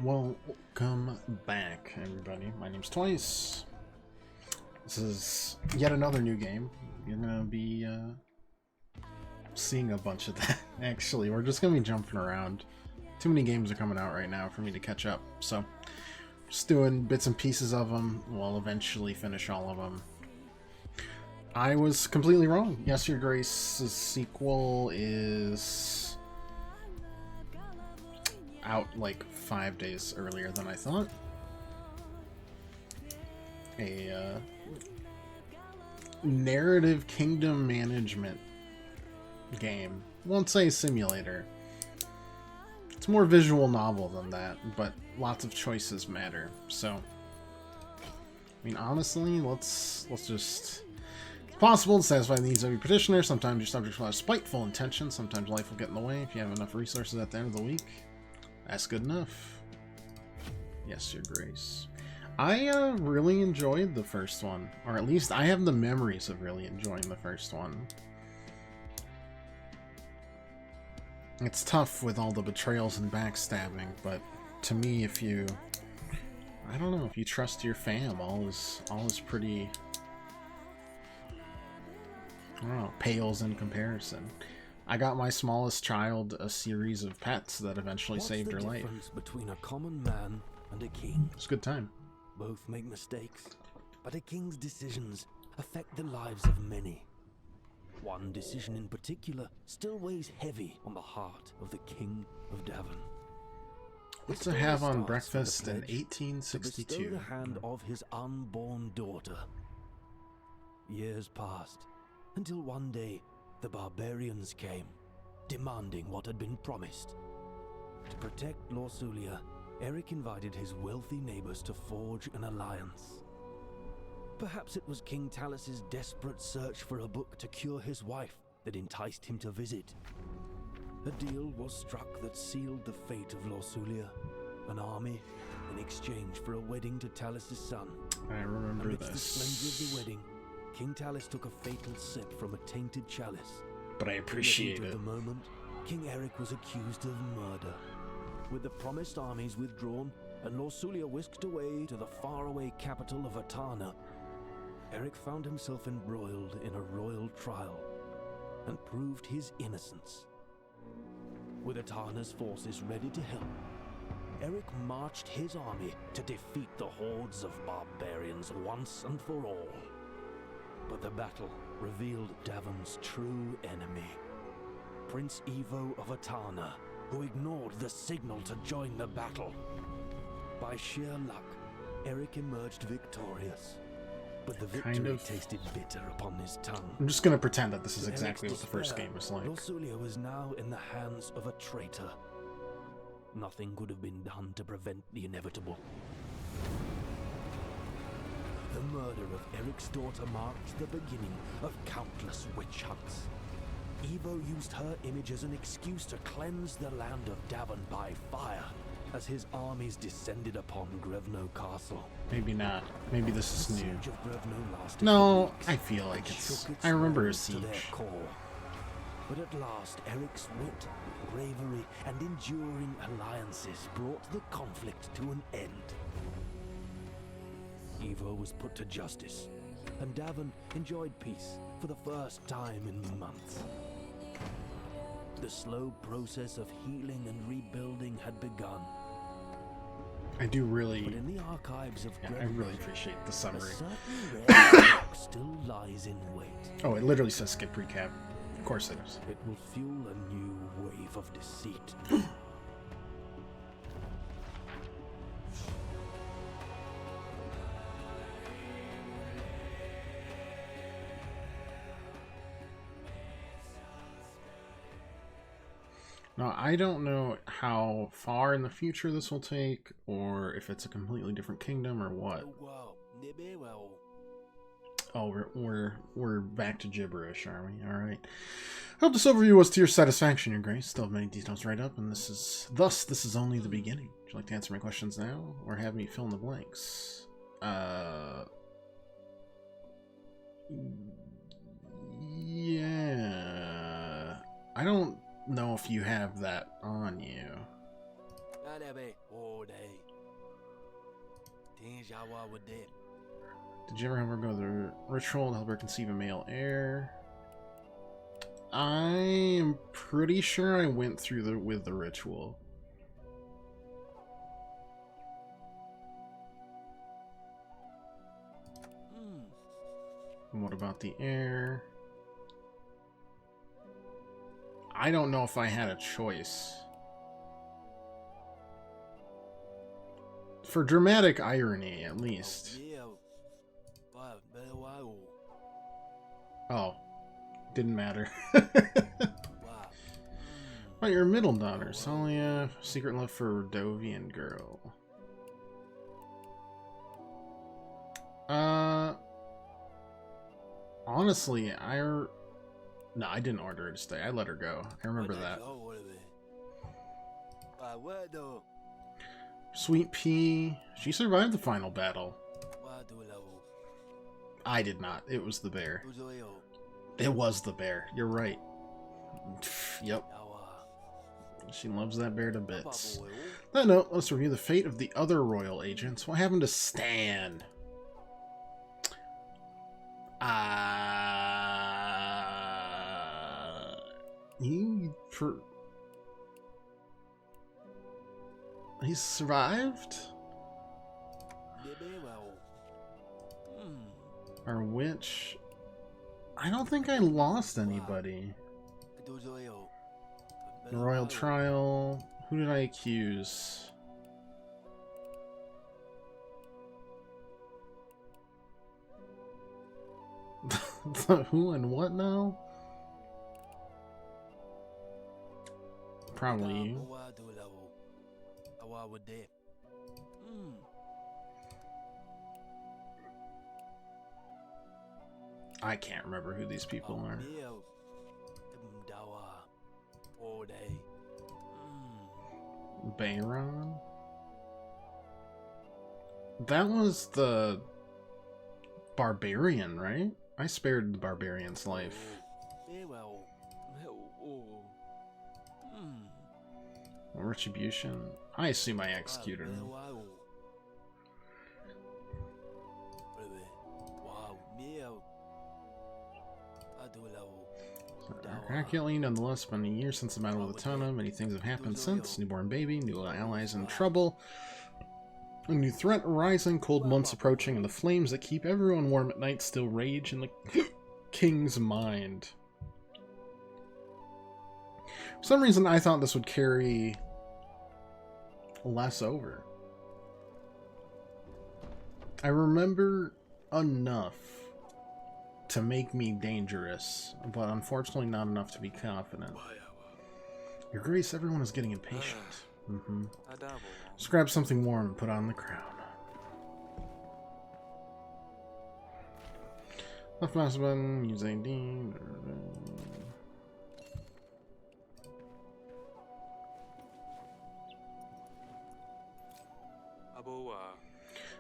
Welcome back, everybody. My name's Twice. This is yet another new game. You're gonna be seeing a bunch of that. Actually, we're just gonna be jumping around. Too many games are coming out right now for me to catch up, so just doing bits and pieces of them. We'll eventually finish all of them. I was completely wrong. Yes, Your Grace's sequel is out like 5 days earlier than I thought. A narrative kingdom management game. Won't say simulator. It's more visual novel than that, but lots of choices matter. So, I mean, honestly, let's just. It's possible to satisfy the needs of your petitioner. Sometimes your subject will have spiteful intentions. Sometimes life will get in the way. If you have enough resources at the end of the week, that's good enough. Yes, Your Grace. I really enjoyed the first one, or at least I have the memories of really enjoying the first one. It's tough with all the betrayals and backstabbing, but to me, if you, I don't know, if you trust your fam, all is pretty, I don't know, pales in comparison. I got my smallest child a series of pets that eventually saved her life. What's the difference between a common man and a king? It's a good time. Both make mistakes, but a king's decisions affect the lives of many. One decision in particular still weighs heavy on the heart of the King of Devon. What's to have on breakfast in 1862? To bestow the hand of his unborn daughter. Years passed, until one day the barbarians came, demanding what had been promised. To protect Lorsulia, Eric invited his wealthy neighbors to forge an alliance. Perhaps it was King Talus's desperate search for a book to cure his wife that enticed him to visit. A deal was struck that sealed the fate of Lorsulia, an army in exchange for a wedding to Talus's son. I remember Amidst this. the splendor of the wedding, King Talus took a fatal sip from a tainted chalice. But I appreciate In the heat it. of the moment, King Eric was accused of murder. With the promised armies withdrawn and Lorsulia whisked away to the faraway capital of Atana, Eric found himself embroiled in a royal trial and proved his innocence. With Atana's forces ready to help, Eric marched his army to defeat the hordes of barbarians once and for all. But the battle revealed Davon's true enemy, Prince Ivo of Atana, who ignored the signal to join the battle. By sheer luck, Eric emerged victorious, but the victory tasted bitter upon his tongue. I'm just gonna pretend that this is exactly what the first game was like. Lorsulia was now in the hands of a traitor. Nothing could have been done to prevent the inevitable. The murder of Eric's daughter marked the beginning of countless witch hunts. Ivo used her image as an excuse to cleanse the land of Davon by fire as his armies descended upon Grevno Castle. Maybe not. Maybe this is The new. siege of Grevno lasted No, for weeks I feel like and it's. shook its I remember a walls to their siege. core. But at last, Eric's wit, bravery, and enduring alliances brought the conflict to an end. Ivo was put to justice, and Davon enjoyed peace for the first time in months. The slow process of healing and rebuilding had begun. I do But really. in the archives of Yeah, I Grevno, really appreciate the a summary. certain rare book still lies in wait. Oh, it literally says skip recap. Of course it is. It will fuel a new wave of deceit. Now, I don't know how far in the future this will take, or if it's a completely different kingdom, or what. Oh, we're back to gibberish, are we? All right. Hope this overview was to your satisfaction, Your Grace. Still have many details right up, and this is only the beginning. Would you like to answer my questions now, or have me fill in the blanks? Yeah. I don't know if you have that on you. Did you ever have her go to the ritual to help her conceive a male heir? I'm pretty sure I went through with the ritual. And what about the heir? I don't know if I had a choice. For dramatic irony, at least. Oh, didn't matter. Oh, your middle daughter, Salia, secret love for Dovian girl. Honestly, no, I didn't order her to stay. I let her go. I remember that. Sweet Pea, she survived the final battle. I did not. It was the bear. It was the bear. You're right. Yep. She loves that bear to bits. On that note, let's review the fate of the other royal agents. What happened to Stan? He survived? Or which? I don't think I lost anybody. The royal trial. Who did I accuse? Who and what now? Probably you. I can't remember who these people are. Bayron? That was the barbarian, right? I spared the barbarian's life. Retribution? I assume I executed him. Accurately, nonetheless, been a year since the Battle of the Tana. Many things have happened since. Newborn baby, new allies in trouble, a new threat arising, cold months approaching, and the flames that keep everyone warm at night still rage in the king's mind. For some reason, I thought this would carry less over. I remember enough to make me dangerous, but unfortunately not enough to be confident. Your Grace, everyone is getting impatient. Just grab something warm and put on the crown. Left mouse button, use AD.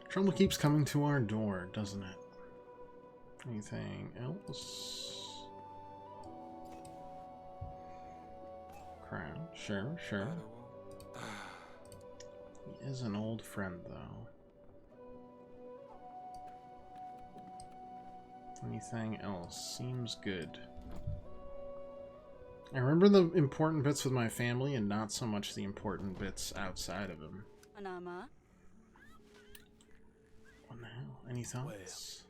Trouble keeps coming to our door, doesn't it? Anything else? Crown. Sure. He is an old friend, though. Anything else? Seems good. I remember the important bits with my family and not so much the important bits outside of them. What the hell? Any thoughts?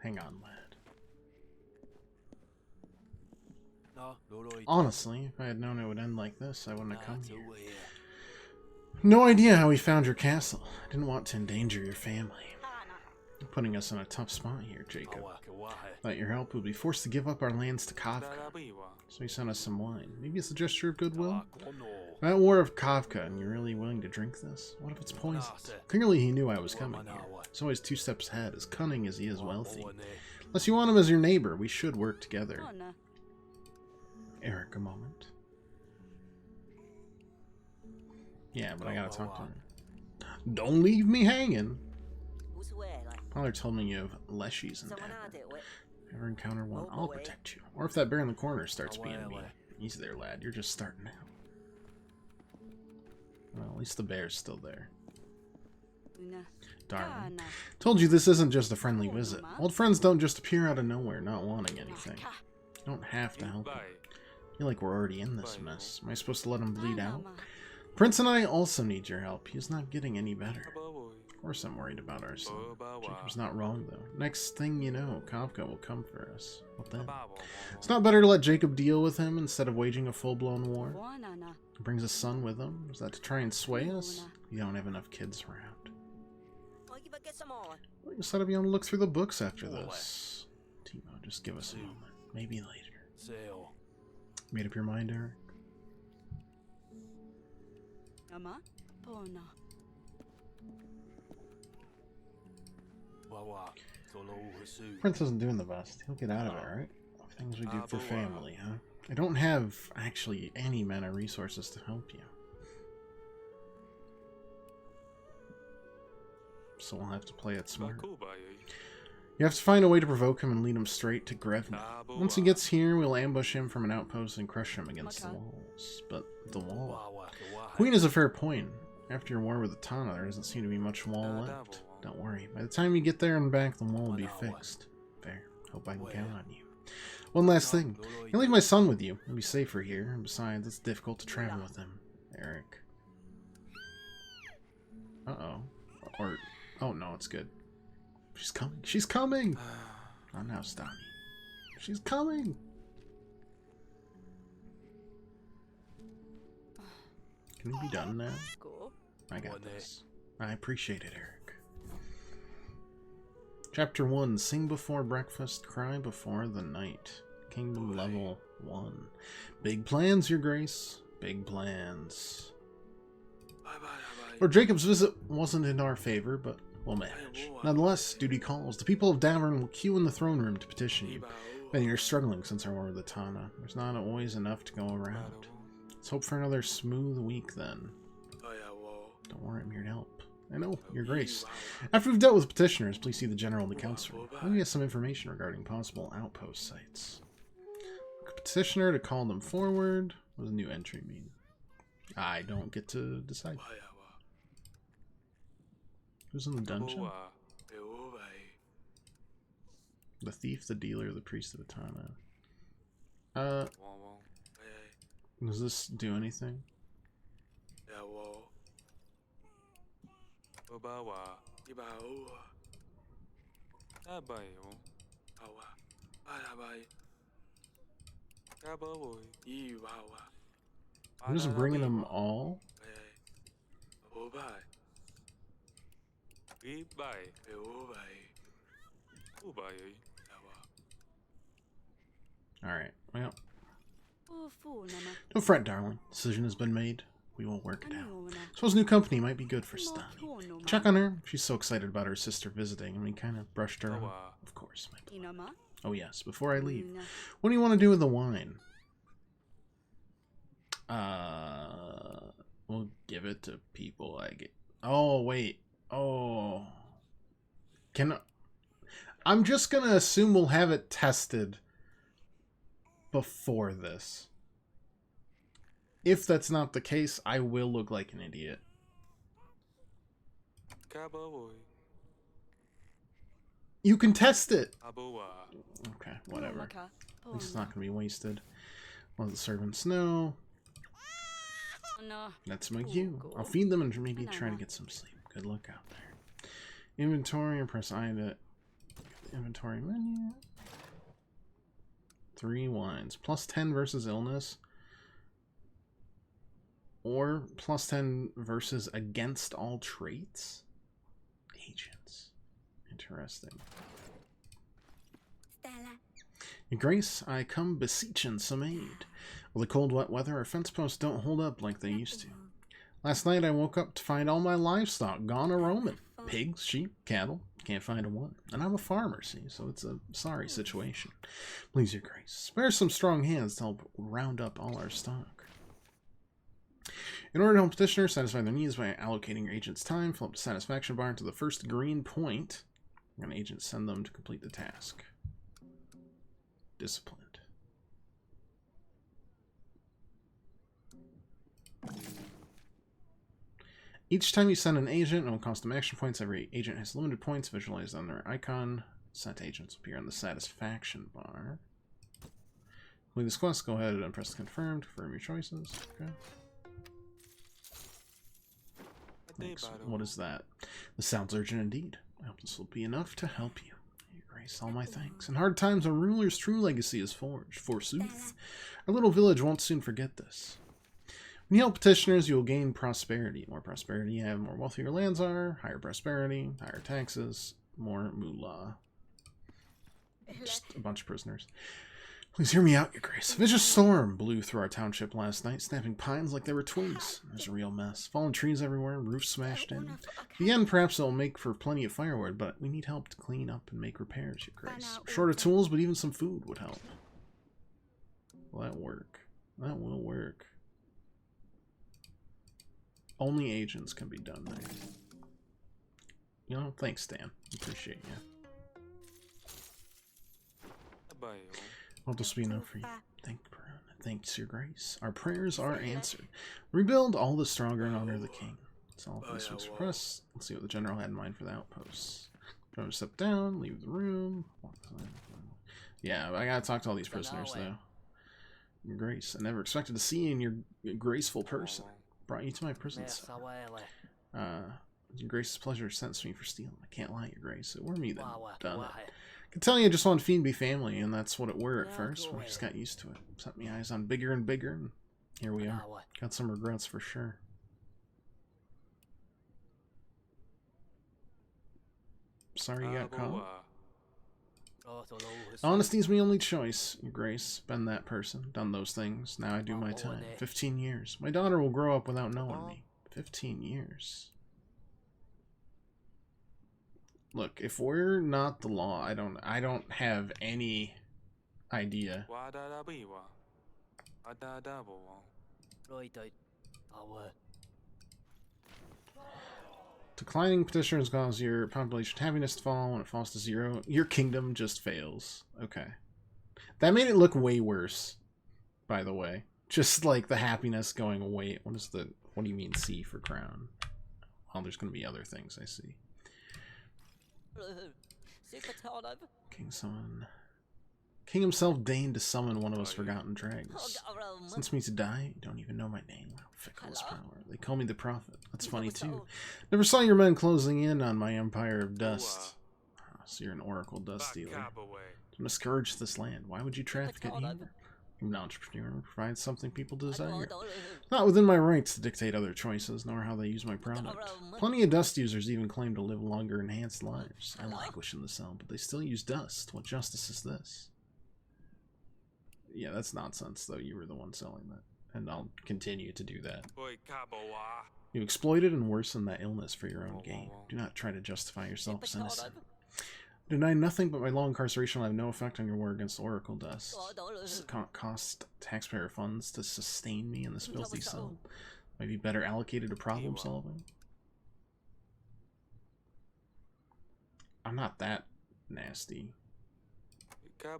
Hang on, lad. Honestly, if I had known it would end like this, I wouldn't have come here. No idea how we found your castle. I didn't want to endanger your family. You're putting us in a tough spot here, Jacob. Without your help, we'll be forced to give up our lands to Kafka. So he sent us some wine. Maybe it's a gesture of goodwill? That war of Kafka, and you're really willing to drink this? What if it's poisoned? Clearly he knew I was coming here. He's always 2 steps ahead, as cunning as he is wealthy. Unless you want him as your neighbor, we should work together. Eric, a moment. Yeah, but I gotta talk to him. Don't leave me hanging. Father told me you have leshies in Denver. If you ever encounter one, I'll protect you. Or if that bear in the corner starts being mean. Easy there, lad. You're just starting out. Well, least the bear's still there. Darling. Told you this isn't just a friendly visit. Old friends don't just appear out of nowhere, not wanting anything. You don't have to help him. I feel like we're already in this mess. Am I supposed to let him bleed out? Prince and I also need your help. He's not getting any better. Of course I'm worried about our son. Jacob's not wrong, though. Next thing you know, Kafka will come for us. What then? It's not better to let Jacob deal with him instead of waging a full-blown war? He brings his son with him? Is that to try and sway us? You don't have enough kids around. Well, you said if you want to look through the books after this. Timo, just give us a moment. Maybe later. Made up your mind, Eric? Prince isn't doing the best. He'll get out of it, right? Things we do for family, huh? I don't have, actually, any mana resources to help you. So we'll have to play it smart. You have to find a way to provoke him and lead him straight to Grevna. Once he gets here, we'll ambush him from an outpost and crush him against the walls. But the wall... Queen is a fair point. After your war with the Tana, there doesn't seem to be much wall left. Don't worry. By the time you get there and back, the wall will be fixed. Fair. Hope I can count on you. One last thing. I'll leave my son with you. He'll be safer here. And besides, it's difficult to travel with him. Eric. Uh-oh. Or... Oh, no, it's good. She's coming. She's coming! Oh, now stop me. She's coming! Can we be done now? I got this. I appreciate it, Eric. Chapter 1. Sing before breakfast, cry before the night. Kingdom level 1. Big plans, Your Grace. Big plans. Lord Jacob's visit wasn't in our favor, but we'll manage. Nonetheless, duty calls. The people of Davern will queue in the throne room to petition you. And you're struggling since our war with the Tana. There's not always enough to go around. Let's hope for another smooth week, then. Don't worry, I'm here to help. I know, Your Grace. After we've dealt with petitioners, please see the General in the Council. Let me get some information regarding possible outpost sites. Petitioner to call them forward. What does a new entry mean? I don't get to decide. Who's in the dungeon? The thief, the dealer, the priest of the Tana. Does this do anything? I'm just bringing them all. Alright, well. Don't fret, darling. Decision has been made. We will work it out. Suppose new company might be good for Stani. Check on her. She's so excited about her sister visiting, and we kind of brushed her off. Of course, my beloved. Oh yes, before I leave. What do you want to do with the wine? We'll give it to people I get. Oh, wait. Oh. I'm just gonna assume we'll have it tested before this. If that's not the case, I will look like an idiot. You can test it! Okay, whatever. It's not gonna be wasted. Let the servants know. That's my cue. I'll feed them and maybe try to get some sleep. Good luck out there. Inventory, and press I to inventory menu. 3 wines. Plus 10 versus illness. Or plus 10 versus against all traits. Agents. Interesting. Your Grace, I come beseeching some aid. With the cold, wet weather, our fence posts don't hold up like they used to. Last night I woke up to find all my livestock gone a roaming. Pigs, sheep, cattle. Can't find a one. And I'm a farmer, see, so it's a sorry situation. Please, Your Grace, spare some strong hands to help round up all our stock. In order to help petitioners satisfy their needs by allocating your agent's time, fill up the satisfaction bar to the first green point. An agent send them to complete the task. Disciplined. Each time you send an agent, it will cost them action points. Every agent has limited points visualized on their icon. Sent agents appear on the satisfaction bar. With this quest, go ahead and press confirm to confirm your choices. Okay. Thanks. What is that? This sounds urgent indeed. I hope this will be enough to help you. Your grace, all my thanks. In hard times, a ruler's true legacy is forged. Forsooth, our little village won't soon forget this. When you help petitioners, you will gain prosperity. More prosperity you have, more wealthy your lands are. Higher prosperity, higher taxes, more moolah. Just a bunch of prisoners. Please hear me out, your grace. A vicious storm blew through our township last night, snapping pines like they were twigs. There's a real mess. Fallen trees everywhere, roofs smashed in. In the end, perhaps it'll make for plenty of firewood, but we need help to clean up and make repairs, your grace. We're short of tools, but even some food would help. Will that work? That will work. Only agents can be done there. You know, thanks, Stan. Appreciate you. Hope this will be enough for you. Thanks, your grace. Our prayers are answered. Rebuild all the stronger in honor of the king. That's all for this week's request. Let's see what the general had in mind for the outposts. Try to step down, leave the room. Yeah, I gotta talk to all these prisoners, though. Your grace, I never expected to see you in your graceful person. Brought you to my prison cell. Your grace's pleasure sentenced me for stealing. I can't lie, your grace. It were me that done it. I can tell you I just want to feed me family, and that's what it were at first, but I just got used to it. Set me eyes on bigger and bigger, and here we are. Got some regrets for sure. Sorry you got caught. Honesty's my only choice, your grace. Been that person, done those things. Now I do my time. 15 years. My daughter will grow up without knowing me. 15 years. Look, if we're not the law, I don't have any idea. Declining petitioners cause your population happiness to fall. When it falls to 0, your kingdom just fails. Okay. That made it look way worse, by the way. Just like the happiness going away. What do you mean C for crown? Well, there's going to be other things, I see. King himself deigned to summon one of us forgotten dregs. Sends me to die, you don't even know my name. How fickle is power. They call me the prophet. That's funny too. Never saw your men closing in on my empire of dust. Oh, so you're an oracle dust dealer. To miscourage this land. Why would you traffic it here? An entrepreneur provides something people desire. Not within my rights to dictate other choices, nor how they use my product. Plenty of dust users even claim to live longer, enhanced lives. I languish in the cell, but they still use dust. What justice is this? Yeah, that's nonsense, though. You were the one selling that. And I'll continue to do that. You exploited and worsened that illness for your own gain. Do not try to justify yourself as innocent. Deny nothing, but my long incarceration will have no effect on your war against Oracle Dust. Does it cost taxpayer funds to sustain me in this filthy cell? Might be better allocated to problem solving. I'm not that nasty. That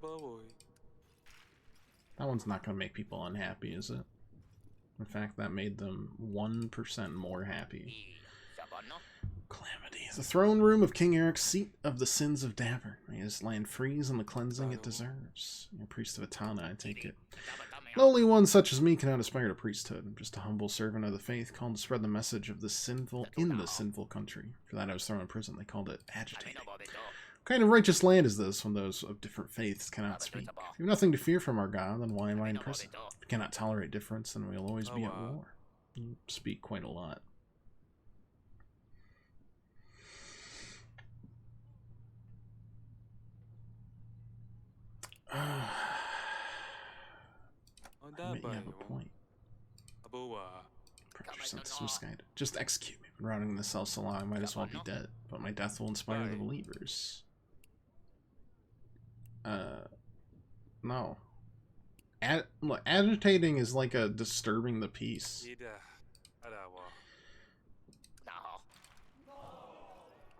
one's not going to make people unhappy, is it? In fact, that made them 1% more happy. Calamity. The throne room of King Eric's seat of the sins of Davern. May his land freeze and the cleansing it deserves. You're a priest of Atana, I take it. Lowly one such as me cannot aspire to priesthood. I'm just a humble servant of the faith called to spread the message of the sinful in the sinful country. For that I was thrown in prison. They called it agitating. What kind of righteous land is this when those of different faiths cannot speak? If you have nothing to fear from our God, then why am I in prison? If we cannot tolerate difference, then we'll always be at war. You speak quite a lot. I admit you have a point. Perhaps your sentence was misguided. Just execute me. I've been rotting in the cell so long, I might as well be dead. But my death will inspire the believers. No. Look, agitating is like a disturbing the peace.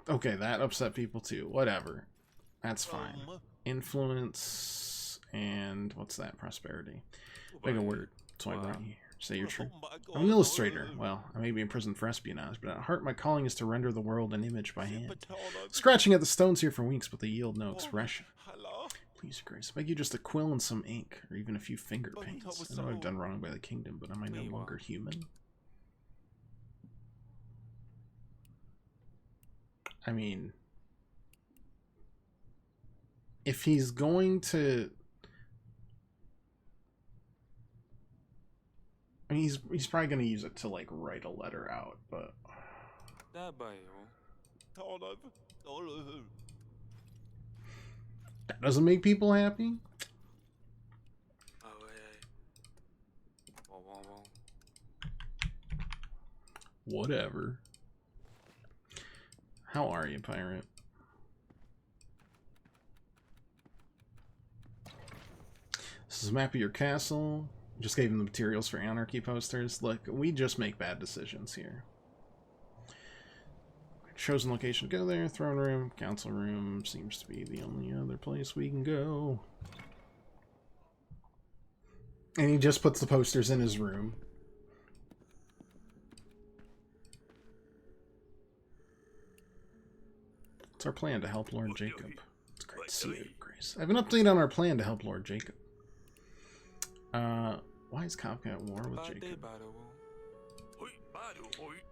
Okay, that upset people too. Whatever. That's fine. Influence and what's that? Prosperity. Big a word. That's why I brought you here. Say you're true. I'm an illustrator. Well, I may be in prison for espionage, but at heart my calling is to render the world an image by hand. Scratching at the stones here for weeks, but they yield no expression. Please, Your Grace, I beg you just a quill and some ink, or even a few finger paints. I know I've done wrong by the kingdom, but am I no longer human? I mean, if he's going to... I mean, he's probably going to use it to, like, write a letter out, but... That doesn't make people happy? Whatever. How are you, pirate? This is a map of your castle. Just gave him the materials for anarchy posters. Look, we just make bad decisions here. Chosen location to go there. Throne room, council room seems to be the only other place we can go. And he just puts the posters in his room. It's our plan to help Lord Jacob. It's great to see you, Grace. I have an update on our plan to help Lord Jacob. Why is Kafka at war with Jacob?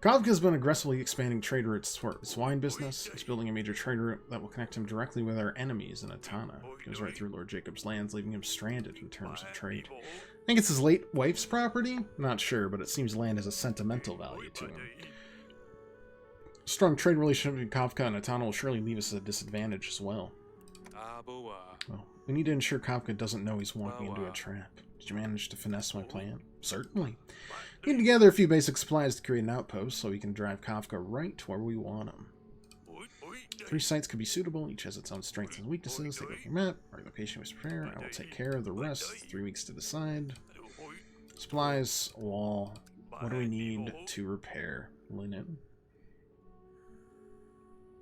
Kafka's been aggressively expanding trade routes for its wine business. He's building a major trade route that will connect him directly with our enemies in Atana. It goes right through Lord Jacob's lands, leaving him stranded in terms of trade. I think it's his late wife's property? Not sure, but it seems land has a sentimental value to him. A strong trade relationship between Kafka and Atana will surely leave us at a disadvantage as well. Well, we need to ensure Kafka doesn't know he's walking into a trap. Did you manage to finesse my plan? Certainly. We need to gather a few basic supplies to create an outpost so we can drive Kafka right to where we want him. 3 sites could be suitable, each has its own strengths and weaknesses. Take a look at your map, our location was prepared. I will take care of the rest. 3 weeks to decide. Supplies, wall. What do we need to repair? Linen.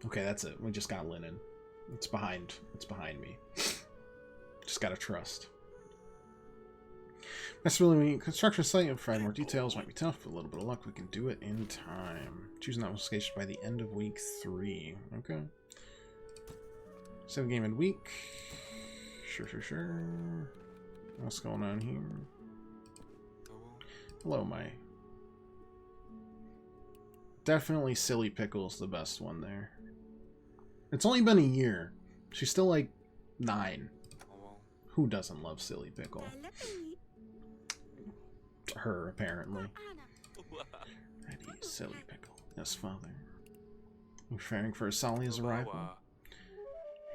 Okay, that's it. We just got linen. It's behind me. Just gotta trust. That's really neat. Construction site and provide more details. Might be tough, but a little bit of luck, we can do it in time. Choosing that location by the end of week 3. Okay. Save the game in week. Sure. What's going on here? Hello, my. Definitely Silly Pickle's the best one there. It's only been a year. She's still like 9. Who doesn't love Silly Pickle? Her, apparently. Ready, Silly Pickle. Yes, father. You preparing for Asalia's arrival?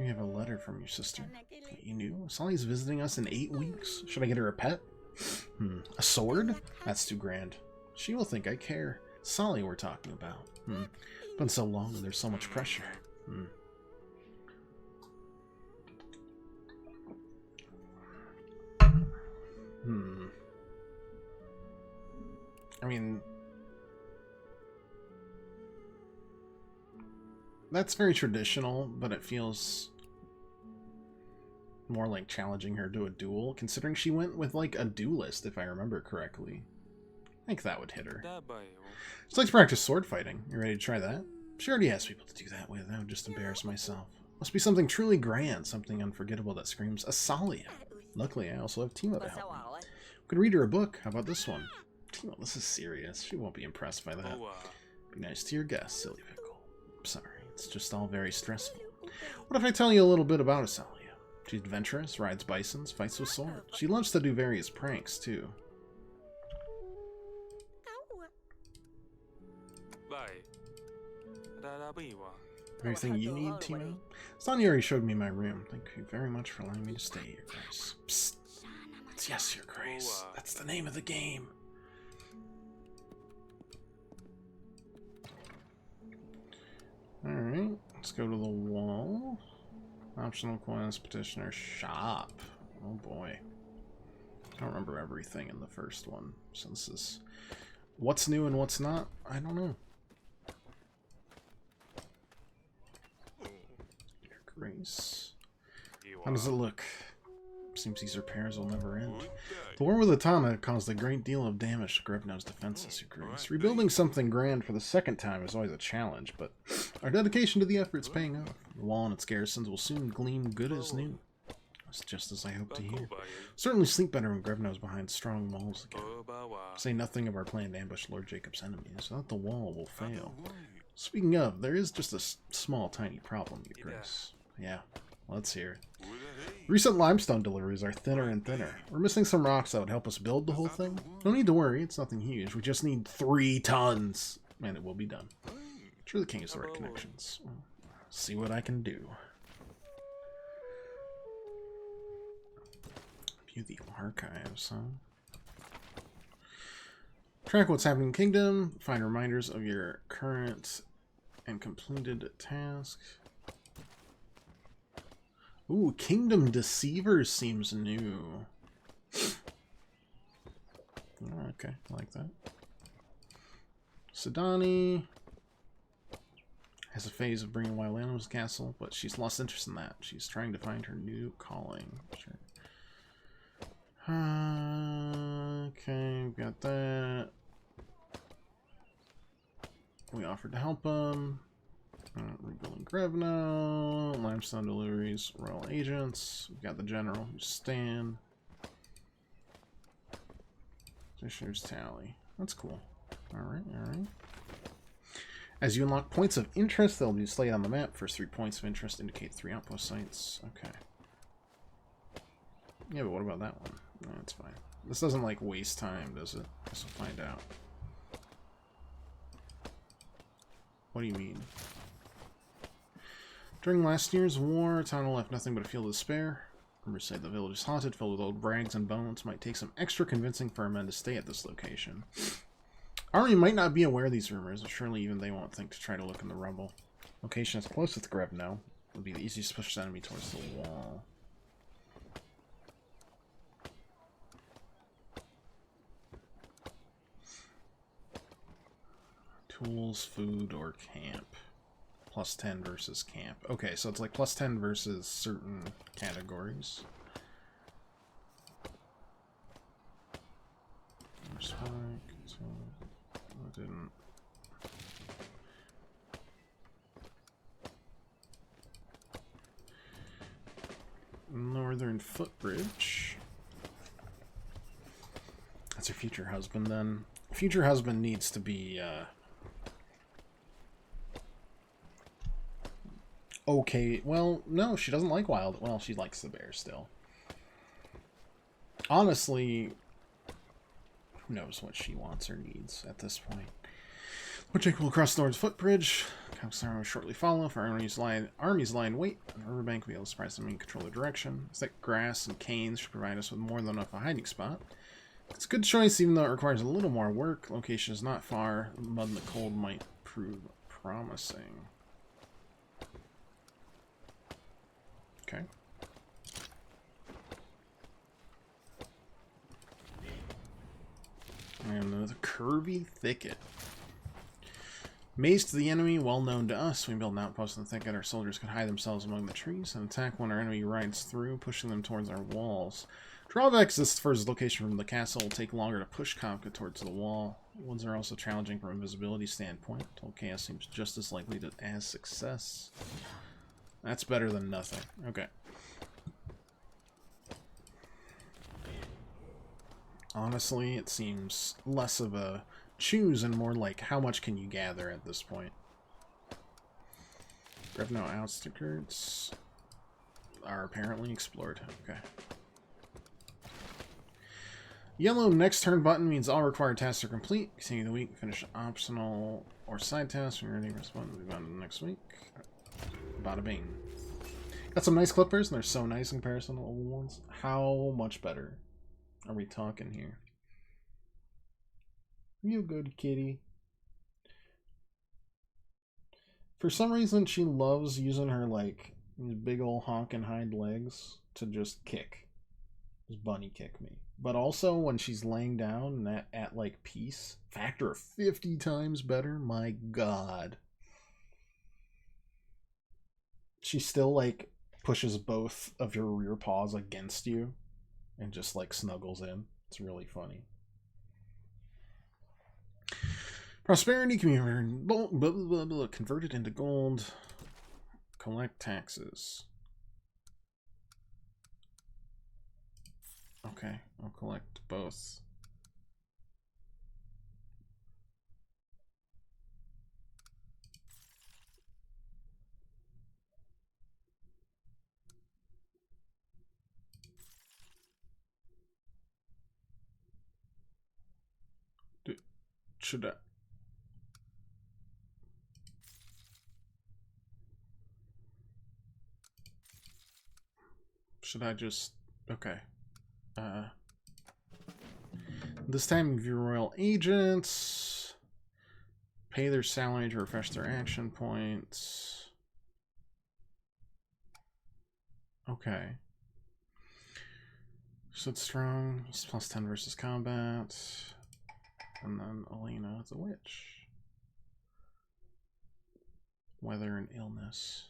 You have a letter from your sister. You knew? Asalia's visiting us in 8 weeks. Should I get her a pet? A sword? That's too grand. She will think I care. Sally we're talking about. Been so long and there's so much pressure. I mean, that's very traditional, but it feels more like challenging her to a duel, considering she went with like a duelist, if I remember correctly. I think that would hit her. She'd like to practice sword fighting. You ready to try that? She already has people to do that with. I would just embarrass myself. Must be something truly grand, something unforgettable that screams Asalia. Luckily, I also have Timo to help me. Could read her a book. How about this one? Timo, this is serious. She won't be impressed by that. Be nice to your guests, Silly Pickle. I'm sorry, it's just all very stressful. What if I tell you a little bit about Asalia? She's adventurous, rides bisons, fights with swords. She loves to do various pranks, too. Everything you need, Timo? Sonia already showed me my room. Thank you very much for allowing me to stay, Your Grace. Psst. It's yes, Your Grace. That's the name of the game. Alright, let's go to the wall. Optional quest, petitioner, shop. Oh boy. I don't remember everything in the first one, since this... What's new and what's not? I don't know. Your Grace. How does it look? Seems these repairs will never end. The war with Atana caused a great deal of damage to Grevno's defenses, Ukrainians. Rebuilding something grand for the second time is always a challenge, but our dedication to the effort is paying off. The wall and its garrisons will soon gleam good as new. It's just as I hope to hear. Certainly sleep better when Grevno's behind strong walls again. Say nothing of our planned ambush Lord Jacob's enemies. Without the wall will fail. Speaking of, there is just a small, tiny problem, Your Grace. Yeah, let's hear it. Recent limestone deliveries are thinner and thinner. We're missing some rocks that would help us build the whole thing. No need to worry, it's nothing huge. We just need 3 tons, and it will be done. I'm sure the king has the right connections. See what I can do. View the archives, huh? Track what's happening in the kingdom. Find reminders of your current and completed task. Ooh, Kingdom Deceivers seems new. Oh, okay, I like that. Sidani has a phase of bringing wild animals to the castle, but she's lost interest in that. She's trying to find her new calling. Sure. Okay, we've got that. We offered to help him. Rebuilding Grevno, limestone deliveries, royal agents. We've got the general, who's Stan. Petitioner's tally. That's cool. Alright, alright. As you unlock points of interest, they'll be displayed on the map. First 3 points of interest indicate 3 outpost sites. Okay. Yeah, but what about that one? No, that's fine. This doesn't, like, waste time, does it? Guess we'll find out. What do you mean? During last year's war, Tana left nothing but a field of despair. Rumors say the village is haunted, filled with old rags and bones. Might take some extra convincing for our men to stay at this location. Army might not be aware of these rumors, but surely even they won't think to try to look in the rubble. Location is closest to Grevno. It would be the easiest to push the enemy towards the wall. Tools, food, or camp. Plus 10 versus camp. Okay, so it's like plus 10 versus certain categories. Spike, so I didn't. Northern footbridge. That's her future husband then. Future husband needs to be okay. Well, no, she doesn't like wild. Well, she likes the bear still. Honestly, who knows what she wants or needs at this point. Jacob will cross North's footbridge. Council will shortly follow. If our armies lie in wait on the riverbank, we'll be able to surprise them and control the direction. Thick grass and canes should provide us with more than enough of a hiding spot. It's a good choice, even though it requires a little more work. Location is not far. The mud and the cold might prove promising. Okay. And the curvy thicket. Maze to the enemy, well known to us. We build an outpost in the thicket. Our soldiers can hide themselves among the trees and attack when our enemy rides through, pushing them towards our walls. Drawbacks this first location from the castle will take longer to push Kamka towards the wall. Ones are also challenging from a visibility standpoint. Total chaos seems just as likely to as success. That's better than nothing. Okay. Honestly, it seems less of a choose and more like how much can you gather at this point. Grevno outskirts are apparently explored. Okay. Yellow next turn button means all required tasks are complete. Continue the week, finish optional or side tasks when you're ready to respond. Move on to the next week. Bada bing. Got some nice clippers, and they're so nice in comparison to the old ones. How much better are we talking here? You good, kitty. For some reason, she loves using her, like, these big old honking hind legs to just kick. Just bunny kick me. But also, when she's laying down and at like, peace, factor of 50 times better. My god. She still, like, pushes both of your rear paws against you and just like snuggles in. It's really funny. Prosperity can be converted into gold. Collect taxes. Okay, I'll collect both. Should I? Should I just... Okay. This time, give your royal agents. Pay their salary to refresh their action points. Okay. Stood strong. He's plus 10 versus combat. And then Elena the witch. Weather and illness.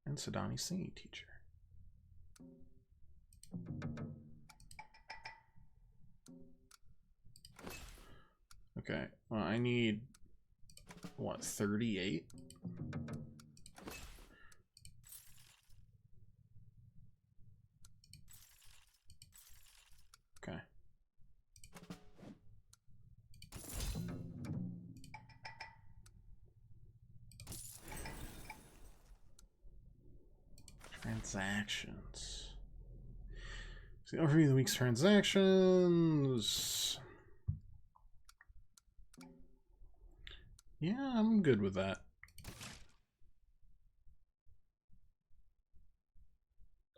And Sidani singing teacher. Okay, well, I need, what, 38? Okay. Transactions. So overview of the week's transactions. Yeah, I'm good with that.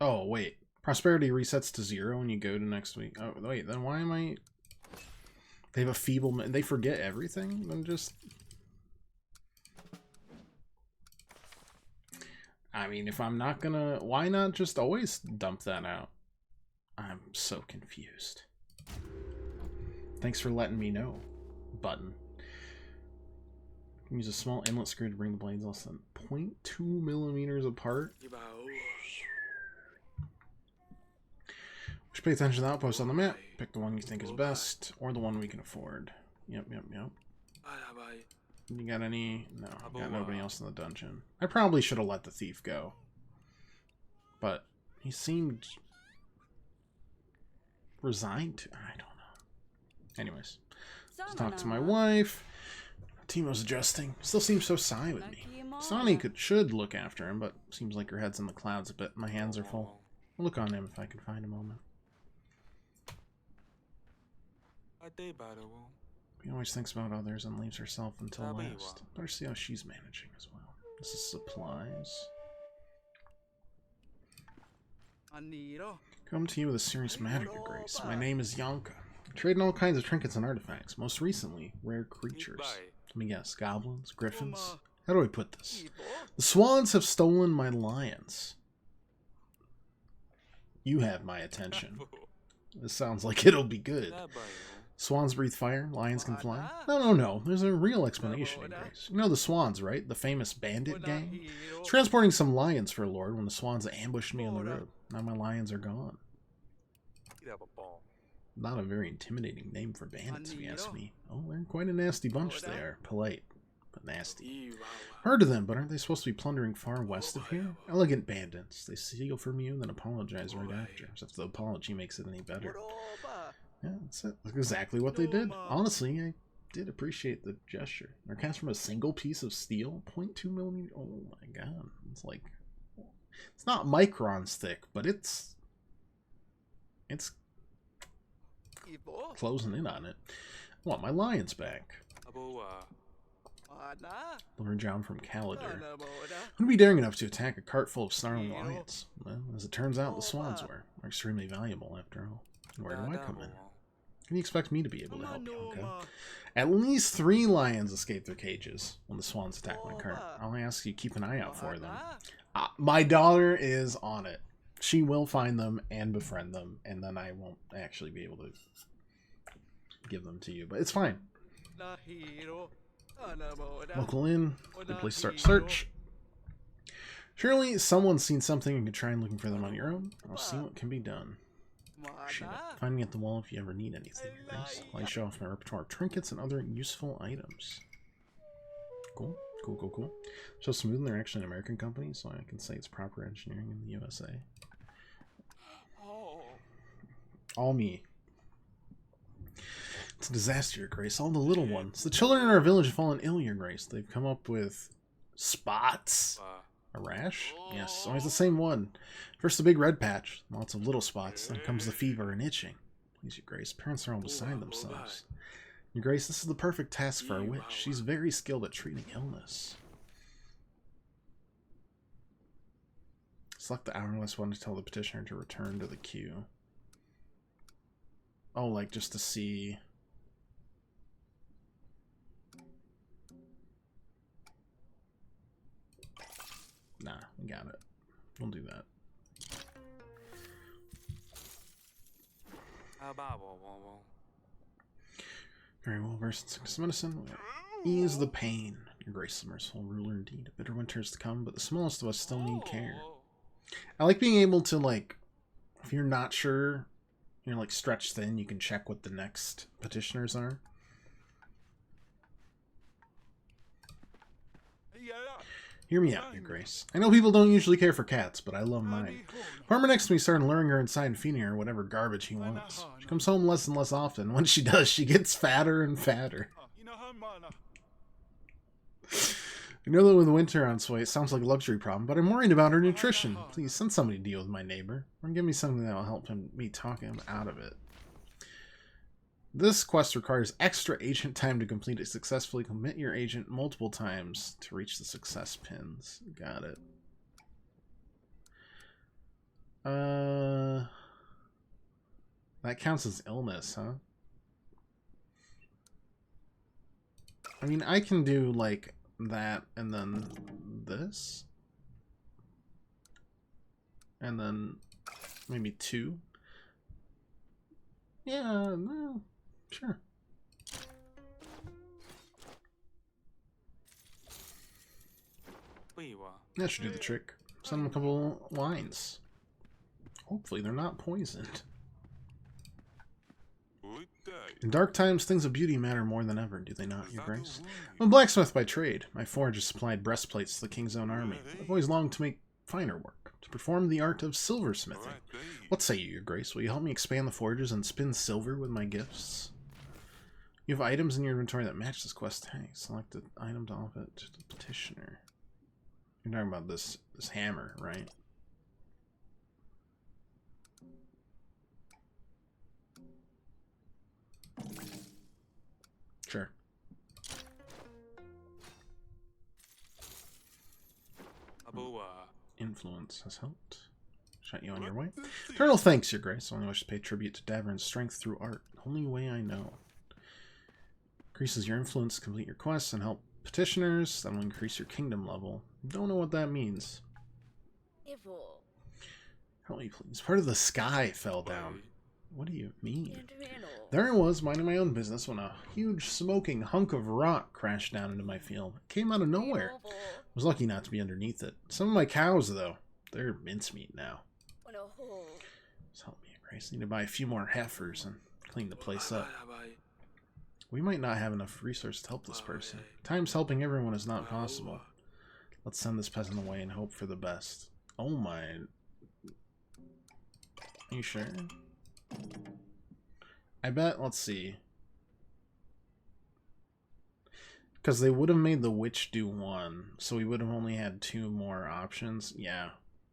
Oh, wait. Prosperity resets to 0 when you go to next week. Oh, wait, then why am I... They have a feeble... They forget everything? Then just... I mean, if I'm not gonna... Why not just always dump that out? I'm so confused. Thanks for letting me know. Button. Use a small inlet screw to bring the blades less than 0.2 millimeters apart. We should pay attention to the outposts on the map. Pick the one you think is best, or the one we can afford. Yep. You got any? No, got nobody else in the dungeon. I probably should have let the thief go. But he seemed resigned to... I don't know. Anyways, let's talk to my wife. Timo's adjusting. Still seems so shy with me. Sonny should look after him, but seems like her head's in the clouds a bit. My hands are full. I'll look on him if I can find a moment. He always thinks about others and leaves herself until last. Better see how she's managing as well. This is supplies. Come to you with a serious matter, Your Grace. My name is Yanka. I trade in all kinds of trinkets and artifacts, most recently, rare creatures. Let me guess, goblins, griffins? How do I put this? The swans have stolen my lions. You have my attention. This sounds like it'll be good. Swans breathe fire, lions can fly. No. There's a real explanation, Your Grace. You know the swans, right? The famous bandit gang? I was transporting some lions for a lord when the swans ambushed me on the road. Now my lions are gone. Not a very intimidating name for bandits, if you ask me. Oh, they're quite a nasty bunch they are. Polite, but nasty. Heard of them, but aren't they supposed to be plundering far west of here? Elegant bandits. They steal from you, then apologize right after. Except the apology makes it any better. Yeah, that's it. That's exactly what they did. Honestly, I did appreciate the gesture. They're cast from a single piece of steel, 0.2 millimeter. Oh my god. It's like... It's not microns thick, but it's closing in on it. I want my lions back. Lord John from Calidar. Who'd be daring enough to attack a cart full of snarling lions? Well, as it turns out, the swans were. They're extremely valuable, after all. Where do I come in? Can you expect me to be able to help, Yonka? At least 3 lions escape their cages when the swans attack my cart. I'll ask you keep an eye out for them. My daughter is on it. She will find them and befriend them, and then I won't actually be able to give them to you, but it's fine. Local inn. Good place to start search. Surely someone's seen something and can try looking for them on your own. I'll see what can be done. Find me at the wall if you ever need anything, Your Grace. I'll show off my repertoire of trinkets and other useful items. Cool. Cool, cool, cool. So smooth, they're actually an American company, so I can say it's proper engineering in the USA. All me. It's a disaster, Your Grace. All the little ones. The children in our village have fallen ill, Your Grace. They've come up with spots. A rash? Yes, always the same one. First the big red patch, lots of little spots, then comes the fever and itching. Please, Your Grace, parents are all beside themselves. Your Grace, this is the perfect task for our witch. She's very skilled at treating illness. Select the hourglass one to tell the petitioner to return to the queue. Oh, like just to see... Nah, we got it. We'll do that. Very well versed in sickness medicine. Ease the pain. Your Grace is a merciful ruler indeed. A bitter winter is to come, but the smallest of us still need care. I like being able to, like, if you're not sure, you're like stretched thin, you can check what the next petitioners are. Hear me out, Your Grace. I know people don't usually care for cats, but I love mine. Farmer next to me started luring her inside and feeding her whatever garbage he wants. She comes home less and less often. When she does, she gets fatter and fatter. I know that with winter on its way, it sounds like a luxury problem, but I'm worried about her nutrition. Please send somebody to deal with my neighbor, or give me something that will help me talk him out of it. This quest requires extra agent time to complete it successfully. Commit your agent multiple times to reach the success pins. Got it. That counts as illness, huh? I mean, I can do like that and then this. And then maybe 2. Yeah, no. Sure. That should do the trick. Send them a couple lines. Hopefully they're not poisoned. In dark times, things of beauty matter more than ever, do they not, Your Grace? I'm a blacksmith by trade. My forge has supplied breastplates to the king's own army. I've always longed to make finer work, to perform the art of silversmithing. What say you, Your Grace? Will you help me expand the forges and spin silver with my gifts? You have items in your inventory that match this quest. Hey, select the item to offer it to the petitioner. You're talking about this hammer, right? Sure. Influence has helped. Shut you on your way. Eternal thanks, Your Grace. Only wish to pay tribute to Davern's strength through art. Only way I know. Increases your influence, complete your quests, and help petitioners. That will increase your kingdom level. Don't know what that means. Help me, please. Part of the sky fell down. What do you mean? There I was, minding my own business, when a huge smoking hunk of rock crashed down into my field. It came out of nowhere. I was lucky not to be underneath it. Some of my cows, though, they're mincemeat now. Just help me, Your Grace. Need to buy a few more heifers and clean the place up. We might not have enough resources to help this person. At times helping everyone is not possible. Let's send this peasant away and hope for the best. Oh my... Are you sure? I bet, let's see. Because they would have made the witch do 1, so we would have only had 2 more options. Yeah,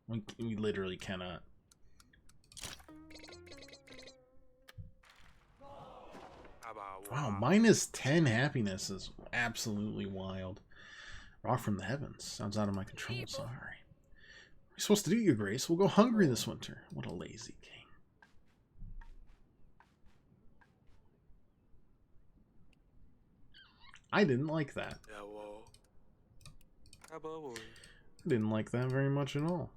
we literally cannot. Wow, minus 10 happiness is absolutely wild. Rock from the heavens. Sounds out of my control, sorry. What are you supposed to do, Your Grace? We'll go hungry this winter. What a lazy king. I didn't like that. I didn't like that very much at all.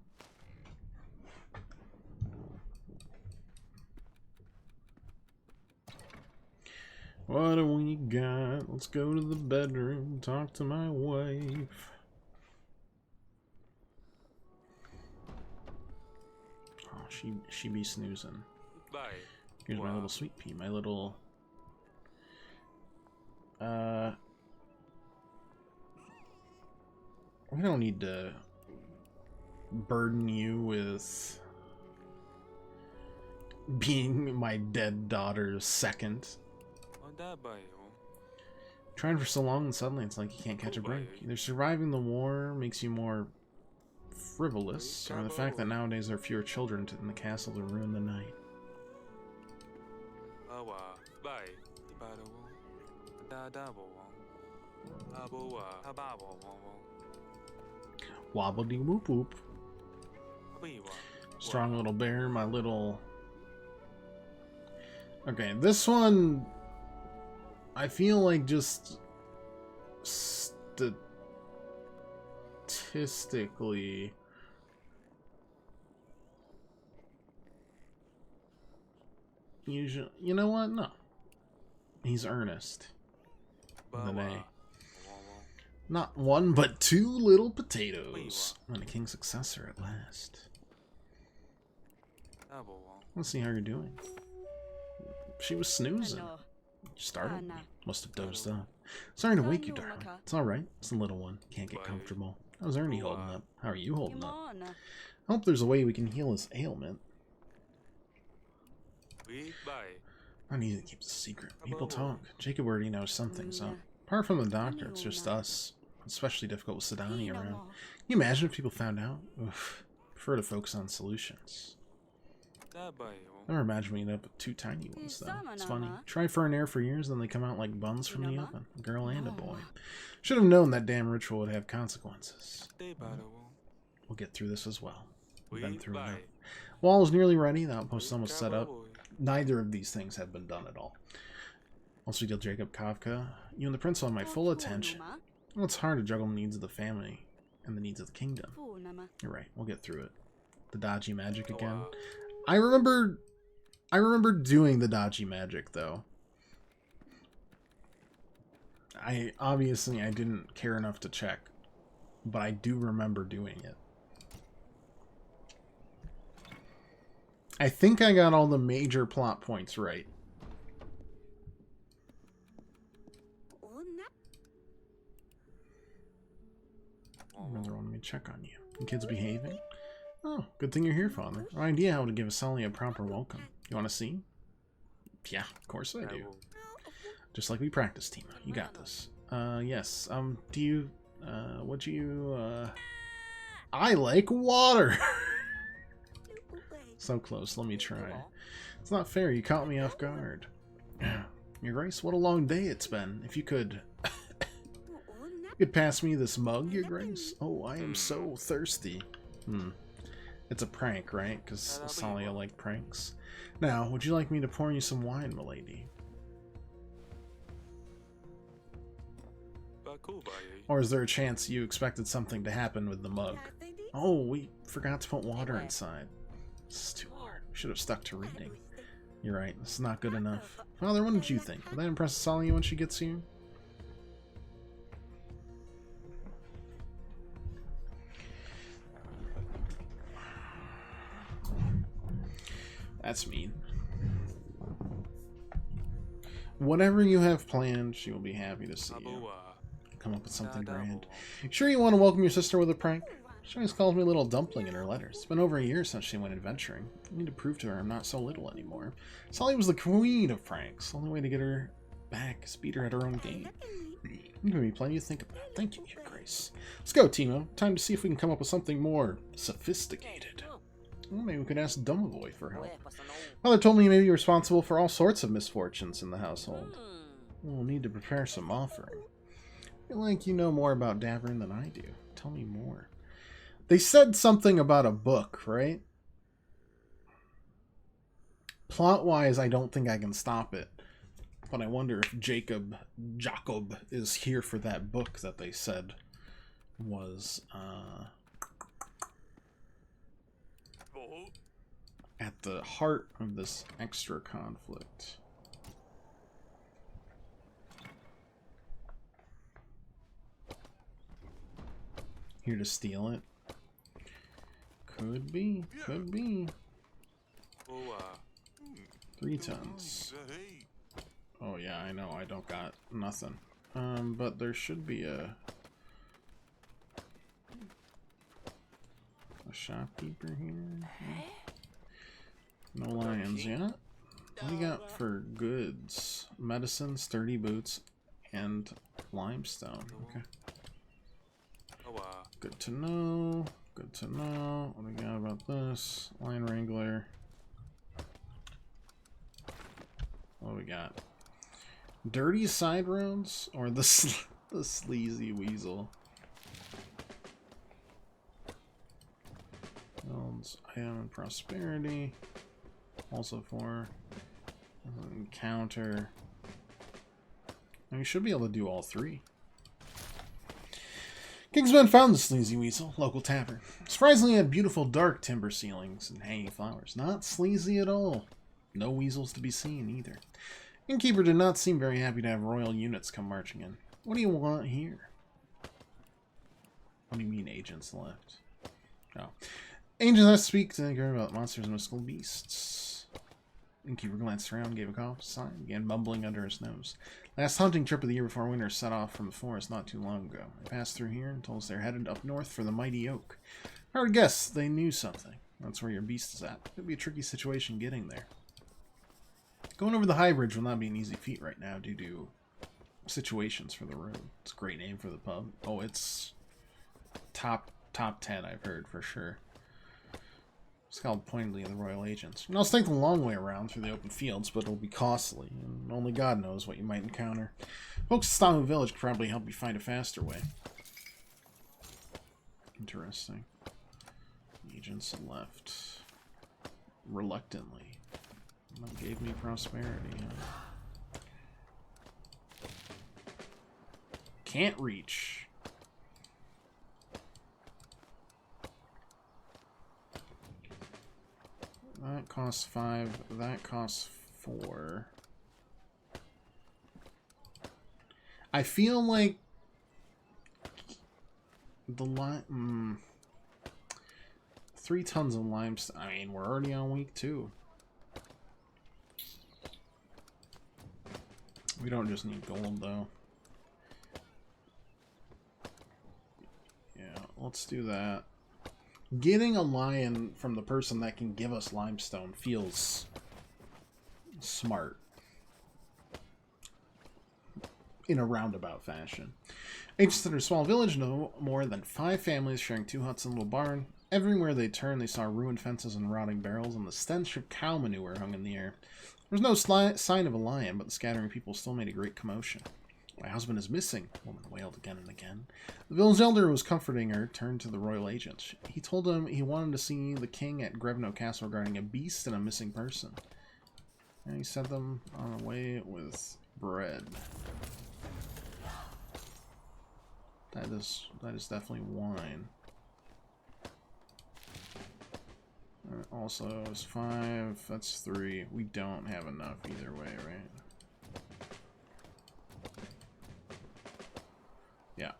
What do we got? Let's go to the bedroom, talk to my wife. Oh, she be snoozing. Here's my little sweet pea, my little... We don't need to burden you with being my dead daughter's second. Trying for so long and suddenly it's like you can't catch a break. Either surviving the war makes you more frivolous, or the fact that nowadays there are fewer children in the castle to ruin the night. Wobble dee whoop whoop. Strong little bear, my little... Okay, this one... I feel like just... statistically... Usually... You know what? No. He's earnest. With an A. Not one, but two little potatoes. And a king's successor at last. Let's see how you're doing. She was snoozing. Startled me. Must have dozed off. Sorry to wake you, darling. It's alright. It's the little one. Can't get comfortable. How's Ernie holding up? How are you holding up? I hope there's a way we can heal his ailment. Not easy to keep a secret. People talk. Jacob already knows something's up. Apart from the doctor, it's just us. Especially difficult with Sidani around. Can you imagine if people found out? Oof. Prefer to focus on solutions. Never imagine we end up with two tiny ones, though. It's funny. Try for an air for years, then they come out like buns from the oven. A girl and a boy. Should have known that damn ritual would have consequences. We'll get through this as well. We've been through enough. Wall is nearly ready. The outpost is almost set up. Neither of these things have been done at all. Once we deal Jacob Kafka, you and the prince want my full attention. Well, it's hard to juggle the needs of the family and the needs of the kingdom. You're right. We'll get through it. The dodgy magic again. I remember doing the dodgy magic, though. Obviously I didn't care enough to check, but I do remember doing it. I think I got all the major plot points right. Another one, let me check on you. The kids behaving? Oh, good thing you're here, Father. No idea how to give Sully a proper welcome. You want to see? Yeah, of course I do. Just like we practiced, Tima. You got this. Yes. Do you, I like water! So close, let me try. It's not fair, you caught me off guard. Your Grace, what a long day it's been. If you could... you could pass me this mug, Your Grace? Oh, I am so thirsty. It's a prank, right? Because Salia like pranks. Now, would you like me to pour you some wine, milady? Or is there a chance you expected something to happen with the mug? Oh, we forgot to put water inside. This is too hard. We should have stuck to reading. You're right, this is not good enough. Father, what did you think? Will that impress Salia when she gets here? That's mean. Whatever you have planned, she will be happy to see you. Come up with something grand. Sure you want to welcome your sister with a prank? She always calls me Little Dumpling in her letters. It's been over a year since she went adventuring. I need to prove to her I'm not so little anymore. Sally was the queen of pranks. The only way to get her back is beat her at her own game. You give me plenty to think about. Thank you, Your Grace. Let's go, Timo. Time to see if we can come up with something more sophisticated. Well, maybe we could ask Domovoy for help. Father told me you may be responsible for all sorts of misfortunes in the household. We'll need to prepare some offering. I feel like you know more about Davern than I do. Tell me more. They said something about a book, right? Plot-wise, I don't think I can stop it. But I wonder if Jacob is here for that book that they said was at the heart of this extra conflict. Here to steal it? Could be, could be. 3 tons. Oh yeah, I know, I don't got nothing. But there should be a shopkeeper here. No lions yet. What do you got for goods? Medicine, sturdy boots, and limestone. Okay. Good to know. Good to know. What do we got about this? Lion Wrangler. What do we got? Dirty side roads or the sleazy weasel? Builds item and prosperity. Also for encounter. And we should be able to do all 3. Kingsman found the sleazy weasel, local tavern. Surprisingly, it had beautiful dark timber ceilings and hanging flowers. Not sleazy at all. No weasels to be seen either. Innkeeper did not seem very happy to have royal units come marching in. What do you want here? What do you mean agents left? Oh. Agents have to speak to the girl about monsters and mystical beasts. Innkeeper glanced around, gave a cough, sigh, began mumbling under his nose. Last hunting trip of the year before winter set off from the forest not too long ago. They passed through here and told us they're headed up north for the mighty oak. Hard to guess they knew something. That's where your beast is at. It'd be a tricky situation getting there. Going over the high bridge will not be an easy feat right now due to situations for the road. It's a great name for the pub. Oh, it's top 10 I've heard for sure. It's called pointedly the Royal Agents. You can also take the long way around through the open fields, but it'll be costly, and only God knows what you might encounter. Folks at Stockholm Village could probably help you find a faster way. Interesting. Agents left. Reluctantly. That gave me prosperity. Huh? Can't reach. That costs 5. That costs 4. I feel like the 3 tons of limestone. I mean, we're already on week 2. We don't just need gold, though. Yeah, let's do that. Getting a lion from the person that can give us limestone feels smart. In a roundabout fashion. Agents in a small village, no more than 5 families sharing 2 huts and a little barn. Everywhere they turned, they saw ruined fences and rotting barrels, and the stench of cow manure hung in the air. There was no sign of a lion, but the scattering people still made a great commotion. My husband is missing, the woman wailed again and again. The village elder who was comforting her turned to the royal agent. He told him he wanted to see the king at Grevno Castle regarding a beast and a missing person. And he sent them on the way with bread. That is definitely wine. Also, it's 5. That's 3. We don't have enough either way, right? Yeah.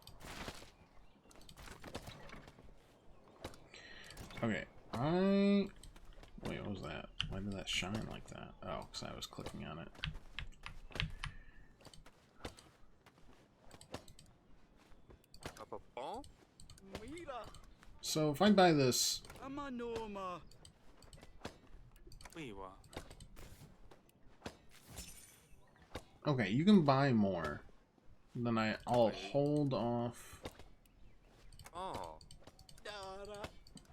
Okay. Wait, what was that? Why did that shine like that? Oh, because I was clicking on it. So if I buy this... Okay, you can buy more. Then I'll hold off...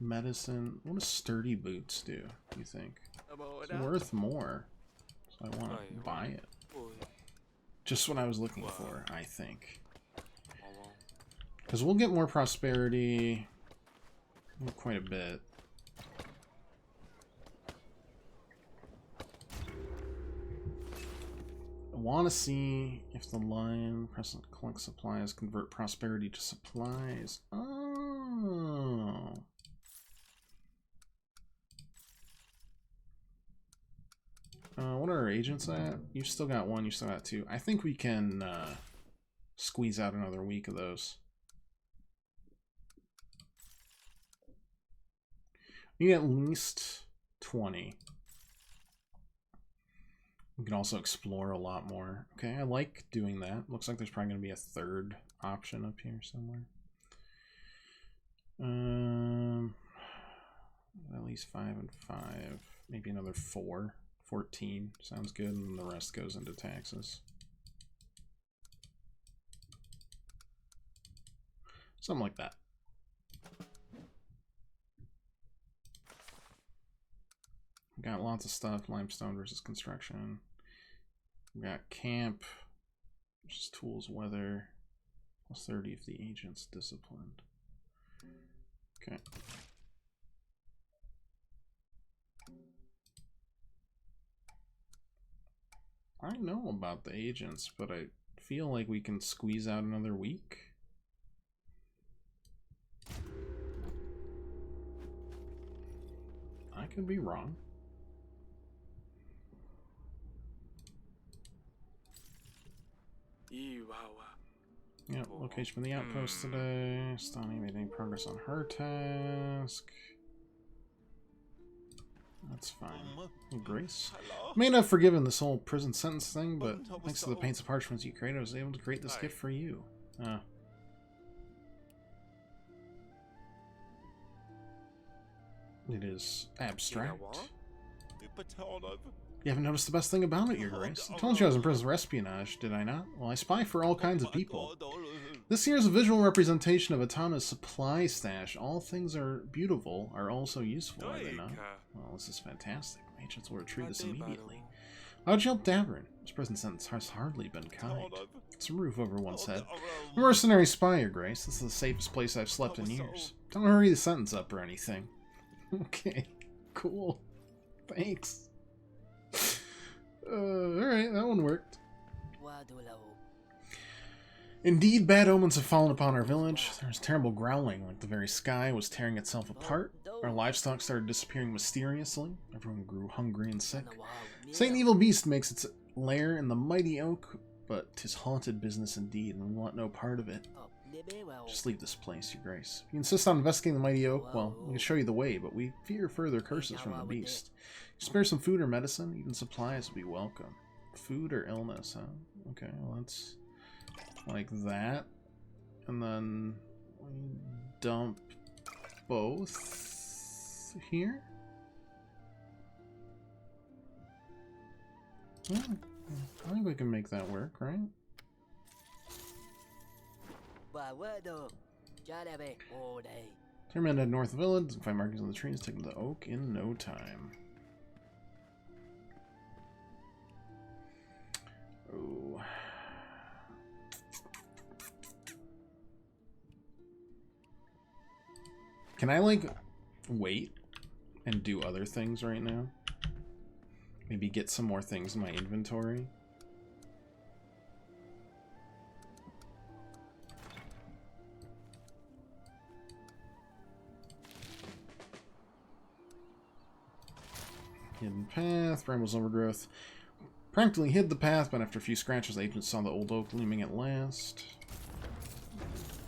Medicine. What does sturdy boots do you think? It's worth more. So I want to buy it. Just what I was looking for, I think. Because we'll get more prosperity. Quite a bit. I want to see if the lion present collect supplies convert prosperity to supplies. Oh. What are our agents at? You've still got 1, you still got 2. I think we can squeeze out another week of those. You get at least 20. We can also explore a lot more. Okay, I like doing that. Looks like there's probably going to be a third option up here somewhere. At least 5 and 5. Maybe another 4. 14. Sounds good, and the rest goes into taxes. Something like that. We got lots of stuff. Limestone versus construction. We got camp, which is tools, weather. Plus 30 if the agent's disciplined. Okay. I know about the agents, but I feel like we can squeeze out another week. I could be wrong. Yep, location from the outpost today. Stani made any progress on her task. That's fine. Grace? May not have forgiven this whole prison sentence thing, but thanks to the paints and parchments you created, I was able to create this gift for you. It is abstract. You haven't noticed the best thing about it, Your Grace. I told you I was in prison for espionage, did I not? Well, I spy for all kinds of people. This here is a visual representation of Atana's supply stash. All things are beautiful, are also useful, are they not? Well, this is fantastic. Agents will retrieve this immediately. How'd you help Davern? His prison sentence has hardly been kind. It's a roof over one's head. A mercenary spy, Your Grace. This is the safest place I've slept in years. Don't hurry the sentence up or anything. Okay, cool. Thanks. Alright, that one worked. Indeed, bad omens have fallen upon our village. There's terrible growling, like the very sky was tearing itself apart. Our livestock started disappearing mysteriously. Everyone grew hungry and sick. Satan Evil Beast makes its lair in the mighty oak, but 'tis haunted business indeed, and we want no part of it. Just leave this place, Your Grace. If you insist on investigating the mighty oak, well, we can show you the way, but we fear further curses from the beast. Spare some food or medicine, even supplies would be welcome. Food or illness, huh? Okay, well that's like that. And then we dump both here. Yeah, I think we can make that work, right? Turn head north of the village and find markings on the trees. Take them to the oak in no time. Oh. Can I, like, wait and do other things right now? Maybe get some more things in my inventory? Hidden path, brambles overgrowth. Practically hid the path, but after a few scratches, the agents saw the old oak gleaming at last.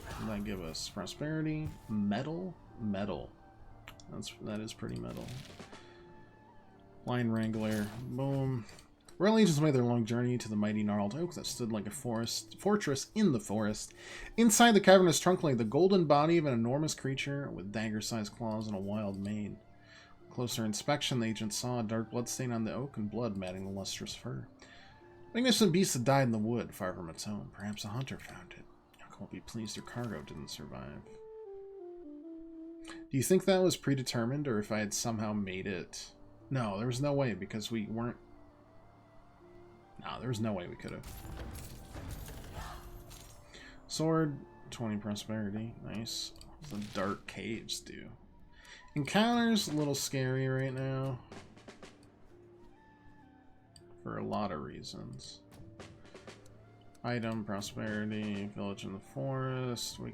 What did that give us? Prosperity? Metal? Metal. That is pretty metal. Lion Wrangler. Boom. Royal agents made their long journey to the mighty gnarled oak that stood like a fortress in the forest. Inside the cavernous trunk lay the golden body of an enormous creature with dagger-sized claws and a wild mane. Closer inspection, the agent saw a dark blood stain on the oak and blood matting the lustrous fur. Magnificent beast had died in the wood, far from its home. Perhaps a hunter found it. Young won't be pleased her cargo didn't survive. Do you think that was predetermined, or if I had somehow made it? No, there was no way, because we weren't... No, there was no way we could have. Sword, 20 prosperity. Nice. What does the dark caves do? Encounters a little scary right now. For a lot of reasons. Item, prosperity, village in the forest. We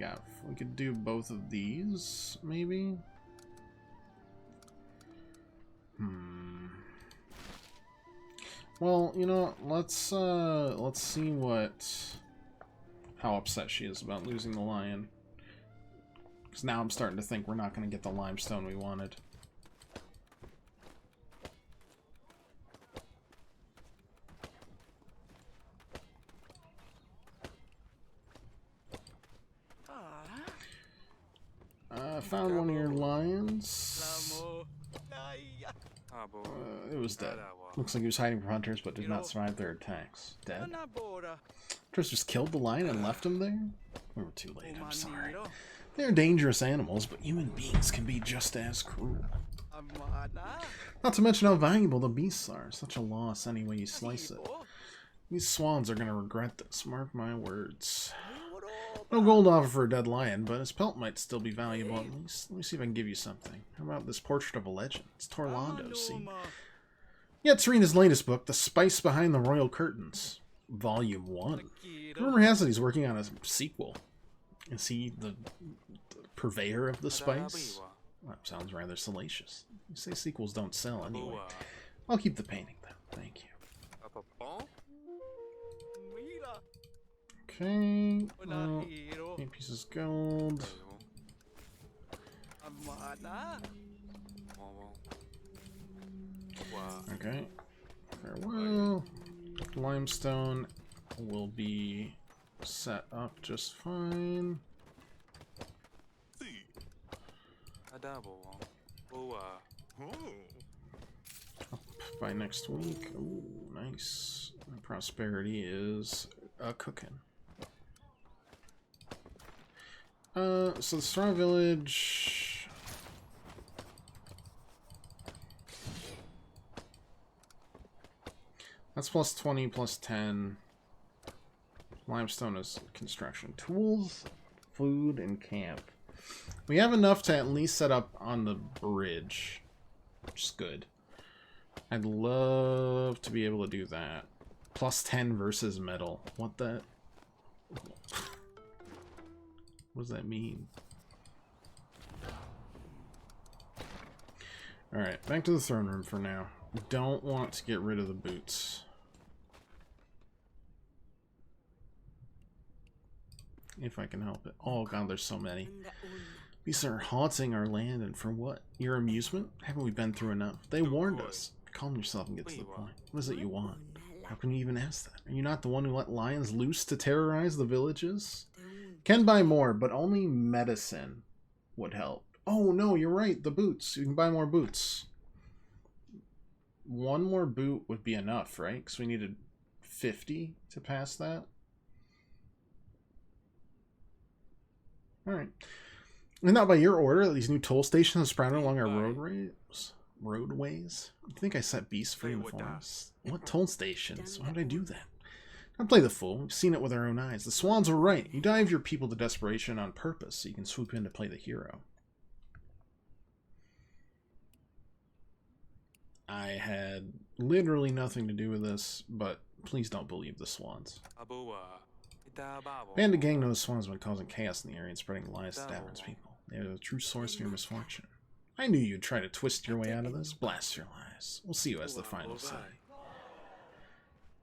could do both of these, maybe? Well, you know, let's see how upset she is about losing the lion. Because now I'm starting to think we're not going to get the limestone we wanted. I found one of your lions. It was dead. Looks like he was hiding from hunters, but did not survive their attacks. Dead? Hunters just killed the lion and left him there? We were too late, I'm sorry. They're dangerous animals, but human beings can be just as cruel. Not to mention how valuable the beasts are. Such a loss any way you slice it. These swans are going to regret this, mark my words. No gold offer for a dead lion, but his pelt might still be valuable at least. Let me see if I can give you something. How about this portrait of a legend? It's Torlando, see? Yeah, it's Serena's latest book, The Spice Behind the Royal Curtains. Volume 1. Rumor has it he's working on a sequel. Is he the purveyor of the spice? Well, that sounds rather salacious. You say sequels don't sell anyway. I'll keep the painting, though. Thank you. Okay, well, 8 pieces gold. Okay, farewell. Limestone will be set up just fine. Up by next week. Ooh, nice. Prosperity is cooking. So the Straw Village. That's plus 20, plus 10. Limestone is construction. Tools, food, and camp. We have enough to at least set up on the bridge, which is good. I'd love to be able to do that. Plus 10 versus metal. What the... What does that mean? Alright, back to the throne room for now. Don't want to get rid of the boots. If I can help it. Oh god, there's so many. These are haunting our land, and for what? Your amusement? Haven't we been through enough? They warned us. Calm yourself and get to the point. What is it you want? How can you even ask that? Are you not the one who let lions loose to terrorize the villages? Can buy more, but only medicine would help. Oh no, you're right, the boots. You can buy more boots. One more boot would be enough, right? Because we needed 50 to pass that. Alright. And not by your order, these new toll stations sprouted along our roadways. You think I set beasts free in the forest? What toll stations? Why would I do that? Don't play the fool. We've seen it with our own eyes. The swans were right. You dive your people to desperation on purpose so you can swoop in to play the hero. I had literally nothing to do with this, but please don't believe the swans. Bandit gang knows swans have been causing chaos in the area and spreading lies to Davern's people. They are the true source of your misfortune. I knew you'd try to twist your way out of this. Blast your lies. We'll see who has the final say.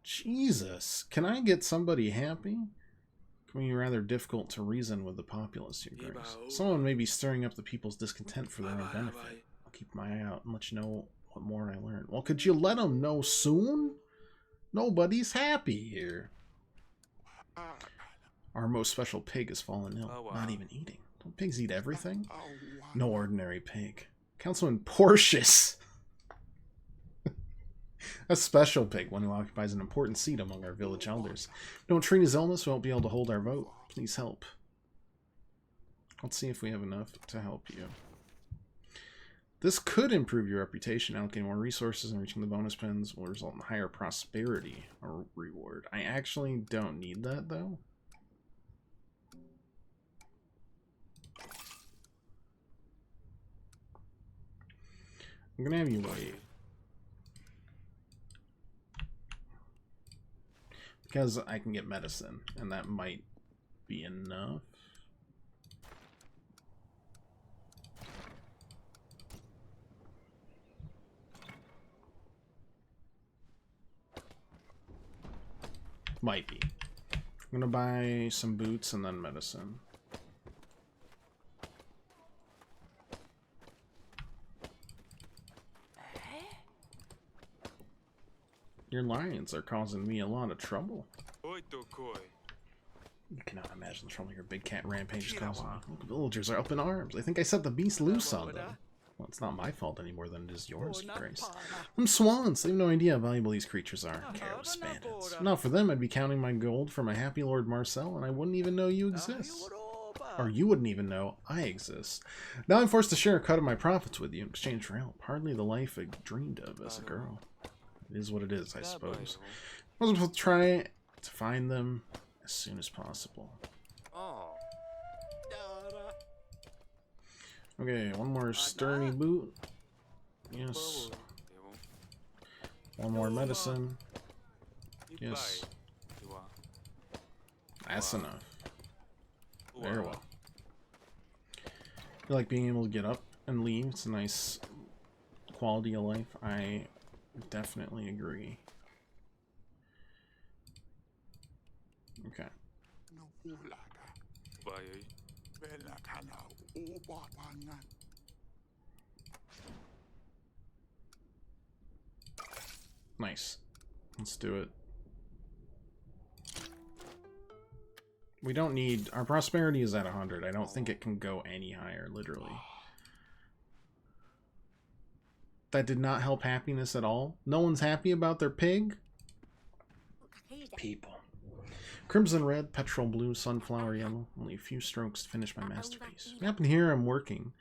Jesus, can I get somebody happy? It can be rather difficult to reason with the populace, your grace. Someone may be stirring up the people's discontent for their own benefit. I'll keep my eye out and let you know what more I learn. Well, could you let them know soon? Nobody's happy here. Our most special pig has fallen ill. Not even eating. Don't pigs eat everything? No ordinary pig. Councilman Portius. A special pig, one who occupies an important seat among our village elders. Don't treat his illness, we won't be able to hold our vote. Please help. Let's see if we have enough to help you. This could improve your reputation. Allocating more resources and reaching the bonus pins will result in higher prosperity or reward. I actually don't need that, though. I'm gonna have you wait. Because I can get medicine, and that might be enough. Might be. I'm gonna buy some boots and then medicine. Your lions are causing me a lot of trouble. You cannot imagine imagine the trouble your big cat rampage is causing me. The villagers are up in arms. I think I set the beast loose on them. Well, it's not my fault any more than it is yours, Your Grace. Them swans, they have no idea how valuable these creatures are. Careless bandits. Not for them, I'd be counting my gold for my happy Lord Marcel, and I wouldn't even know you exist. Or you wouldn't even know I exist. Now I'm forced to share a cut of my profits with you in exchange for help. Hardly the life I dreamed of as a girl. It is what it is, I suppose. I was supposed to try to find them as soon as possible. Okay, one more sturdy boot. Yes. One more medicine. Yes. That's enough. Very well. I like being able to get up and leave. It's a nice quality of life. I definitely agree. Okay. Nice. Let's do it. We don't need... Our prosperity is at 100. I don't think it can go any higher, literally. That did not help happiness at all. No one's happy about their pig? People. Crimson red, petrol blue, sunflower yellow. Only a few strokes to finish my masterpiece. What happened here? I'm working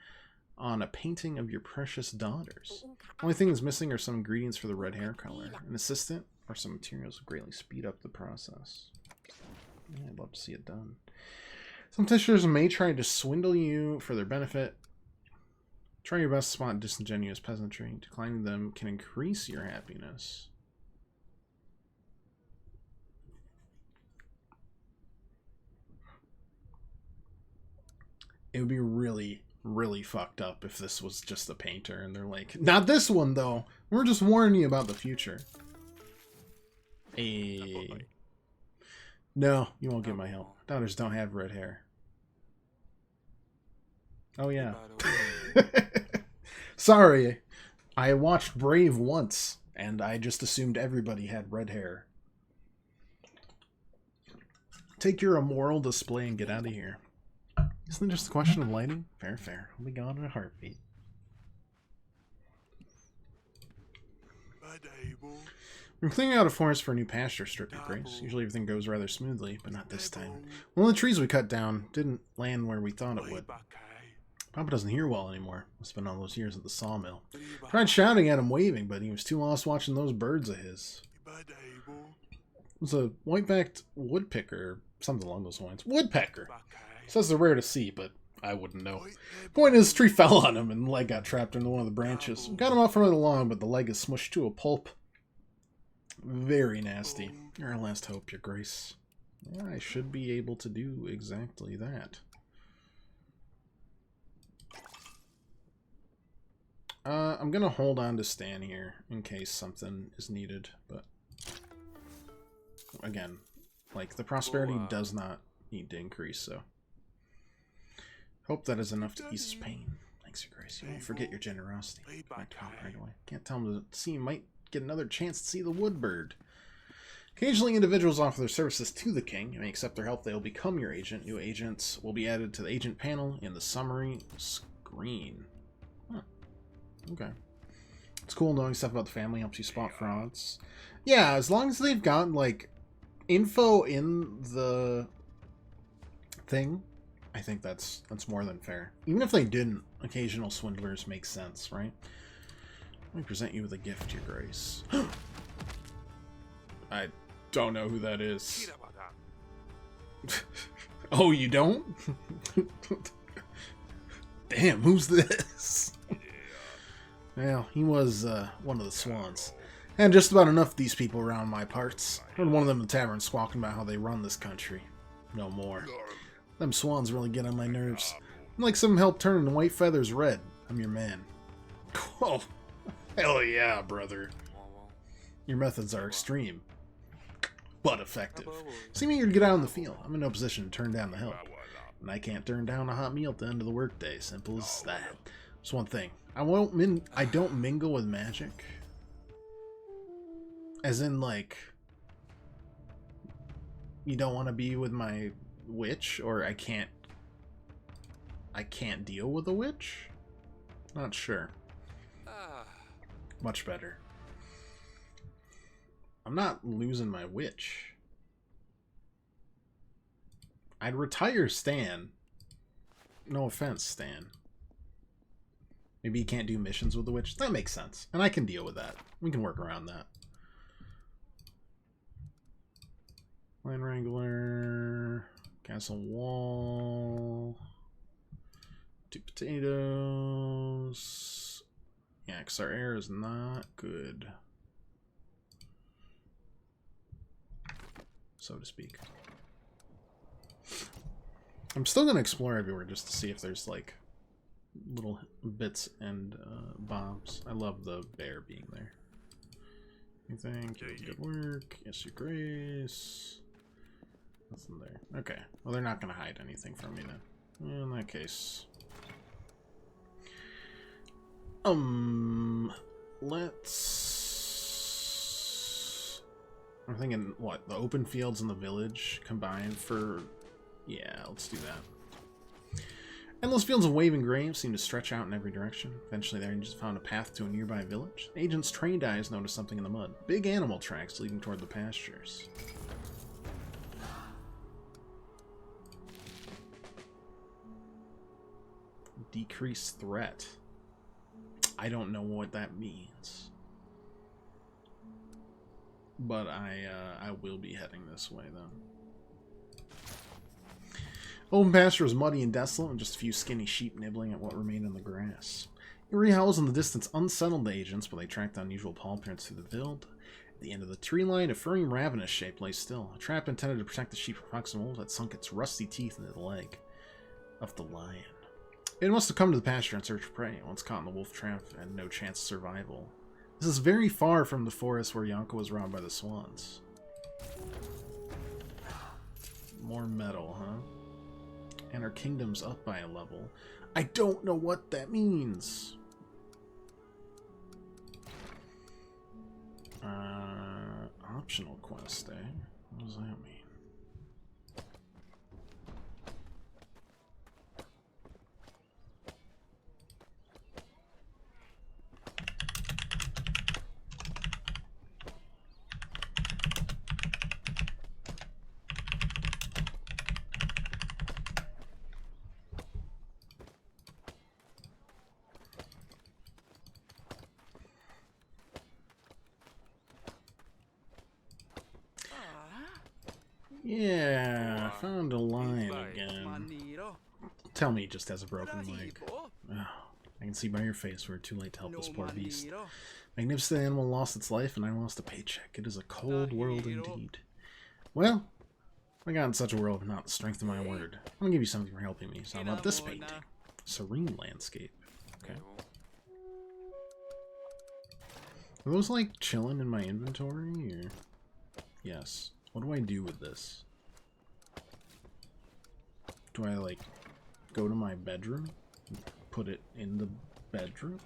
on a painting of your precious daughters. Only thing that's missing are some ingredients for the red hair color. An assistant or some materials will greatly speed up the process. Yeah, I'd love to see it done. Some testers may try to swindle you for their benefit. Try your best to spot disingenuous peasantry. Declining them can increase your happiness. It would be really, really fucked up if this was just a painter and they're like, not this one though. We're just warning you about the future. Hey. No, you won't get my help. Daughters don't have red hair. Oh yeah. Sorry. I watched Brave once, and I just assumed everybody had red hair. Take your immoral display and get out of here. Isn't it just a question of lighting? Fair, fair. I'll be gone in a heartbeat. I'm clearing out a forest for a new pasture strip, Your Grace. Usually everything goes rather smoothly, but not this time. One of the trees we cut down didn't land where we thought it would. Papa doesn't hear well anymore. Must have been all those years at the sawmill. Tried shouting at him, waving, but he was too lost watching those birds of his. It was a white-backed woodpecker, something along those lines. Woodpecker! Says they're rare to see, but I wouldn't know. Point is, the tree fell on him, and the leg got trapped into one of the branches. We got him out further along, but the leg is smushed to a pulp. Very nasty. You're our last hope, Your Grace. Yeah, I should be able to do exactly that. I'm gonna hold on to Stan here in case something is needed, but again, like, the prosperity does not need to increase, so hope that is enough to ease his pain. Thanks, Your Grace. You won't forget your generosity. Back to help right away. Can't tell him to see, might get another chance to see the woodbird. Occasionally, individuals offer their services to the king. You may accept their help, they will become your agent. New agents will be added to the agent panel in the summary screen. Huh. Okay. It's cool knowing stuff about the family, helps you spot frauds. Yeah, as long as they've got, like, info in the thing, I think that's more than fair. Even if they didn't, occasional swindlers make sense, right? Let me present you with a gift, Your Grace. I don't know who that is. Oh, you don't? Damn, who's this? Well, he was one of the swans. And just about enough of these people around my parts. Heard one of them in the tavern squawking about how they run this country. No more. Them swans really get on my nerves. I'm like some help turning the white feathers red. I'm your man. Oh, hell yeah, brother. Your methods are extreme, but effective. See me here to get out in the field. I'm in no position to turn down the help. And I can't turn down a hot meal at the end of the workday. Simple as that. Just one thing. I don't mingle with magic. As in, like, you don't want to be with my witch, or I can't deal with a witch? Not sure. Much better. I'm not losing my witch. I'd retire Stan. No offense, Stan. Maybe you can't do missions with the witch. That makes sense. And I can deal with that. We can work around that. Line Wrangler. Castle Wall. 2 potatoes. Yeah, because our air is not good. So to speak. I'm still going to explore everywhere just to see if there's like little bits and bobs. I love the bear being there. Anything? Good work. Yes, your grace. Nothing there. Okay. Well, they're not going to hide anything from me then. In that case. Let's... I'm thinking, what? The open fields and the village combined for... Yeah, let's do that. Endless fields of waving graves seem to stretch out in every direction. Eventually, the Rangers found a path to a nearby village. The agent's trained eyes noticed something in the mud. Big animal tracks leading toward the pastures. Decreased threat. I don't know what that means. But I will be heading this way, though. Open pasture was muddy and desolate, with just a few skinny sheep nibbling at what remained in the grass. Eerie howls in the distance unsettled the agents, but they tracked unusual paw prints through the field. At the end of the tree line, a furry ravenous shape lay still. A trap intended to protect the sheep from proximal wolves had sunk its rusty teeth into the leg of the lion. It must have come to the pasture in search of prey. Once caught in the wolf trap, had no chance of survival. This is very far from the forest where Yonko was robbed by the swans. More metal, huh? And our kingdom's up by a level. I don't know what that means. Optional quest, eh? What does that mean? Yeah, I found a line again. Tell me he just has a broken leg. Oh, I can see by your face we're too late to help this poor beast. Magnificent animal lost its life and I lost a paycheck. It is a cold world indeed. Well, I got in such a world but not the strength of my word. I'm gonna give you something for helping me. So how about this painting? Serene landscape. Okay. Are those like chilling in my inventory or? Yes. What do I do with this? Do I, like, go to my bedroom? Put it in the bedroom?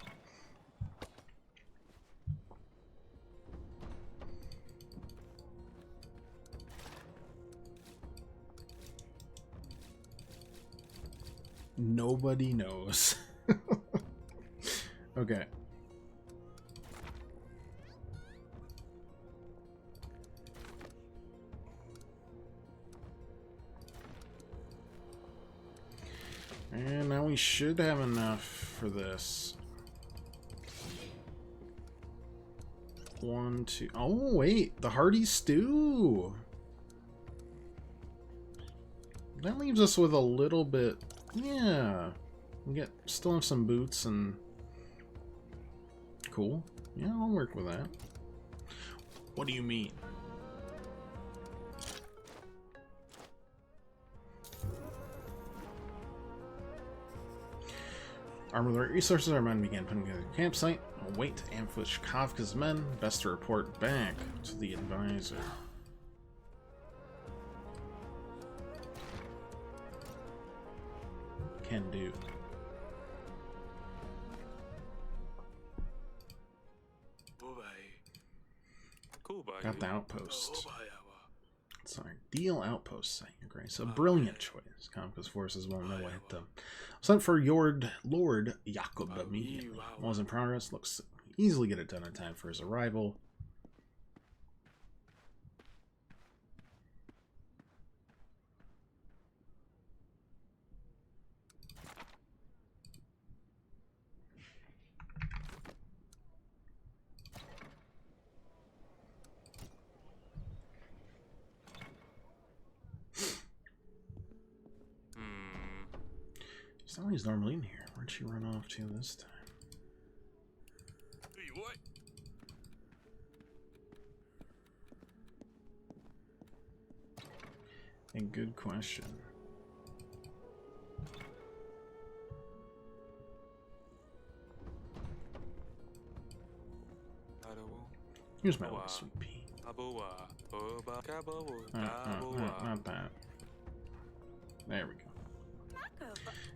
Nobody knows. Okay. And now we should have enough for this. 1, 2... Oh, wait! The hearty stew! That leaves us with a little bit... Yeah. We still have some boots and... Cool. Yeah, I'll work with that. What do you mean? Armed with the right resources, our men began putting together a campsite. A wait to ambush Kafka's men. Best to report back to the advisor. Can do. Got the outpost. Let's Outpost on ideal outpost site, Your Grace. A brilliant choice. Conquest forces won't know what hit them. Sent for Lord Jakob immediately. Walls in progress. Looks easily get it done in time for his arrival. Sally's normally in here. Where'd she run off to this time? A good question. Here's my little sweet pea. Not that. There we go.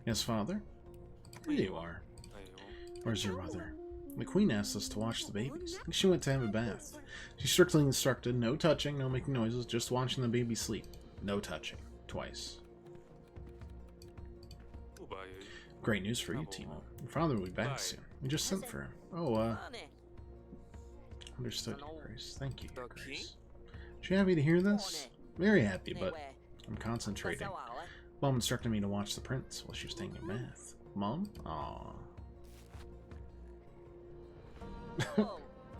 Yes, Father? Here you are. Where's your mother? The Queen asked us to watch the babies. I think she went to have a bath. She strictly instructed, no touching, no making noises, just watching the baby sleep. No touching. Twice. Great news for you, Timo. Your father will be back soon. We just sent for him. Oh, understood, Your Grace. Thank you, Your Grace. Is she happy to hear this? Very happy, but I'm concentrating. Mom instructed me to watch the prince while she was taking a bath. Mom? Aww.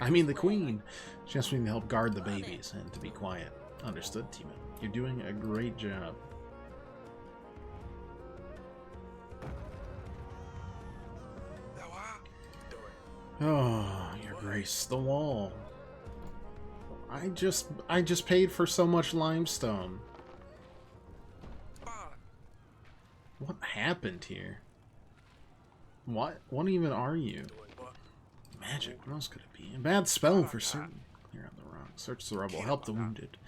I mean the Queen. She asked me to help guard the babies and to be quiet. Understood, Timo. You're doing a great job. Oh, Your Grace, the wall. I just paid for so much limestone. What happened here? What even are you? Magic, what else could it be? A bad spell for certain. Clear out the rocks. Search the rubble. Help the wounded.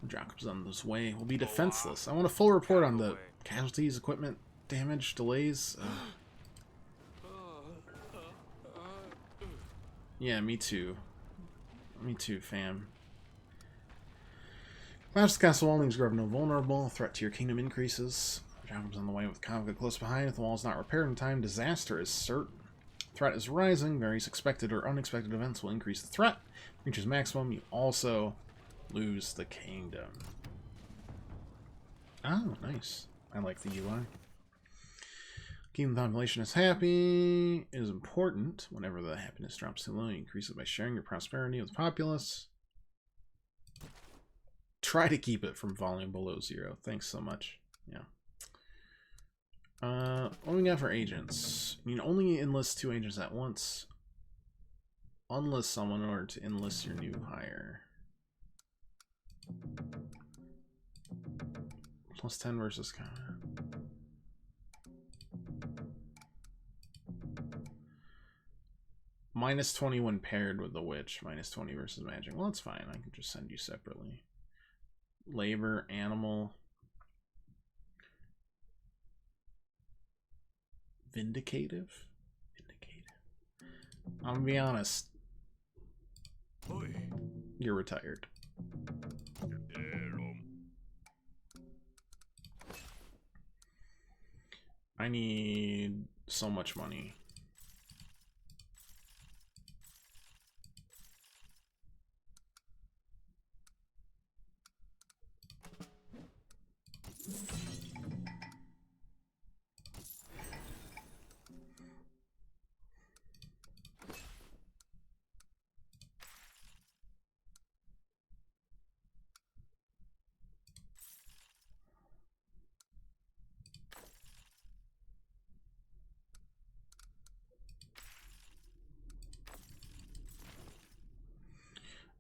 Jacob's on this way. We'll be defenseless. I want a full report on the casualties, equipment, damage, delays. Yeah, me too. Me too, fam. Collapse the castle wall leaves Grove no vulnerable. Threat to your kingdom increases. Jacob's on the way with Kavka close behind. If the wall is not repaired in time, disaster is certain. Threat is rising. Various expected or unexpected events will increase the threat. Reaches maximum. You also lose the kingdom. Oh, nice. I like the UI. Keeping the population is happy is important. Whenever the happiness drops too low, you increase it by sharing your prosperity with the populace. Try to keep it from falling below 0. Thanks so much. Yeah. What do we got for agents? You can only enlist 2 agents at once. Unlist someone in order to enlist your new hire. Plus 10 versus combat. Minus 20 when paired with the witch. Minus 20 versus magic. Well, that's fine. I can just send you separately. Labor, animal. Vindicative? Vindicative. I'm gonna be honest. You're retired. I need so much money.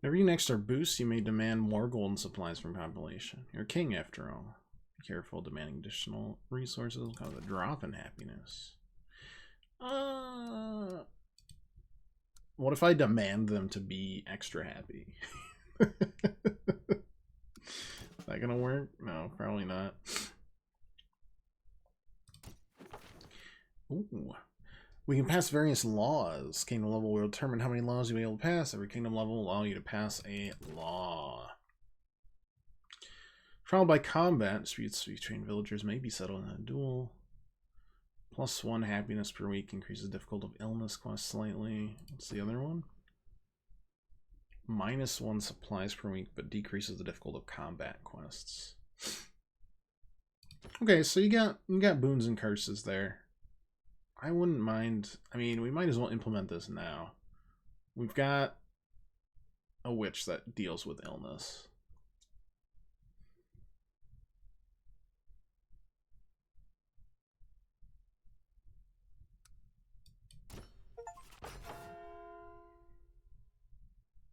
Every next or boost, you may demand more golden supplies from population. You're king, after all. Be careful demanding additional resources will cause a drop in happiness. What if I demand them to be extra happy? Is that gonna work? No, probably not. Ooh. We can pass various laws. Kingdom level will determine how many laws you'll be able to pass. Every kingdom level will allow you to pass a law. Trial by combat. Disputes between villagers may be settled in a duel. +1 happiness per week. Increases difficulty of illness quest slightly. What's the other one? -1 supplies per week, but decreases the difficulty of combat quests. Okay, so you got boons and curses there. I wouldn't mind. I mean, we might as well implement this now. We've got a witch that deals with illness.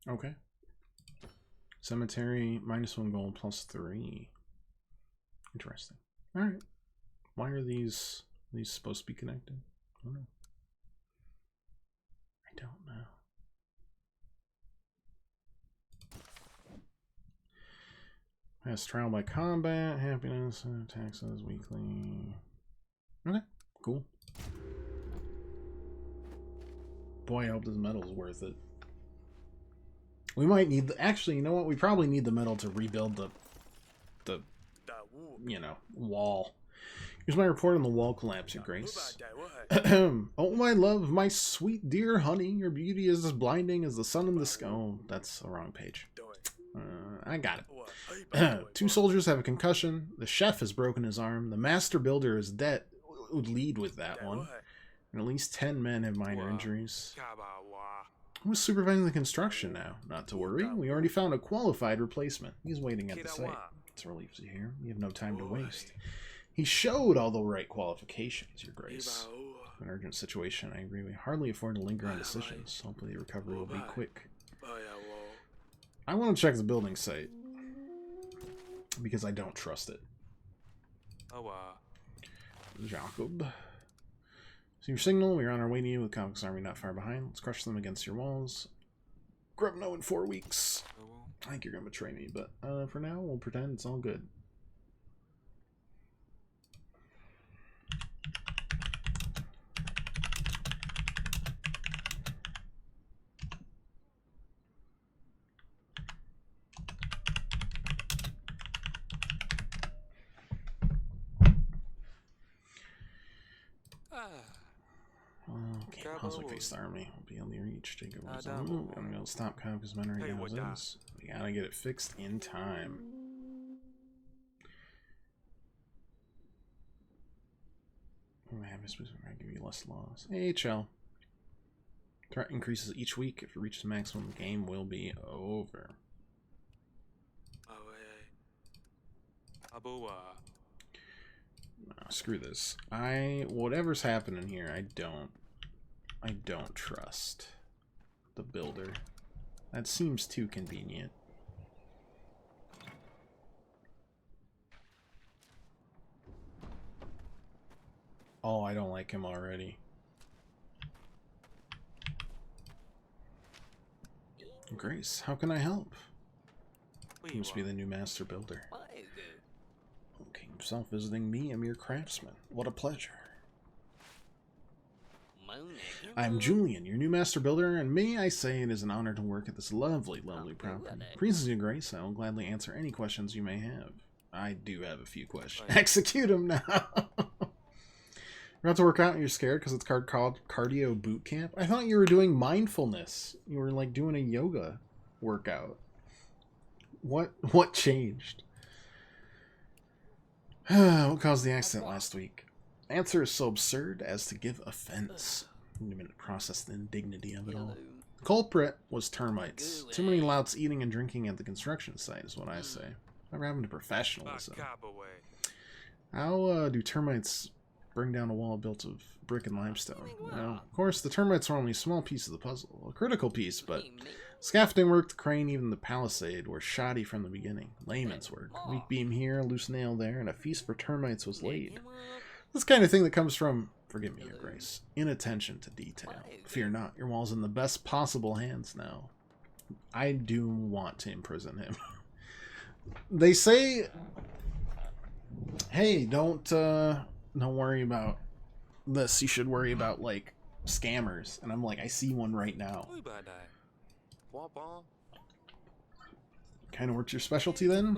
Okay. Cemetery, -1 gold, +3. Interesting. Alright. Why are these supposed to be connected? I don't know. I don't know. Pass trial by combat, happiness, taxes, weekly. Okay, cool. Boy, I hope this metal's worth it. We might need the, actually, you know what? We probably need the metal to rebuild the wall. Here's my report on the wall collapse, Your Grace. Oh, my love, my sweet dear honey, your beauty is as blinding as the sun in the sky. Oh, that's the wrong page. I got it. 2 soldiers have a concussion. The chef has broken his arm. The master builder is dead. Would lead with that one. And at least 10 men have minor injuries. Who's supervising the construction now? Not to worry. We already found a qualified replacement. He's waiting at the site. It's a relief to hear. We have no time to waste. He showed all the right qualifications, Your Grace. An urgent situation. I agree. We hardly afford to linger on decisions. Hopefully the recovery will be quick. I want to check the building site. Because I don't trust it. Jacob. So your signal, we're on our way to you with Convict's army not far behind. Let's crush them against your walls. Grubno in 4 weeks. I think you're going to betray me, but for now, we'll pretend it's all good. Okay, Huswick faced the army. Will be on the reach. Jacob was I'm gonna stop Convict's men right now. We gotta get it fixed in time. I give you less loss. AHL. Threat increases each week. If it reaches maximum, the game will be over. Screw this. Whatever's happening here, I don't trust the builder. That seems too convenient. Oh, I don't like him already. Grace, how can I help? He must be the new master builder. Okay, himself visiting me, a mere craftsman. What a pleasure. I'm Julian, your new master builder, and may I say it is an honor to work at this lovely, lovely property. Please, Your Grace, I will gladly answer any questions you may have. I do have a few questions. Execute them now! You're about to work out and you're scared because it's called cardio boot camp? I thought you were doing mindfulness. You were like doing a yoga workout. What changed? What caused the accident last week? Answer is so absurd as to give offense. Need a minute to process the indignity of it all. The culprit was termites. Too many louts eating and drinking at the construction site is what I say. Never happened to professionalism. How do termites bring down a wall built of brick and limestone? Well, of course, the termites are only a small piece of the puzzle. A critical piece, but scaffolding work, the crane, even the palisade were shoddy from the beginning. Layman's work. Weak beam here, loose nail there, and a feast for termites was laid. This kind of thing that comes from, forgive me, Your Grace, inattention to detail. Fear not, your wall's in the best possible hands now. I do want to imprison him. They say, hey, don't worry about this. You should worry about, like, scammers. And I'm like, I see one right now. Kind of works your specialty then?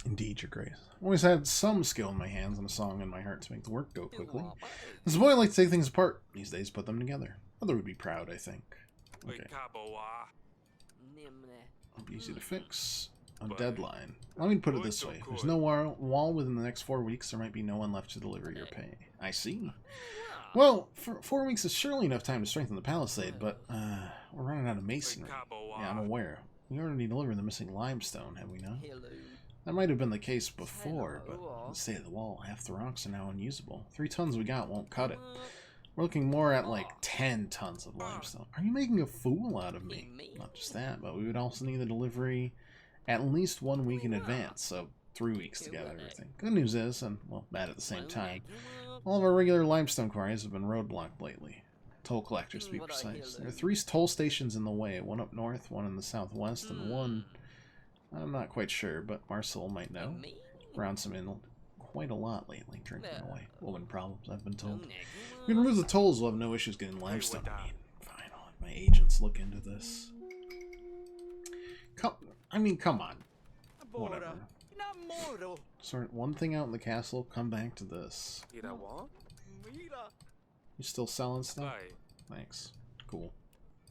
Indeed, your grace. I've always had some skill in my hands and a song in my heart to make the work go quickly. As a boy, I like to take things apart. These days, put them together. Mother would be proud, I think. Okay. It'll be easy to fix. A deadline. Let me put it this way. If there's no wall within the next 4 weeks, there might be no one left to deliver your pay. I see. Well, for 4 weeks is surely enough time to strengthen the palisade, but we're running out of masonry. Yeah, I'm aware. We already delivered the missing limestone, have we not? That might have been the case before, but the state of the wall, half the rocks are now unusable. 3 tons we got won't cut it. We're looking more at like 10 tons of limestone. Are you making a fool out of me? Not just that, but we would also need the delivery at least 1 week in advance, so 3 weeks to get everything. Good news is, and well, bad at the same time, all of our regular limestone quarries have been roadblocked lately. Toll collectors, to be precise. There are 3 toll stations in the way, one up north, one in the southwest, and one, I'm not quite sure, but Marcel might know. Ground some in quite a lot lately, drinking away. Woman problems, I've been told. If we can remove the tolls, we'll have no issues getting limestone. Fine, I'll let my agents look into this. Come on. Whatever. Sort one thing out in the castle, come back to this. You still selling stuff? Thanks. Cool.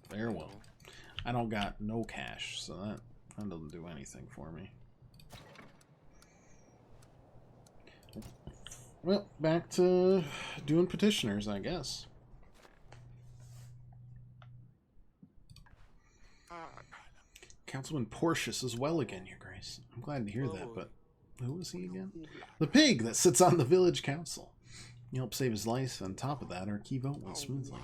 Farewell. I don't got no cash, so that doesn't do anything for me. Well, back to doing petitioners, I guess. Councilman Portius is well again, Your Grace. I'm glad to hear that, but who is he again? The pig that sits on the village council. You helped save his life, and on top of that, our key vote went smoothly.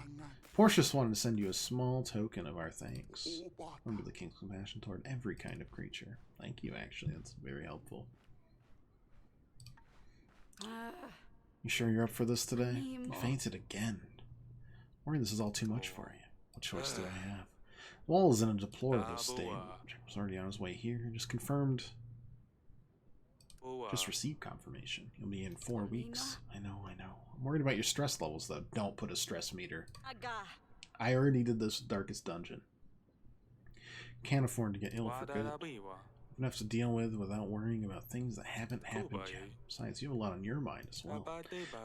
Portius wanted to send you a small token of our thanks. Remember the king's compassion toward every kind of creature. Thank you, actually. That's very helpful. You sure you're up for this today? You fainted again. I'm worried this is all too much for you. What choice do I have? The wall is in a deplorable state. Jack was already on his way here. Just confirmed. Just received confirmation. You'll be in 4 weeks. I know. I'm worried about your stress levels, though. Don't put a stress meter. I already did this Darkest Dungeon. Can't afford to get ill for good. Enough to deal with without worrying about things that haven't happened yet. Besides, you have a lot on your mind as well.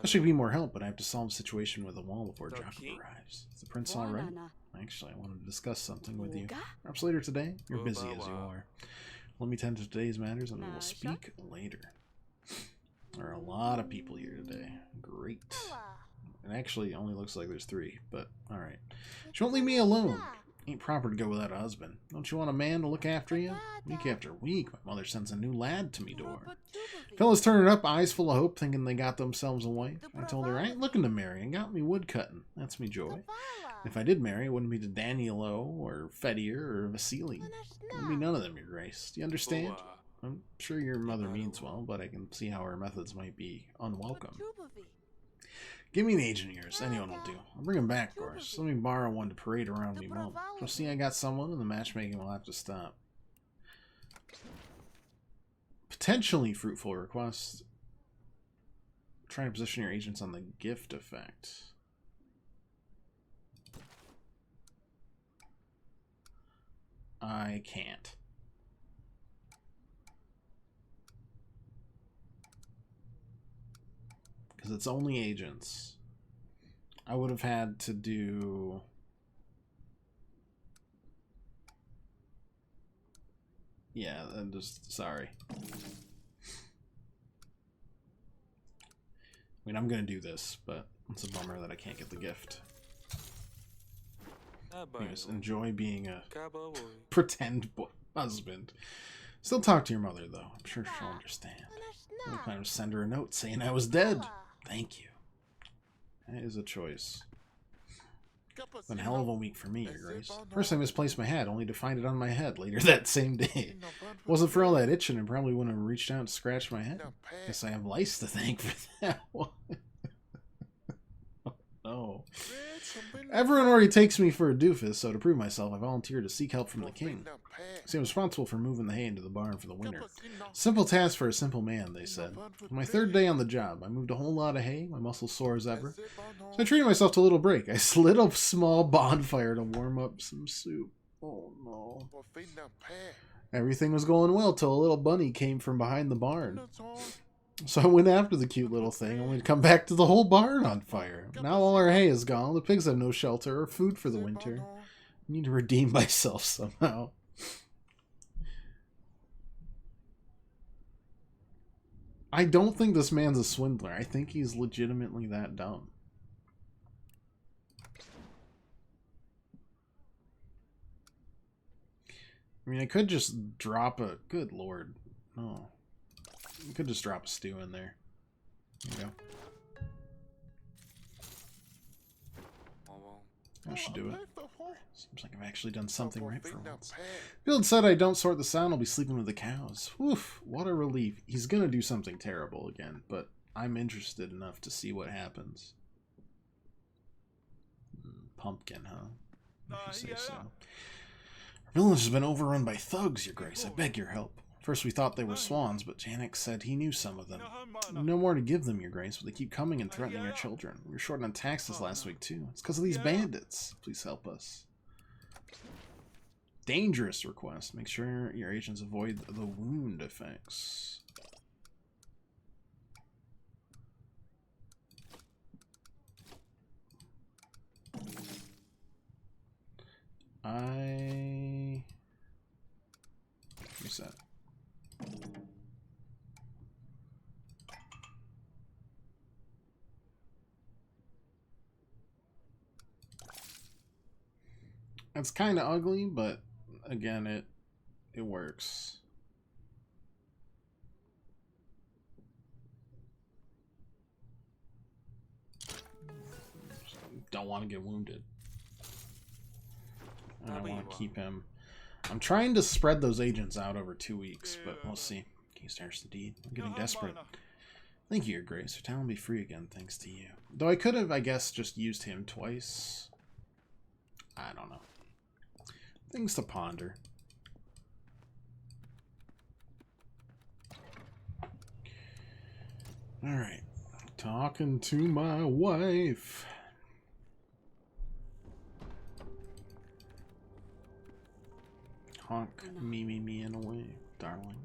I should be more help, but I have to solve the situation with the wall before Jacob arrives. Is the prince alright? Actually, I wanted to discuss something with you. Perhaps later today? You're busy as you are. Let me tend to today's matters and we will speak later. There are a lot of people here today. Great. It actually only looks like there's 3, but alright. She won't leave me alone. Ain't proper to go without a husband. Don't you want a man to look after you? Week after week, my mother sends a new lad to me door. Fellas turning up, eyes full of hope, thinking they got themselves a wife. I told her I ain't looking to marry and got me wood cutting. That's me joy. If I did marry, it wouldn't be to Danilo or Fedier or Vasily. It wouldn't be none of them, Your Grace. Do you understand? I'm sure your mother means well, but I can see how her methods might be unwelcome. Give me an agent of yours. Anyone will do. I'll bring him back, of course. Let me borrow one to parade around me mom. You'll see I got someone, and the matchmaking will have to stop. Potentially fruitful request. Try to position your agents on the gift effect. I can't. Because it's only agents. I would have had to do... Yeah, I'm just sorry. I mean, I'm going to do this, but it's a bummer that I can't get the gift. Anyways, enjoy being a pretend husband. Still talk to your mother, though. I'm sure she'll understand. I plan to send her a note saying I was dead. Thank you. That is a choice. Been a hell of a week for me, Your Grace. First I misplaced my hat, only to find it on my head later that same day. Wasn't for all that itching, and probably wouldn't have reached out to scratch my head. Guess I have lice to thank for that one. Oh. Everyone already takes me for a doofus, so to prove myself, I volunteered to seek help from the king. See, I'm responsible for moving the hay into the barn for the winter. Simple task for a simple man, they said. On my 3rd day on the job, I moved a whole lot of hay, my muscles sore as ever. So I treated myself to a little break. I lit a small bonfire to warm up some soup. Oh no. Everything was going well till a little bunny came from behind the barn. So I went after the cute little thing, only to come back to the whole barn on fire. Now all our hay is gone. The pigs have no shelter or food for the winter. I need to redeem myself somehow. I don't think this man's a swindler. I think he's legitimately that dumb. I mean, I could just drop a... Good lord. No. I could just drop a stew in there. There you go. That should do it. Seems like I've actually done something right for once. Field said I don't sort this out, I'll be sleeping with the cows. Oof, what a relief. He's gonna do something terrible again, but I'm interested enough to see what happens. Pumpkin, huh? If you say so. Our village has been overrun by thugs, Your Grace. I beg your help. First we thought they were swans, but Janek said he knew some of them. No more to give them, Your Grace, but they keep coming and threatening our children. We were short on taxes last week, too. It's because of these bandits. Please help us. Dangerous request. Make sure your agents avoid the wound effects. Reset. It's kind of ugly, but again, it works. Don't want to get wounded. And I want to keep him. I'm trying to spread those agents out over 2 weeks, but we'll see. He starts the deed. I'm getting desperate. Thank you, Your Grace. Your town will be free again, thanks to you. Though I could have, I guess, just used him twice. I don't know. Things to ponder. Alright. Talking to my wife. Honk, me in a way, darling.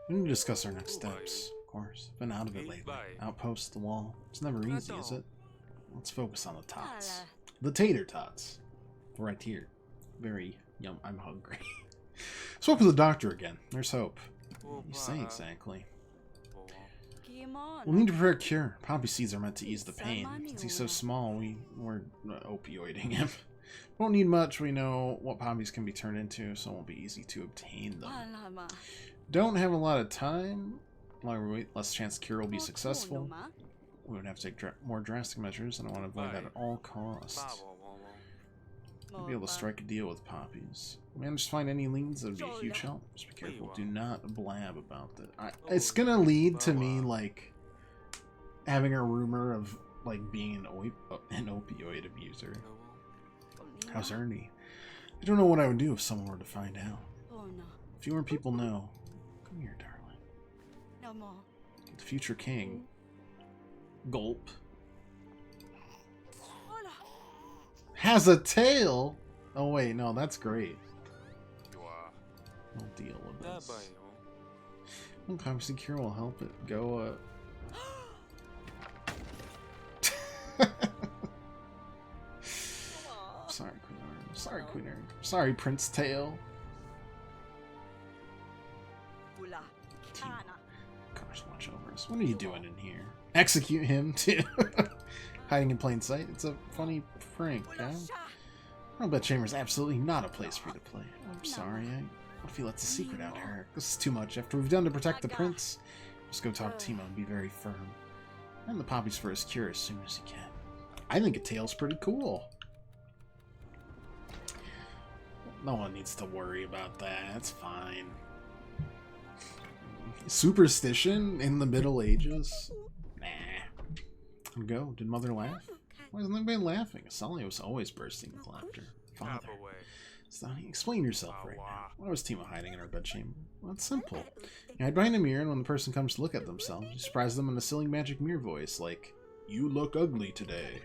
We need to discuss our next steps, of course. Been out of it lately. Outpost, the wall. It's never easy, is it? Let's focus on the tots. The tater tots. Right here. Very yum. I'm hungry. Spoke with the doctor again. There's hope. What do you say exactly? We'll need to prepare a cure. Poppy seeds are meant to ease the pain. Since he's so small, we're opioiding him. We won't need much. We know what poppies can be turned into, so it won't be easy to obtain them. Don't have a lot of time. Longer we wait, less chance the cure will be successful. We would have to take more drastic measures, and I want to avoid that at all costs. I'll be able to strike a deal with poppies. Manage to find any leads, that would be a huge help. Just be careful. Do not blab about that. It's gonna lead to me, like, having a rumor of, like, being an opioid abuser. How's Ernie? I don't know what I would do if someone were to find out. Fewer people know. Come here, darling. The future king. Gulp. Has a tail? Oh wait, no, that's great. I'll deal with this. One competency cure will help it go Sorry, Queen Arn. Sorry, Queen Arn. Sorry, Prince Tail. Gosh, watch over us. What are you doing in here? Execute him, too. Hiding in plain sight? It's a funny prank, huh? Royal Bedchamber's absolutely not a place for you to play. I'm sorry, I feel that's a secret out here. This is too much. After we've done to protect the prince, just go talk to Timo and be very firm. And the poppies for his cure as soon as you can. I think a tail's pretty cool. No one needs to worry about that. It's fine. Superstition in the Middle Ages? Nah. Go. Did Mother laugh? Why isn't anybody laughing? Sully was always bursting with laughter. Father. Sonny, explain yourself right now. Why was Timo hiding in our bedchamber? Well, it's simple. You hide behind a mirror, and when the person comes to look at themselves, you surprise them in a silly magic mirror voice, like, "You look ugly today."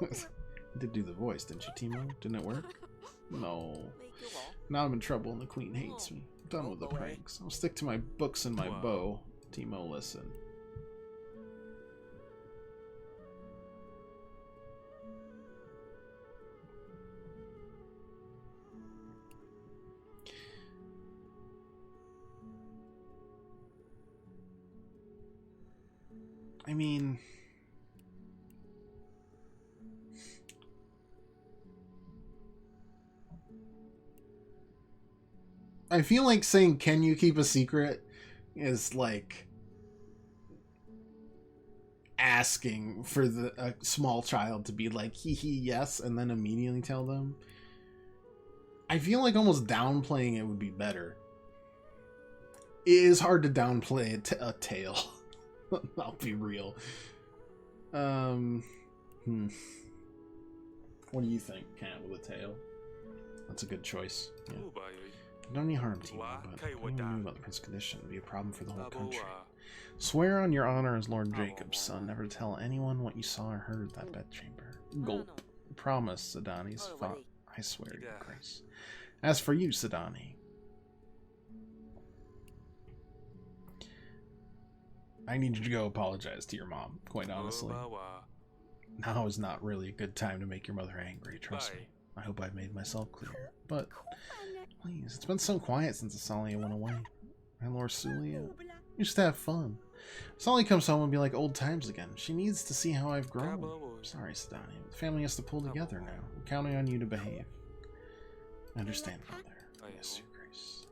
You did do the voice, didn't you, Timo? Didn't it work? No. Now I'm in trouble and the queen hates me. I'm done with the pranks. I'll stick to my books and my bow. Timo, listen. I mean... I feel like saying, can you keep a secret, is like asking for a small child to be like, hee hee, yes, and then immediately tell them. I feel like almost downplaying it would be better. It is hard to downplay a tale. I'll be real. What do you think, Cat with a tail? That's a good choice. Yeah. Don't any harm to you, but anyone knew about the prince's condition would be a problem for the whole country. Swear on your honor as Lord Jacob's son never to tell anyone what you saw or heard at that bedchamber. Gulp. Promise, Sidoni's fought. I swear to your grace. As for you, Sidoni, I need you to go apologize to your mom, quite honestly. Now is not really a good time to make your mother angry, trust me. I hope I've made myself clear. But, please, it's been so quiet since Asalia went away. And Lord Sulia used to have fun. Asalia comes home and be like old times again. She needs to see how I've grown. Sorry, Sidoni. The family has to pull together now. I'm counting on you to behave. I understand, Mother. Yes, Your Grace.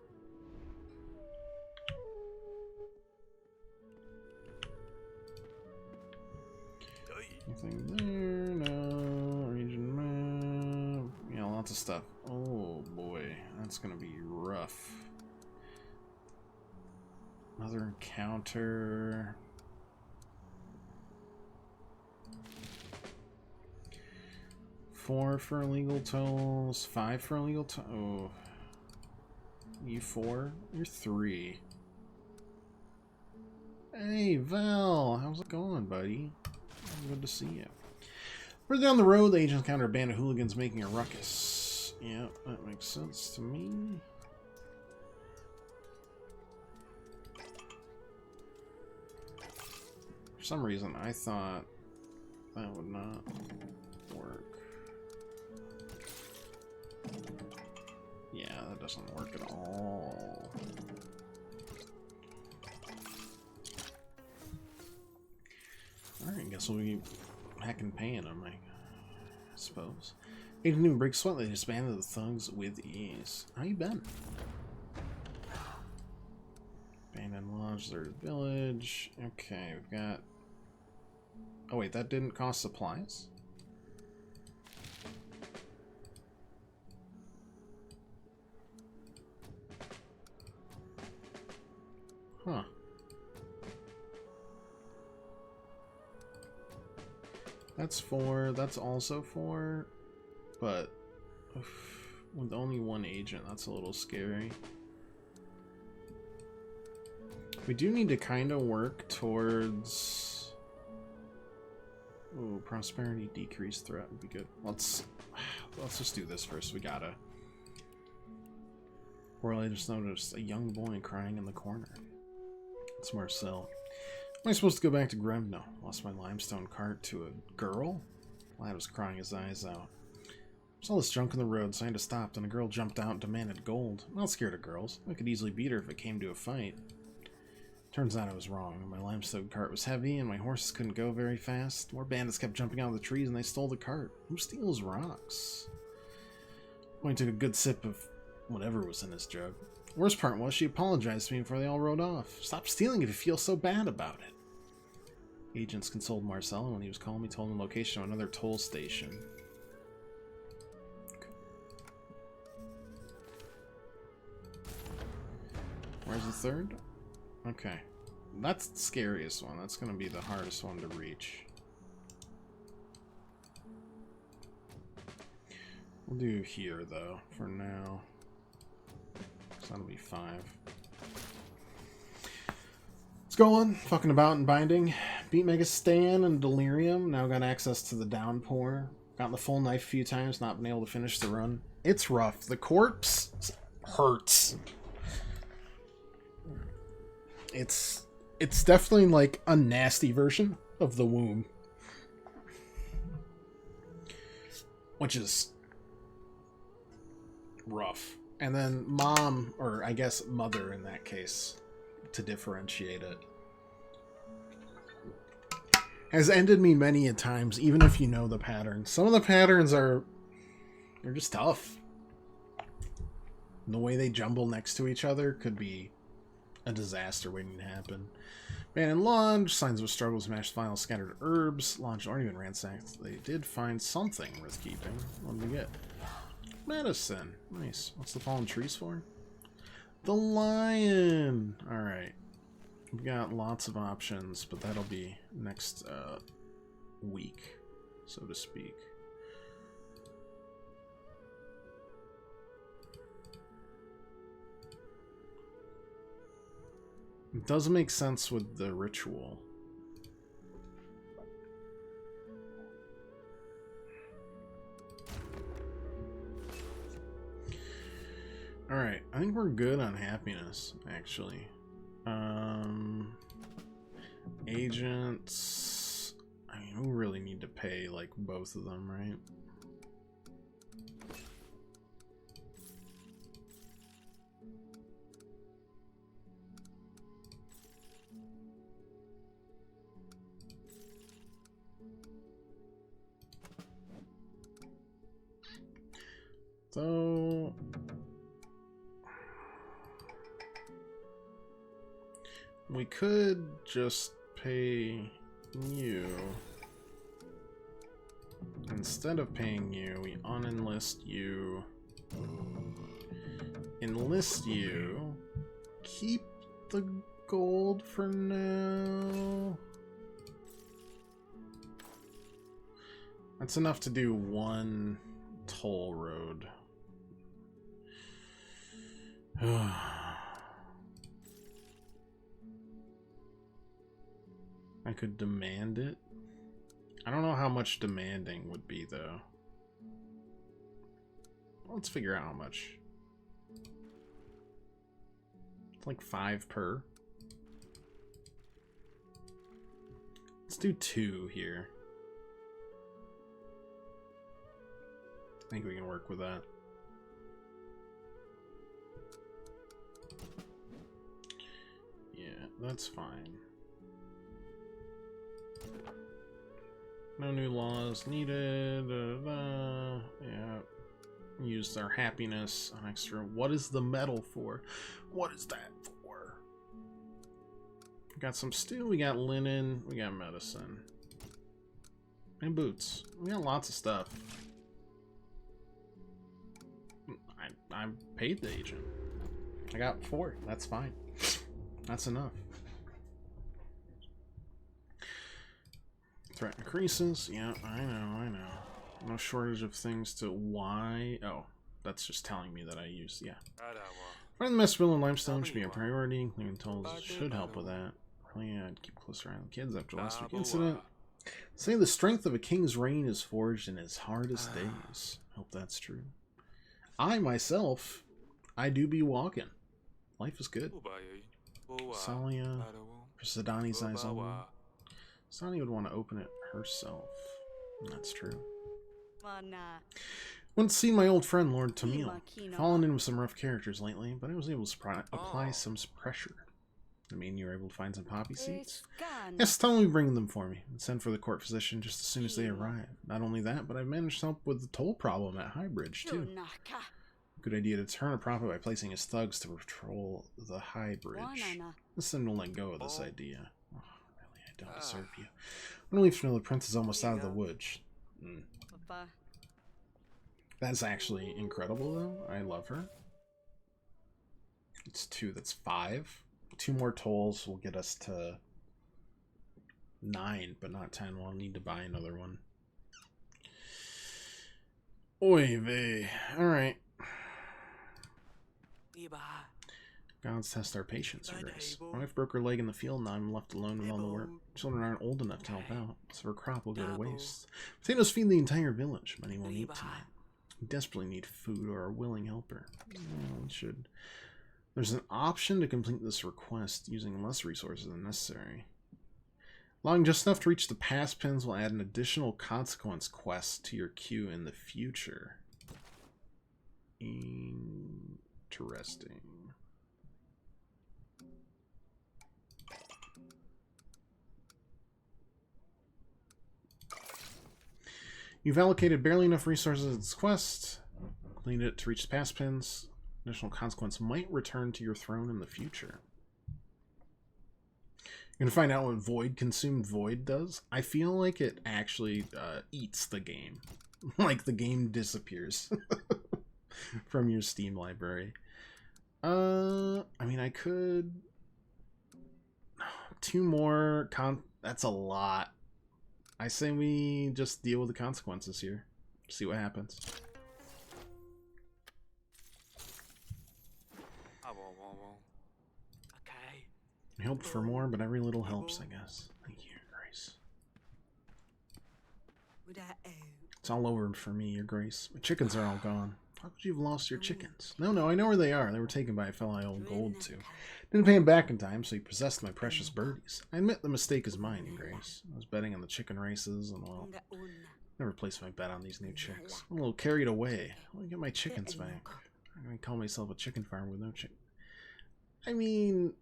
Anything there? No. Region map. Yeah, lots of stuff. Oh boy, that's gonna be rough. Another encounter. Four for illegal tolls. 5 for illegal tolls. Oh. You 4? You're 3. Hey, Val. How's it going, buddy? Good to see you. Further down the road, the agents encounter a band of hooligans making a ruckus. Yeah, that makes sense to me. For some reason, I thought that would not work. Yeah, that doesn't work at all. Alright, guess we'll be hacking paying them, I suppose. Agent didn't even break sweat, they disbanded the thugs with ease. How you been? Abandoned lodge, deserted village. Okay, we've got... Oh wait, that didn't cost supplies? Huh. That's 4, that's also 4, but with only one agent, that's a little scary. We do need to kind of work towards... Ooh, prosperity decrease threat would be good. Let's just do this first, we gotta. Royal I just noticed a young boy crying in the corner. It's Marcel. Am I supposed to go back to Gremno? Lost my limestone cart to a girl? Lad was crying his eyes out. There's all this junk in the road, so I had to stop, and a girl jumped out and demanded gold. I'm not scared of girls. I could easily beat her if it came to a fight. Turns out I was wrong. My limestone cart was heavy, and my horses couldn't go very fast. More bandits kept jumping out of the trees, and they stole the cart. Who steals rocks? Boy took a good sip of whatever was in his jug. Worst part was she apologized to me before they all rode off. Stop stealing if you feel so bad about it. Agents consoled Marcel, and when he was calling me, told him the location of another toll station. Okay. Where's the third? Okay. That's the scariest one. That's going to be the hardest one to reach. We'll do here, though, for now. So that'll be 5. Let's go on. Fucking about and binding. Beat Mega Stan and Delirium. Now got access to the Downpour. Gotten the full knife a few times. Not been able to finish the run. It's rough. The corpse hurts. It's definitely like a nasty version of the womb. Which is rough. And then mom, or I guess mother in that case, to differentiate it, has ended me many a times, even if you know the patterns. Some of the patterns they're just tough. The way they jumble next to each other could be a disaster waiting to happen. Abandoned launch, signs of struggle, smashed files, scattered herbs, launch already been ransacked. They did find something worth keeping. What did we get? Medicine. Nice. What's the fallen trees for? The lion! Alright. We've got lots of options, but that'll be next week, so to speak. It doesn't make sense with the ritual. Alright, I think we're good on happiness, actually. Agents... I mean, we really need to pay, like, both of them, right? So... we could just pay you. Instead of paying you, we unenlist you. Enlist you. Keep the gold for now. That's enough to do one toll road. I could demand it. I don't know how much demanding would be, though. Let's figure out how much. It's like 5 per. Let's do 2 here. I think we can work with that. Yeah, that's fine. No new laws needed. Yeah. Use our happiness on extra. What is the medal for? What is that for? We got some steel, we got linen, we got medicine. And boots. We got lots of stuff. I paid the agent. I got 4. That's fine. That's enough. Threat increases. Yeah, I know. No shortage of things to why. Oh, that's just telling me that I used. Yeah. Find the mess bill and limestone should be a priority. Clearing tolls should help with that. Really, I'd keep closer around the kids after last week's incident. Say the strength of a king's reign is forged in his hardest days. Hope that's true. I myself, I do be walking. Life is good. Salia, Sidani's eyes only. Sonny would want to open it herself. That's true. Went to see my old friend Lord Tamil. Fallen in with some rough characters lately, but I was able to apply some pressure. I mean, you were able to find some poppy seeds? Yes, tell them we bring them for me and send for the court physician just as soon as they arrive. Not only that, but I've managed to help with the toll problem at Highbridge too. Good idea to turn a profit by placing his thugs to patrol the High Bridge. This then will let go of this idea. Oh, really, I don't deserve you. When I leave to know the prince is almost out of the woods. That's actually incredible, though. I love her. It's 2, that's 5. 2 more tolls will get us to 9, but not 10. We'll need to buy another one. Oy vey. Alright. Gods test our patience, Your Grace. My wife broke her leg in the field, now I'm left alone with all the work. Children aren't old enough to help out, so her crop will go to waste. Potatoes feed the entire village. Many will need tonight. You desperately need food or a willing helper. Well, we should. There's an option to complete this request using less resources than necessary. Allowing just enough to reach the pass pins will add an additional consequence quest to your queue in the future. Interesting. You've allocated barely enough resources to this quest. Completed it to reach the pass pins. Additional consequence might return to your throne in the future. You're going to find out what Void Consumed Void does. I feel like it actually eats the game. Like the game disappears from your Steam library. I mean, I could... 2 more... That's a lot. I say we just deal with the consequences here. See what happens. I hoped for more, but every little helps, I guess. Thank you, Grace. It's all over for me, Your Grace. My chickens are all gone. How could you have lost your chickens? No, I know where they are. They were taken by a fellow I owe gold to. Didn't pay him back in time, so he possessed my precious birdies. I admit the mistake is mine, Your Grace. I was betting on the chicken races, and well, never placed my bet on these new chicks. I'm a little carried away. I want to get my chickens back. I'm going to call myself a chicken farm with no chicken. I mean...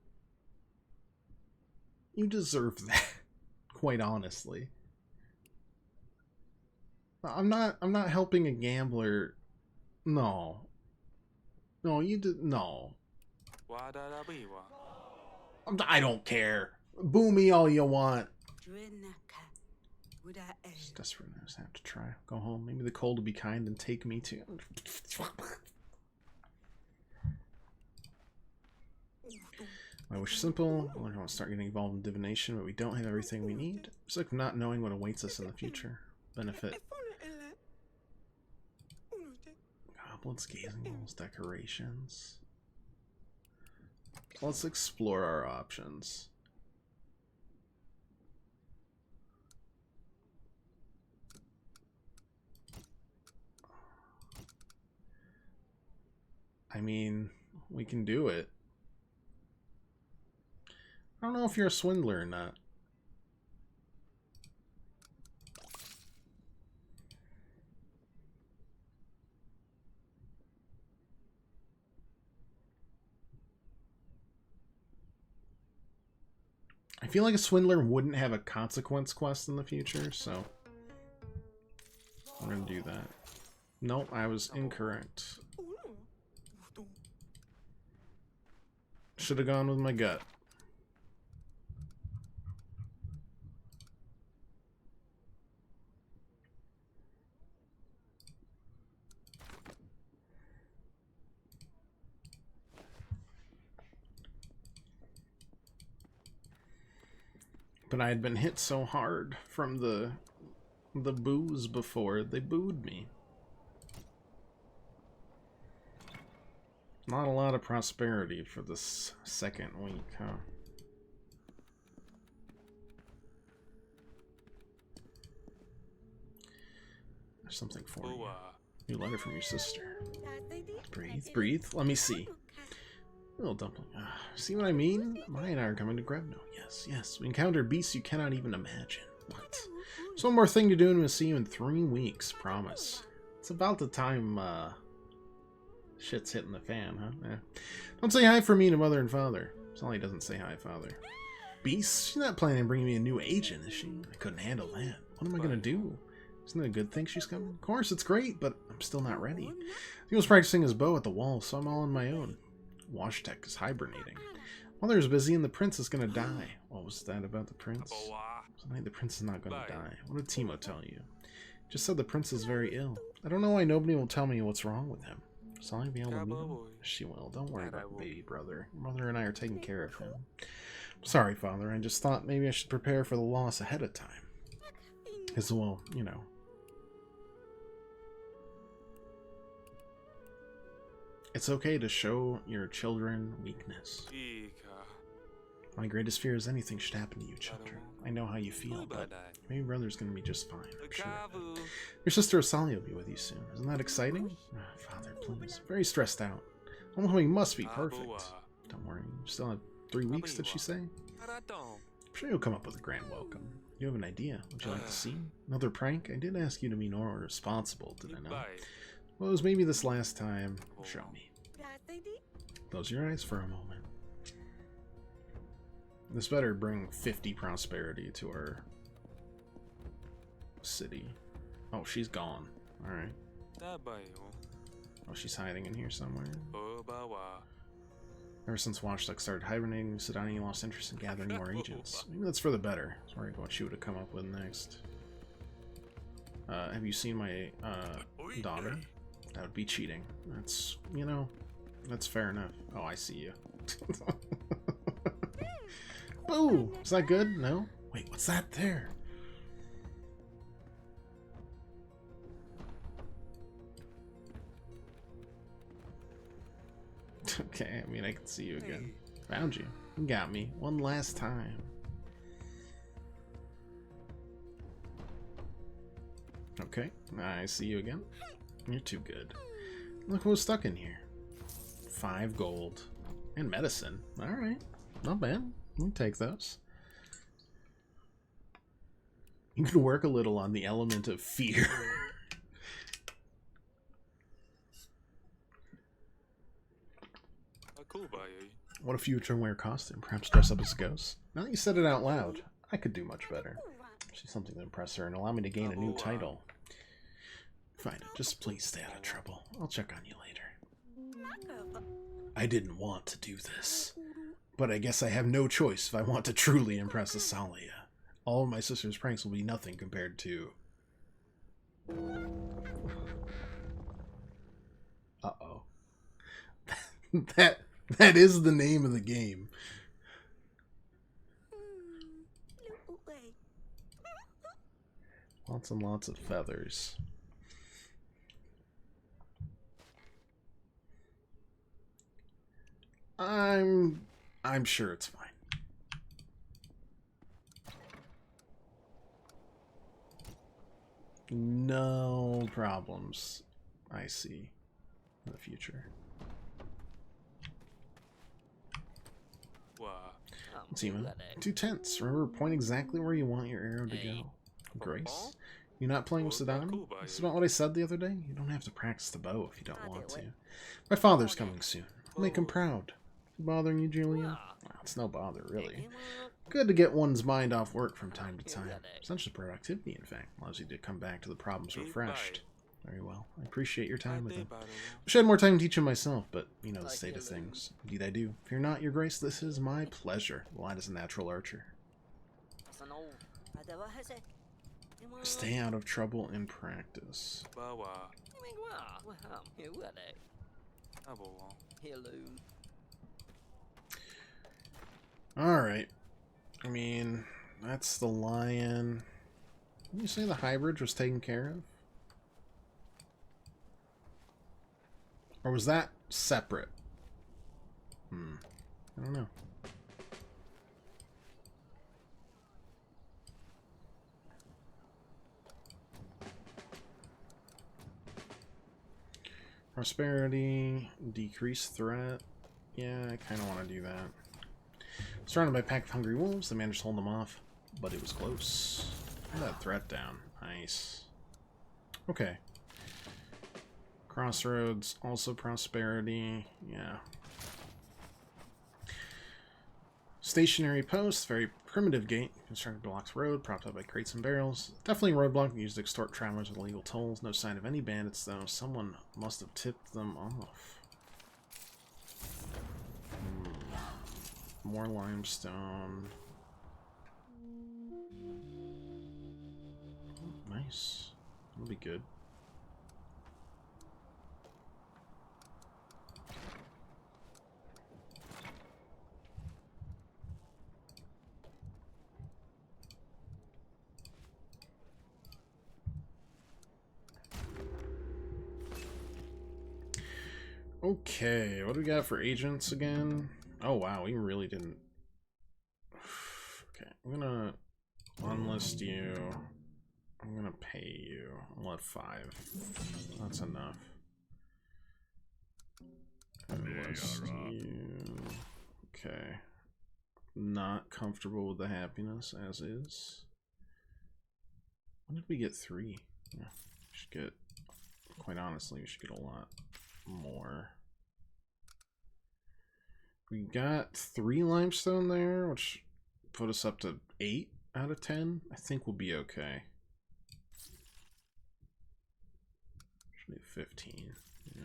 You deserve that, quite honestly. I'm not helping a gambler. No. No, you did no. I don't care. Boo me all you want. Just desperate enough to have to try. Go home. Maybe the cold will be kind and take me too. My wish is simple. I want to start getting involved in divination, but we don't have everything we need. It's like not knowing what awaits us in the future. Benefit. Goblins, gazing walls, decorations. Let's explore our options. I mean, we can do it. I don't know if you're a swindler or not. I feel like a swindler wouldn't have a consequence quest in the future, so I'm gonna do that. Nope, I was incorrect. Should have gone with my gut. But I had been hit so hard from the boos before, they booed me. Not a lot of prosperity for this second week, huh? There's something for you. New letter from your sister. Breathe, breathe. Let me see. Little dumpling. See what I mean? Maya and I are coming to Grevno. Yes. We encountered beasts you cannot even imagine. What? There's one more thing to do and we'll see you in 3 weeks. Promise. It's about the time, shit's hitting the fan, huh? Don't say hi for me to Mother and Father. Sally doesn't say hi, Father. Beasts? She's not planning on bringing me a new agent, is she? I couldn't handle that. What am I gonna do? Isn't it a good thing she's coming? Of course, it's great, but I'm still not ready. He was practicing his bow at the wall, so I'm all on my own. Washtek is hibernating. Mother's busy and the prince is gonna die. What was that about the prince? Something the prince is not gonna die. What did Timo tell you? Just said the prince is very ill. I don't know why nobody will tell me what's wrong with him. Shall I be able to meet him? She will. Don't worry about baby brother. Your mother and I are taking care of him. Sorry, Father. I just thought maybe I should prepare for the loss ahead of time. As well, you know. It's okay to show your children weakness. My greatest fear is anything should happen to you, children. I know how you feel, but maybe brother's gonna be just fine. I'm sure of it. Your sister Osali will be with you soon. Isn't that exciting? Father, please. Very stressed out. Homecoming must be perfect. Don't worry, you still have 3 weeks, did she say? I'm sure you'll come up with a grand welcome. You have an idea. Would you like to see? Another prank? I did ask you to be more responsible, did I not? Well, it was maybe this last time. Show me. Close your eyes for a moment. This better bring 50 prosperity to our city. Oh, she's gone. Alright. Oh, she's hiding in here somewhere. Ever since Watchdog started hibernating, Sidani lost interest in gathering more agents. Maybe that's for the better. I was worried what she would have come up with next. Have you seen my daughter? That would be cheating. That's, you know, that's fair enough. Oh, I see you. Ooh, is that good? No? Wait, what's that there? Okay, I mean, I can see you again. Found you. You got me. One last time. Okay, I see you again. You're too good. Look who was stuck in here. 5 gold. And medicine. Alright. Not bad. We'll take those. You can work a little on the element of fear. What if you return wear a costume? Perhaps dress up as a ghost? Now that you said it out loud, I could do much better. She's something to impress her and allow me to gain a new title. Fine, just please stay out of trouble. I'll check on you later. I didn't want to do this, but I guess I have no choice if I want to truly impress Asalia. All of my sister's pranks will be nothing compared to... Uh-oh. That is the name of the game. Lots and lots of feathers. I'm sure it's fine. No problems, I see, in the future. Tima, 2 tenths. Remember, point exactly where you want your arrow to go. Grace, you're not playing with Sidani? This is about what I said the other day. You don't have to practice the bow if you don't want to. My father's coming soon. Make him proud. Bothering you, Julia? Well, it's no bother, really. Good to get one's mind off work from time to time. Essential productivity, in fact. Allows you to come back to the problems refreshed. Very well. I appreciate your time with him. Wish I had more time to teach him myself, but you know the state of things. Indeed I do. Fear not, your grace, this is my pleasure. The lad is a natural archer. Stay out of trouble in practice. Alright. I mean, that's the lion. Didn't you say the hybrid was taken care of? Or was that separate? I don't know. Prosperity, decrease threat. Yeah, I kind of want to do that. Surrounded by a pack of hungry wolves, they managed to hold them off, but it was close. Put that threat down. Nice. Okay. Crossroads, also prosperity. Yeah. Stationary post, very primitive gate. Constructed blocks road, propped up by crates and barrels. Definitely a roadblock used to extort travelers with illegal tolls. No sign of any bandits, though. Someone must have tipped them off. More limestone. Oh, nice. That'll be good. Okay, what do we got for agents again? Oh wow, we really didn't I'm gonna unlist you. I'm gonna pay you. I'll let 5. That's enough. Unlist you. Okay. Not comfortable with the happiness as is. When did we get 3? Yeah, we should get, quite honestly, we should get a lot more. We got 3 limestone there, which put us up to 8 out of 10. I think we'll be okay. Should be 15. Yeah.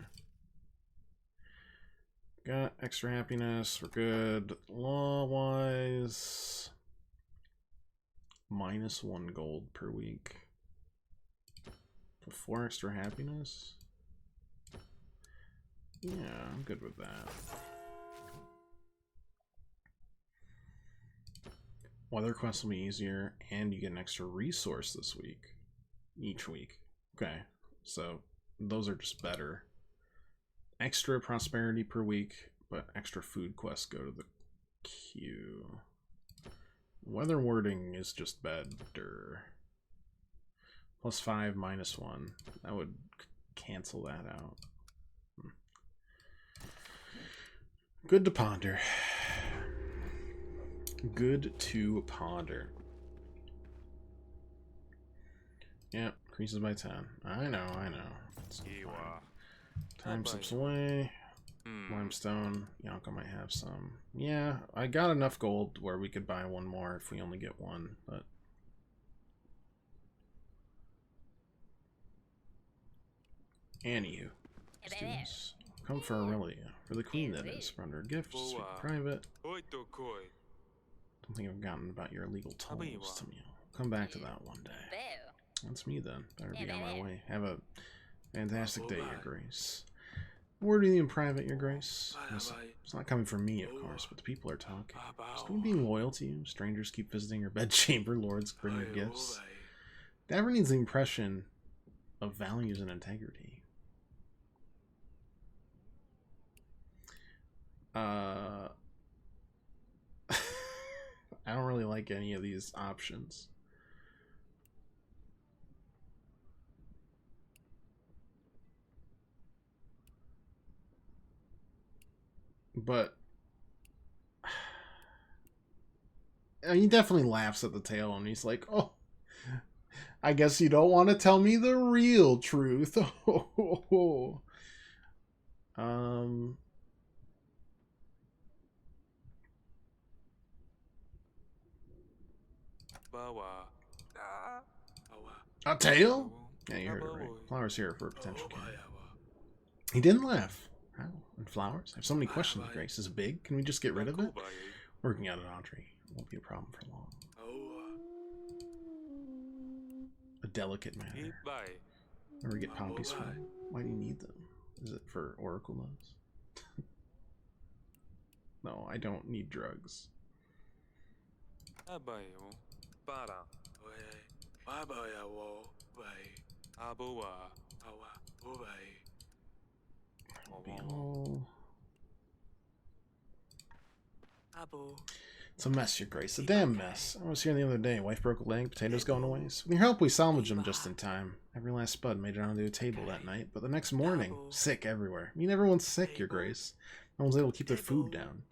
Got extra happiness. We're good. Law-wise, -1 gold per week. For 4 extra happiness. Yeah, I'm good with that. Weather quests will be easier, and you get an extra resource this week. Each week. Okay, so those are just better. Extra prosperity per week, but extra food quests go to the queue. Weather wording is just better. +5, -1. That would cancel that out. Good to ponder. Good to ponder. Yep, increases by 10. I know. Time slips away. Limestone. Yonka might have some. Yeah, I got enough gold where we could buy 1 more if we only get 1, but... Anywho. Let's do this. Come for Aurelia. For the queen, that is. Render a gift. Speak private. Don't think I've gotten about your illegal tolls to me. I'll come back to that one day. That's me then. Better be on my way. Have a fantastic day, Your Grace. Wording in private, Your Grace. It's not coming from me, of course, but the people are talking. Is Queen being loyal to you? Strangers keep visiting your bedchamber. Lords bring her gifts. Davra needs the impression of values and integrity. I don't really like any of these options. But he definitely laughs at the tale and he's like, oh, I guess you don't want to tell me the real truth. A tail? Yeah, you heard it right. Flowers here for a potential candidate. He didn't laugh. How? And flowers? I have so many questions, Grace. Is it big? Can we just get rid of it? Working out at Audrey. Won't be a problem for long. A delicate matter. Where we get poppies from? Why do you need them? Is it for oracle notes? No, I don't need drugs. It's a mess, Your Grace. A damn mess. I was here the other day. Wife broke a leg, potatoes going to waste. With your help, we salvaged them just in time. Every last spud made it onto a table that night, but the next morning, sick everywhere. I mean, everyone's sick, Your Grace. No one's able to keep their food down.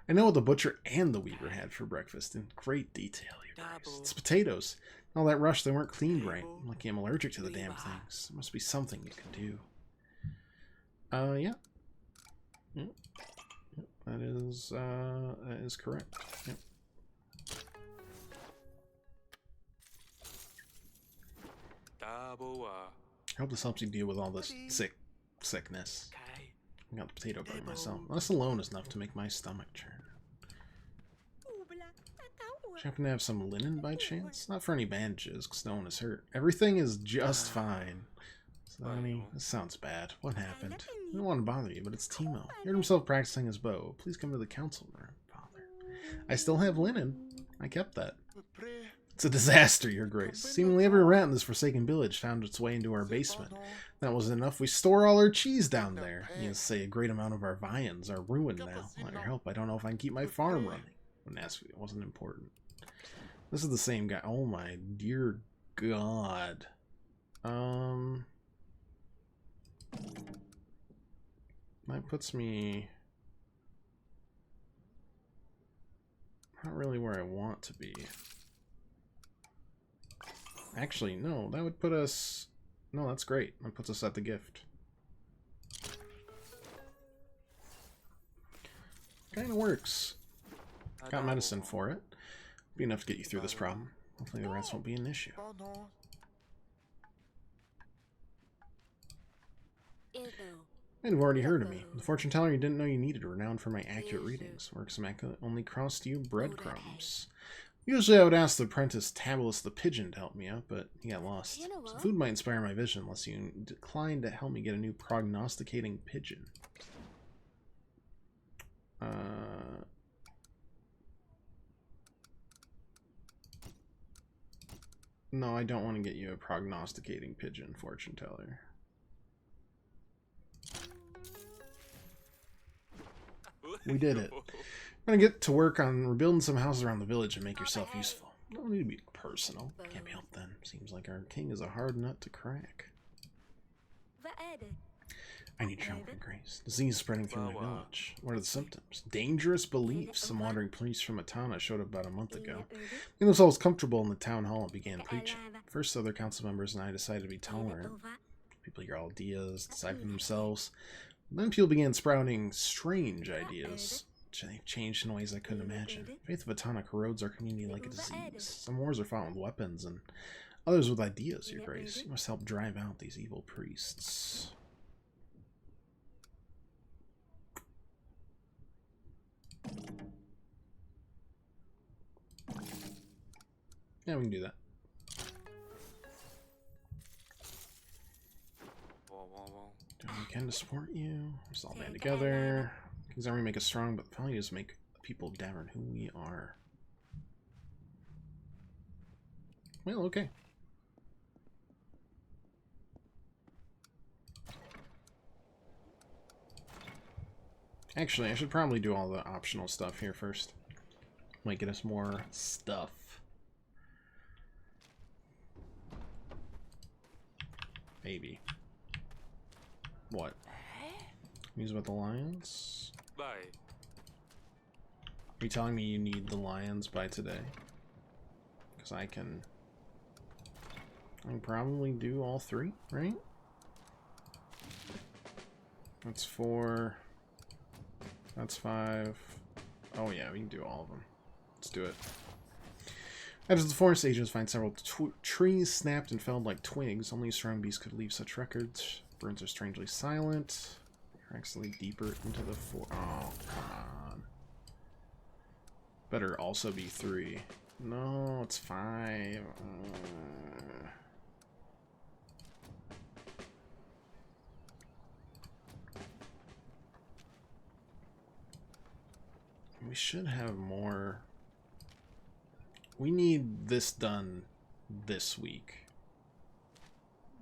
I know what the butcher and the weaver had for breakfast in great detail, Your Grace. It's potatoes. All that rush, they weren't cleaned right. I'm lucky I'm allergic to the damn things. There must be something you can do. Yeah. Yep. That is correct. Yep. I hope this helps you deal with all this sickness. I got the potato burn myself. This alone is enough to make my stomach churn. Do you happen to have some linen by chance? Not for any bandages, because no one is hurt. Everything is just fine. Sonny, this sounds bad. What happened? I don't want to bother you, but it's Timo. He hurt himself practicing his bow. Please come to the council room, Father. I still have linen. I kept that. It's a disaster, Your Grace. Seemingly every rat in this forsaken village found its way into our basement. That wasn't enough. We store all our cheese down there. You say a great amount of our viands are ruined now. Without your help, I don't know if I can keep my farm running. Wouldn't ask you. It wasn't important. This is the same guy. Oh my dear God. That puts me not really where I want to be. Actually, no, that would put us... No, that's great. That puts us at the gift. Kinda works. Got medicine for it. Be enough to get you through this problem. Hopefully the rats won't be an issue. Might have already heard of me. The fortune teller you didn't know you needed, renowned for my accurate readings. Works immaculate, only cost you breadcrumbs. Usually I would ask the apprentice Tabulus the Pigeon to help me out, but he got lost. Some food might inspire my vision unless you decline to help me get a new prognosticating pigeon. No, I don't want to get you a prognosticating pigeon, fortune teller. We did it. I'm gonna get to work on rebuilding some houses around the village and make yourself useful. Don't need to be personal. Can't be helped then. Seems like our king is a hard nut to crack. I need your help and grace. Disease spreading through my village. What are the symptoms? Dangerous beliefs. Some wandering priests from Atana showed up about a month ago. Made themselves comfortable in the town hall and began preaching. First, other council members and I decided to be tolerant. People hear ideas, decide for themselves. Then people began sprouting strange ideas. They've changed in ways I couldn't imagine. Faith of Atana corrodes our community like a disease. Some wars are fought with weapons, and others with ideas, your grace. You must help drive out these evil priests. Yeah, we can do that. Doing what we can to support you. Let's all band together. King's army make us strong, but the values make the people down who we are. Well, okay. Actually, I should probably do all the optional stuff here first. Might get us more stuff. Maybe. What? Use with the lions? Bye. Are you telling me you need the lions by today? Because I can probably do all three, right? That's 4. That's 5. Oh yeah, we can do all of them. Let's do it. As the forest agents find several trees snapped and felled like twigs, only a strong beast could leave such records. Burns are strangely silent. You're actually deeper into the oh, come on. Better also be 3. No, it's 5. We should have more. We need this done this week.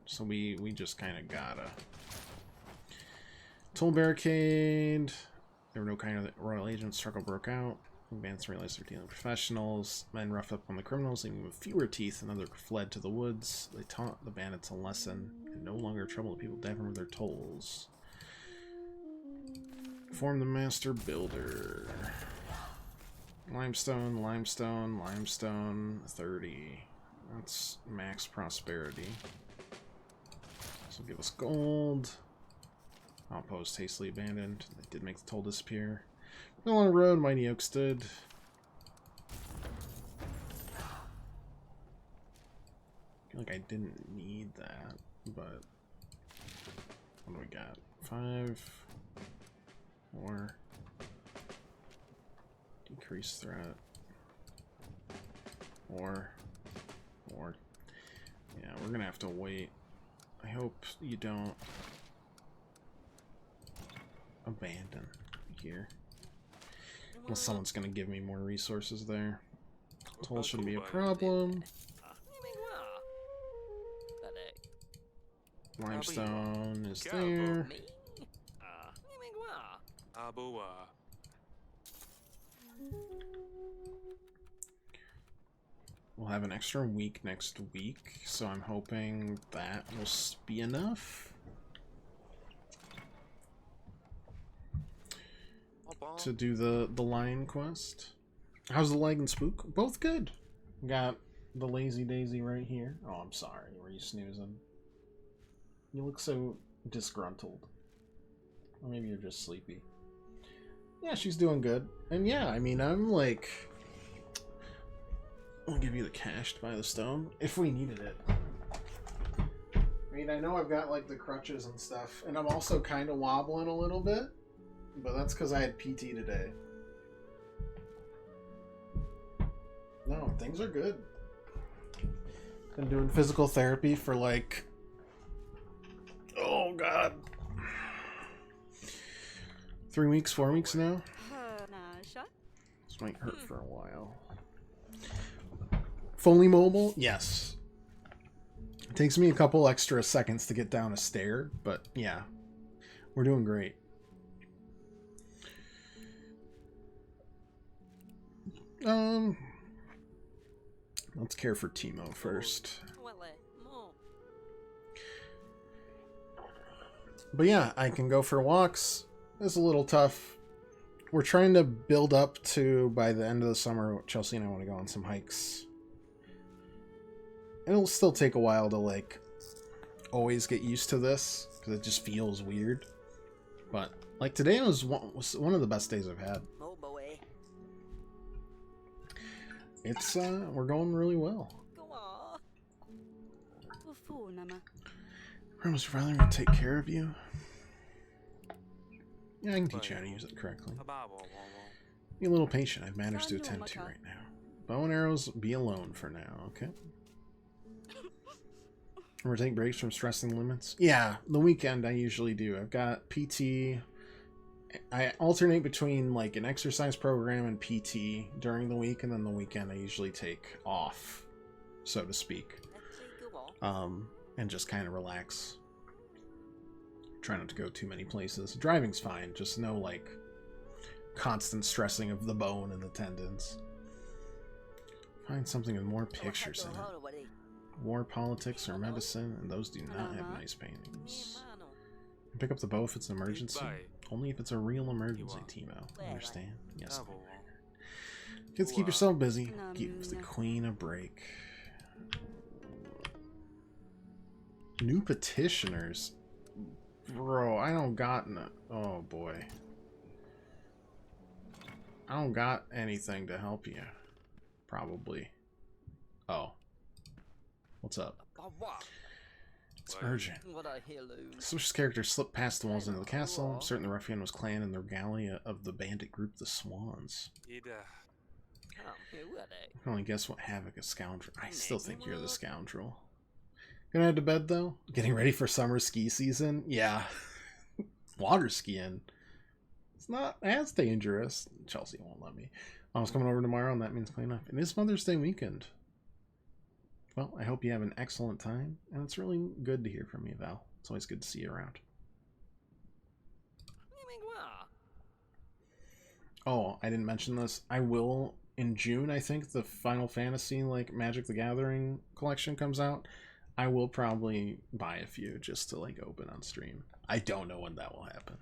So we just kind of gotta. Toll barricade. There were no kind of royal agents. Struggle broke out. Bandits realized they're dealing with professionals. Men roughed up on the criminals, leaving with fewer teeth, and others fled to the woods. They taught the bandits a lesson, and no longer trouble the people devouring with their tolls. Form the master builder. Limestone, limestone, limestone, 30. That's max prosperity. This will give us gold. Outpost hastily abandoned. They did make the toll disappear. Mill on the road, mighty oak stood. I feel like I didn't need that, but what do we got? 5 more. Decrease threat. Or yeah, we're gonna have to wait. I hope you don't abandon here. Unless someone's gonna give me more resources there. Toll shouldn't be a problem. Limestone is there. we'll have an extra week next week, so I'm hoping that will be enough to do the lion quest. How's the leg and spook? Both good. Got the lazy daisy right here. Oh, I'm sorry. Were you snoozing? You look so disgruntled. Or maybe you're just sleepy. Yeah, she's doing good. And yeah, I mean, I'm like... I'll give you the cash to buy the stone, if we needed it. I mean, I know I've got, like, the crutches and stuff, and I'm also kind of wobbling a little bit, but that's because I had PT today. No, things are good. Been doing physical therapy for, like... Oh, God. 3 weeks, 4 weeks now? This might hurt for a while. Fully mobile? Yes. It takes me a couple extra seconds to get down a stair, but yeah. We're doing great. Let's care for Timo first. But yeah, I can go for walks. It's a little tough. We're trying to build up to, by the end of the summer, Chelsea and I want to go on some hikes. It'll still take a while to, like, always get used to this, because it just feels weird. But, like, today was one of the best days I've had. It's, we're going really well. Rose rather me take care of you. Yeah, I can teach you how to use it correctly. Be a little patient. I've managed to attend to right now. Bow and arrows, be alone for now, okay? Remember, take breaks from stressing limits? Yeah, the weekend I usually do. I've got PT. I alternate between, like, an exercise program and PT during the week, and then the weekend I usually take off, so to speak. And just kind of relax. Try not to go too many places. Driving's fine, just no, like, constant stressing of the bone and the tendons. Find something with more pictures in it. War, politics, or medicine, and those do not have nice paintings. Pick up the bow if it's an emergency. Only if it's a real emergency, Timo. Understand? Yes, Commander. Kids, keep yourself busy. Give the queen a break. New petitioners? Bro, I don't got no... Oh, boy. I don't got anything to help you. Probably. Oh. What's up? It's urgent. Suspicious characters slipped past the walls into the castle. I'm certain the ruffian was clan in the regalia of the bandit group, the Swans. I can only guess what havoc a scoundrel. I still think you're the scoundrel. Gonna head to bed though? Getting ready for summer ski season? Yeah. Water skiing. It's not as dangerous. Chelsea won't let me. Mom's coming over tomorrow and that means clean up. It is Mother's Day weekend. Well, I hope you have an excellent time, and it's really good to hear from you, Val. It's always good to see you around. Oh, I didn't mention this. I will, in June, I think, the Final Fantasy, like, Magic the Gathering collection comes out. I will probably buy a few just to, like, open on stream. I don't know when that will happen.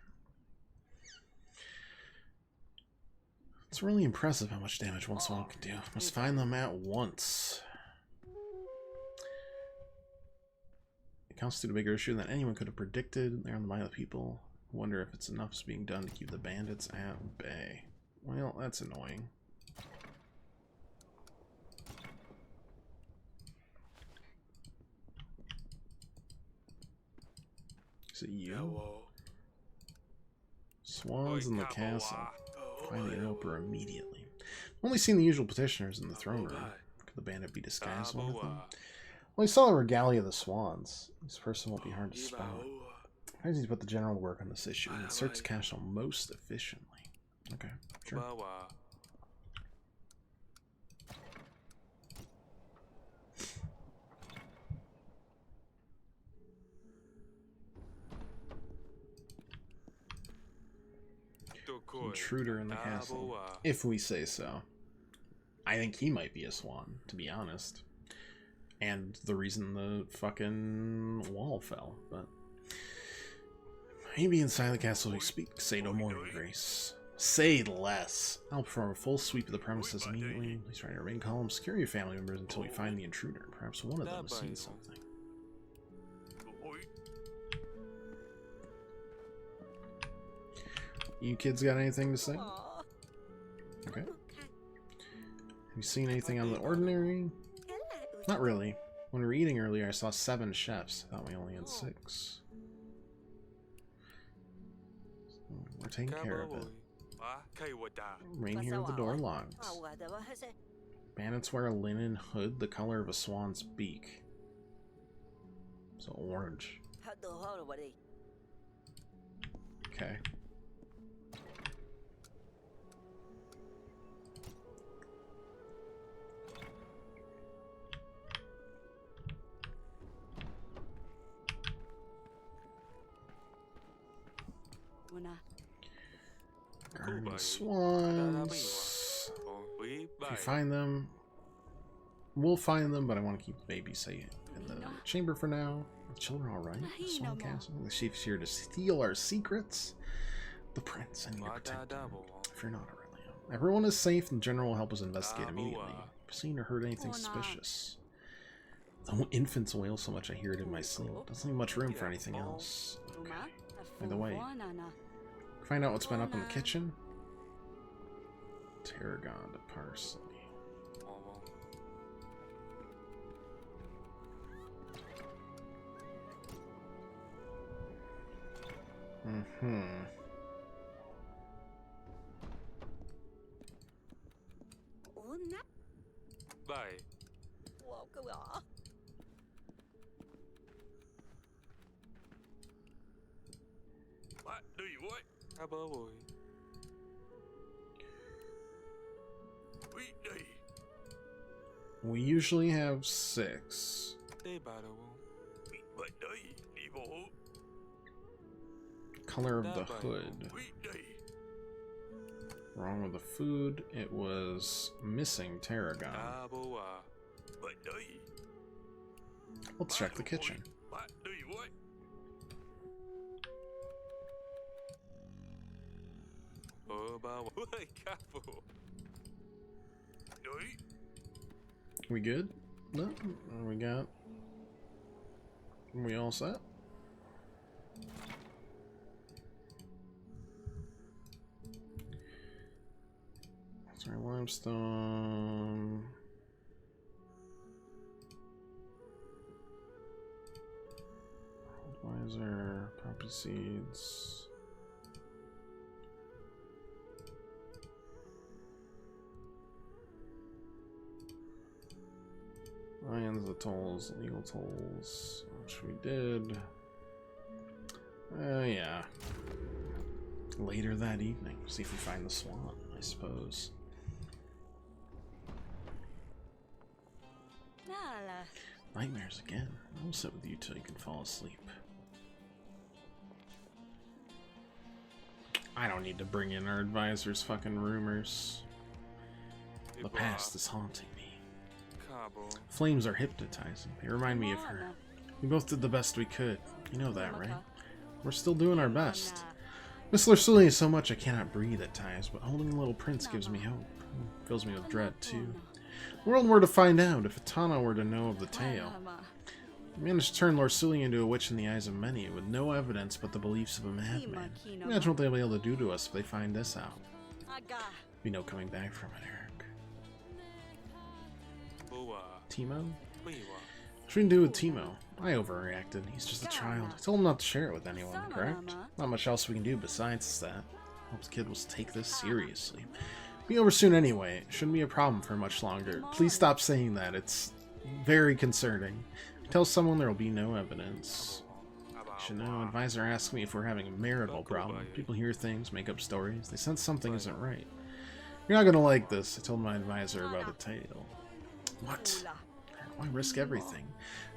It's really impressive how much damage one swan can do. Must find them at once. Constitute a bigger issue than anyone could have predicted. They're on the mind of the people. Wonder if it's enough is being done to keep the bandits at bay. Well, that's annoying. Is it you? Swans in the castle. Find the interloper immediately. Only seen the usual petitioners in the throne room. Could the bandit be disguised one of them? Well, he saw the regalia of the Swans. This person won't be hard to spot. I need to put the general to work on this issue and insert the castle most efficiently. Okay, sure. Intruder in the castle, if we say so. I think he might be a swan, to be honest. And the reason the fucking wall fell, but... Maybe inside the castle we speak. Say no more, Your Grace. Say less. I'll perform a full sweep of the premises immediately. Please try to remain calm. Secure your family members until we find the intruder. Perhaps one of them has seen something. You kids got anything to say? Okay. Have you seen anything out of the ordinary? Not really. When we were eating earlier, I saw 7 chefs. I thought we only had 6. So we're taking care of it. Rain here with the door locked. Bandits wear a linen hood the color of a swan's beak. So orange. Okay. Guardian swans. If you find them, we'll find them, but I want to keep the baby safe in the chamber for now. The children all right? The Swan Castle. The chief's here to steal our secrets. The prince, I need to protect him. If you're not Aurelio. Everyone is safe, and the general will help us investigate immediately. I've seen or heard anything suspicious. The infants wail so much I hear it in my sleep. Doesn't leave much room for anything else. Okay. By the way, find out what's been up in the kitchen. Tarragon to parsley. Bye. What do you want? How about boy? We usually have 6. Color of the hood. Wrong with the food. It was missing tarragon. Let's check the kitchen. We good? No? We got... We all set? Sorry, limestone... Advisor, poppy seeds... Lions, the tolls, legal tolls, which we did. Yeah. Later that evening, see if we find the swan, I suppose. Nightmares again. I'll sit with you till you can fall asleep. I don't need to bring in our advisor's fucking rumors. The past is haunting me. Flames are hypnotizing. They remind me of her. We both did the best we could. You know that, right? We're still doing our best. Miss Lursulia is so much I cannot breathe at times, but holding the little prince gives me hope. It fills me with dread, too. The world were to find out if Atana were to know of the tale. We managed to turn Lursulia into a witch in the eyes of many, with no evidence but the beliefs of a madman. Imagine what they'll be able to do to us if they find this out. Be no coming back from it, Eric. Timo? What should we do with Timo? I overreacted. He's just a child. I told him not to share it with anyone, correct? Not much else we can do besides that. I hope the kid will take this seriously. Be over soon anyway. It shouldn't be a problem for much longer. Please stop saying that. It's very concerning. Tell someone there will be no evidence. You should know, advisor asked me if we're having a marital problem. People hear things, make up stories. They sense something isn't right. You're not gonna like this. I told my advisor about the tale. What? Why risk everything?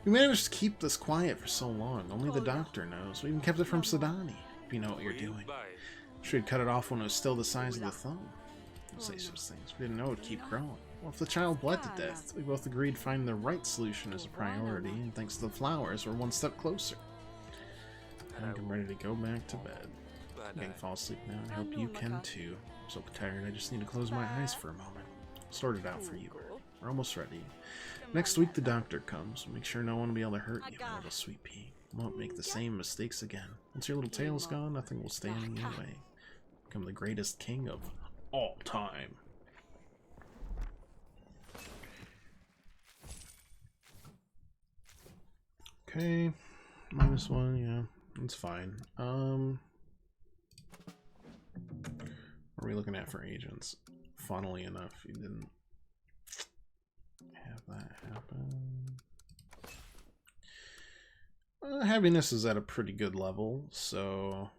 We managed to keep this quiet for so long. Only the doctor knows. We even kept it from Sadani. If you know what you're doing. Should cut it off when it was still the size of the thumb. Don't say such things. We didn't know it would keep growing. Well, if the child bled to death, we both agreed finding the right solution is a priority, and thanks to the flowers, we're one step closer. I think I'm ready to go back to bed. I'm getting fall asleep now, and I hope you can too. I'm so tired, I just need to close my eyes for a moment. Sort it out for you, Ernie. We're almost ready. Next week the doctor comes. Make sure no one will be able to hurt you, my little sweet pea. Won't make the same mistakes again. Once your little tail's gone, nothing will stand in your way. Become the greatest king of all time. Okay, -1, yeah, that's fine. What are we looking at for agents? Funnily enough, you didn't have that happen. Heaviness is at a pretty good level, so...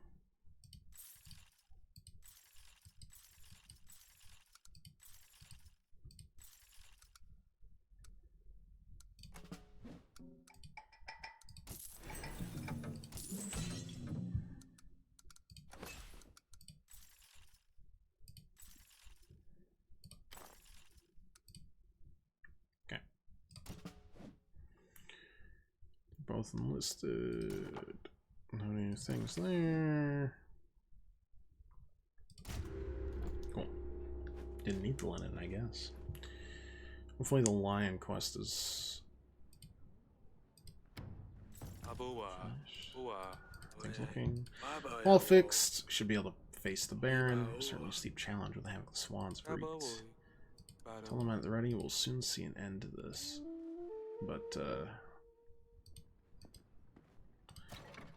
Both enlisted. No new things there. Cool. Didn't need the linen, I guess. Hopefully the lion quest is... Things looking all fixed. Should be able to face the Baron. Certainly a steep challenge with the Havoc of the Swans breeds. Tell them at the ready, we'll soon see an end to this. But,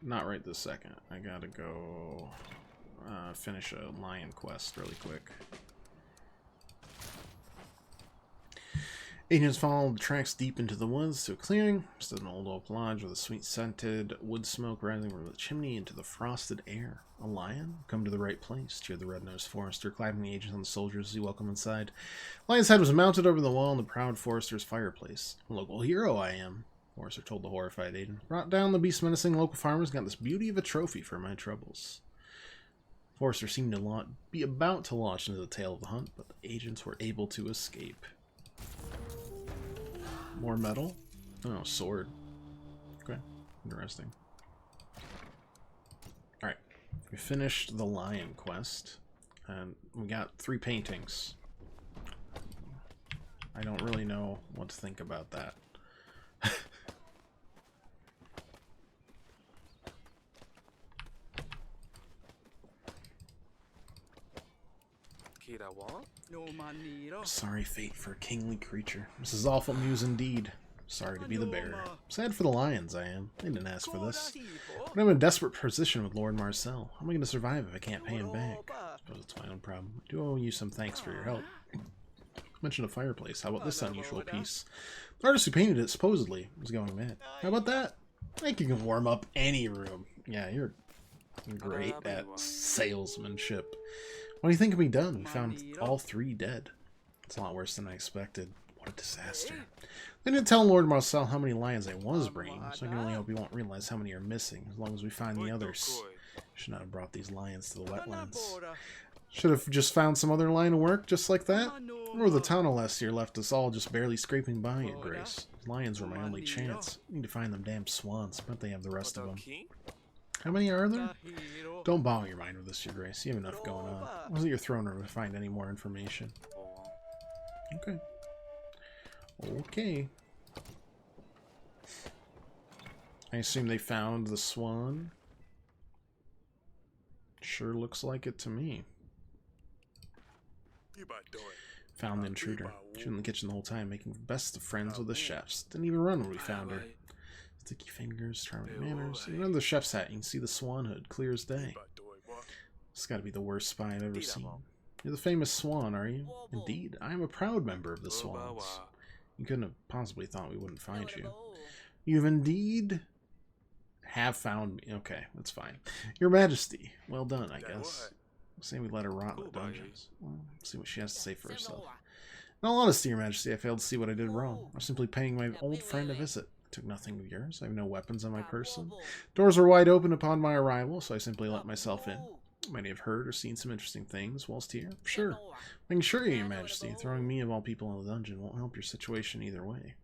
not right this second. I gotta go finish a lion quest really quick. Agents follow the tracks deep into the woods to a clearing. Stood an old oak lodge with a sweet-scented wood smoke rising from the chimney into the frosted air. A lion? Come to the right place, cheered the red-nosed forester, clapping the agents on the soldiers as he welcomed inside. Lion's head was mounted over the wall in the proud forester's fireplace. A local hero I am, Forrester told the horrified agent. Brought down the beast-menacing local farmers, got this beauty of a trophy for my troubles. Forrester seemed to be about to launch into the tale of the hunt, but the agents were able to escape. More metal? Oh, sword. Okay, interesting. Alright, we finished the lion quest, and we got 3 paintings. I don't really know what to think about that. Sorry fate for a kingly creature. This is awful news indeed. Sorry to be the bearer. Sad for the lions, I am. They didn't ask for this. But I'm in a desperate position with Lord Marcel. How am I going to survive if I can't pay him back? I suppose it's my own problem. I do owe you some thanks for your help. Mention a fireplace. How about this unusual piece? The artist who painted it supposedly was going mad. How about that? I think you can warm up any room. Yeah, you're great at salesmanship. What do you think can be done? We found all 3 dead. It's a lot worse than I expected. What a disaster. They didn't tell Lord Marcel how many lions I was bringing, so I can only hope he won't realize how many are missing, as long as we find the others. Should not have brought these lions to the wetlands. Should have just found some other line of work, just like that. Or the tunnel last year left us all just barely scraping by, Your Grace. Lions were my only chance. I need to find them damn swans, but they have the rest of them. How many are there? Don't boggle your mind with this, Your Grace. You have enough going on. Wasn't your throne room to find any more information? Okay. Okay. I assume they found the swan. Sure looks like it to me. Found the intruder. She was in the kitchen the whole time, making the best of friends with the chefs. Didn't even run when we found her. Sticky fingers, charming manners. Even under the chef's hat, you can see the swan hood, clear as day. This has got to be the worst spy I've ever seen. You're the famous swan, are you? Indeed, I am a proud member of the swans. You couldn't have possibly thought we wouldn't find you. You've indeed have found me. Okay, that's fine. Your Majesty, well done, I guess. Say we let her rot in the dungeons. Well, see what she has to say for herself. In all honesty, Your Majesty, I failed to see what I did wrong. I'm simply paying my old friend a visit. I took nothing of yours. I have no weapons on my person. Doors were wide open upon my arrival, so I simply let myself in. Might have heard or seen some interesting things whilst here. Sure. I can assure you, Your Majesty, throwing me of all people in the dungeon won't help your situation either way.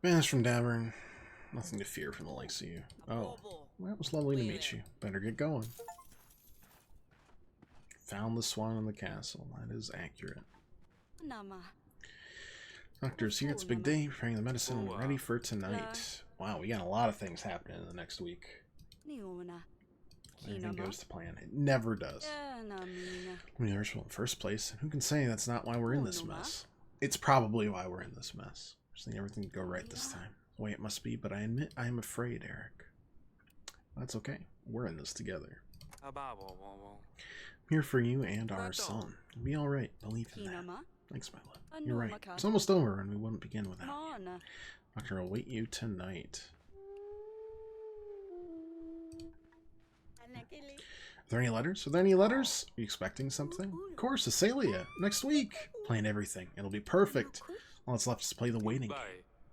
Banished from Davern. Nothing to fear from the likes of you. Oh, well, it was lovely to meet you. Better get going. Found the swan in the castle. That is accurate. Doctor's here. It's a big day. Preparing the medicine and we're ready for tonight. Wow, we got a lot of things happening in the next week. Everything goes to plan. It never does. We are in first place. And who can say that's not why we're in this mess? It's probably why we're in this mess. I just need everything to go right this time. The way it must be, but I admit I am afraid, Eric. That's okay. We're in this together. I'm here for you and our son. It'll be alright. Believe in that. Thanks, my love. You're right. It's almost over and we wouldn't begin without you. Doctor will await you tonight. Are there any letters? Are there any letters? Are you expecting something? Of course, Acelia. Next week. Plan everything. It'll be perfect. All that's left is to play the waiting game.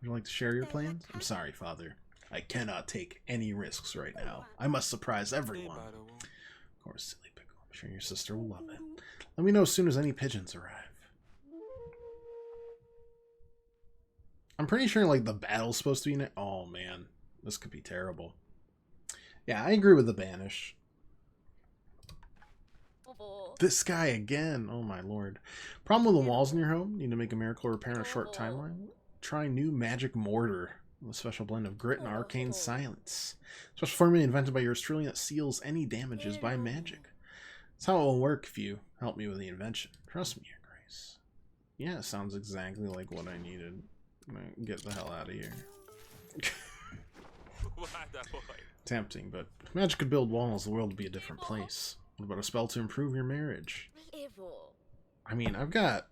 Would you like to share your plans? I'm sorry, Father. I cannot take any risks right now. I must surprise everyone. Of course, silly pickle. I'm sure your sister will love it. Let me know as soon as any pigeons arrive. I'm pretty sure, like, the battle's supposed to be in it. Oh, man. This could be terrible. Yeah, I agree with the banish. This guy again. Oh, my lord. Problem with the walls in your home? Need to make a miracle repair in a short timeline? Try new magic mortar. A special blend of grit and arcane silence. Special formula invented by yours truly that seals any damages by magic. That's how it will work if you help me with the invention. Trust me, Your Grace. Yeah, sounds exactly like what I needed. I'm gonna get the hell out of here. Tempting, but if magic could build walls, the world would be a different place. What about a spell to improve your marriage? I mean, I've got...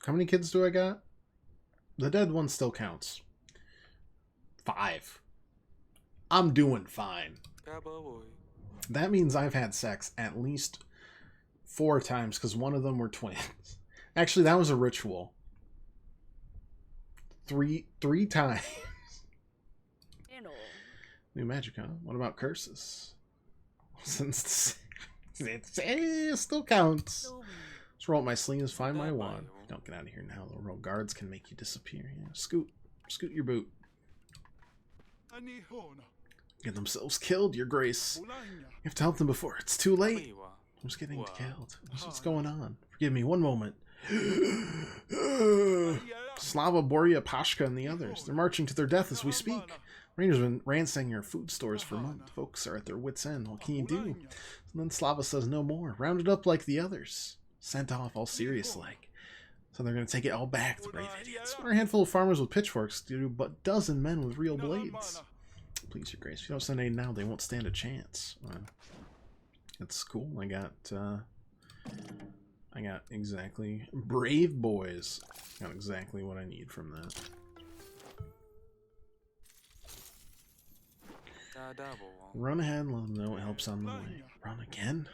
How many kids do I got? The dead one still counts. 5. I'm doing fine. That means I've had sex at least 4 times, because one of them were twins. Actually, that was a ritual. 3 times. New magic, huh? What about curses? Since it still counts. Let's roll up my sleeves, find my wand. Don't get out of here now. The royal guards can make you disappear. Yeah, scoot your boot. Get themselves killed, Your Grace. You have to help them before it's too late. Who's getting killed? What's going on? Forgive me, one moment. Slava, Boria, Pashka, and the others. They're marching to their death as we speak. Rangers have been ransacking your food stores for months. Folks are at their wits' end. What can you do? And then Slava says no more. Rounded up like the others. Sent off all serious-like. So they're going to take it all back, the brave idiots. What are a handful of farmers with pitchforks to do but a dozen men with real blades? Please, Your Grace, if you don't send aid now, they won't stand a chance. That's cool. I got exactly... Brave boys. Got exactly what I need from that. Run ahead, let them know it helps on the way. Run again?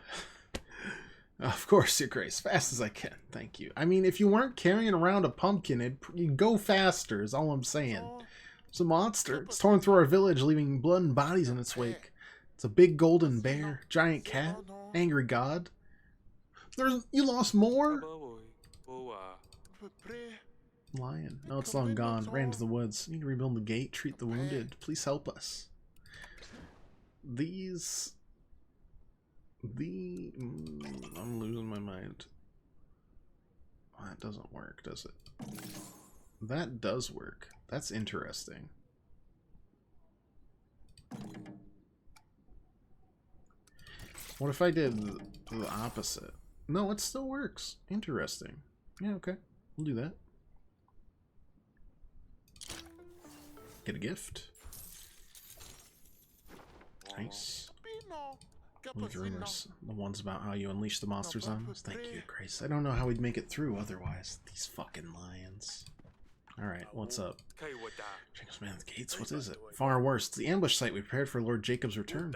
Of course, Your Grace. Fast as I can. Thank you. I mean, if you weren't carrying around a pumpkin, you'd go faster, is all I'm saying. It's a monster. It's torn through our village, leaving blood and bodies in its wake. It's a big golden bear, giant cat, angry god. You lost more? Lion. No, it's long gone. Ran to the woods. Need to rebuild the gate, treat the wounded. Please help us. I'm losing my mind. Oh, that doesn't work, does it? That does work. That's interesting. What if I did the opposite? No, it still works. Interesting. Yeah, okay. We'll do that. Get a gift. Nice. Leave rumors. The ones about how you unleash the monsters on us. Thank you, Grace. I don't know how we'd make it through otherwise. These fucking lions. Alright, what's up? Jacob's man at the gates? What is it? Far worse. It's the ambush site we prepared for Lord Jacob's return.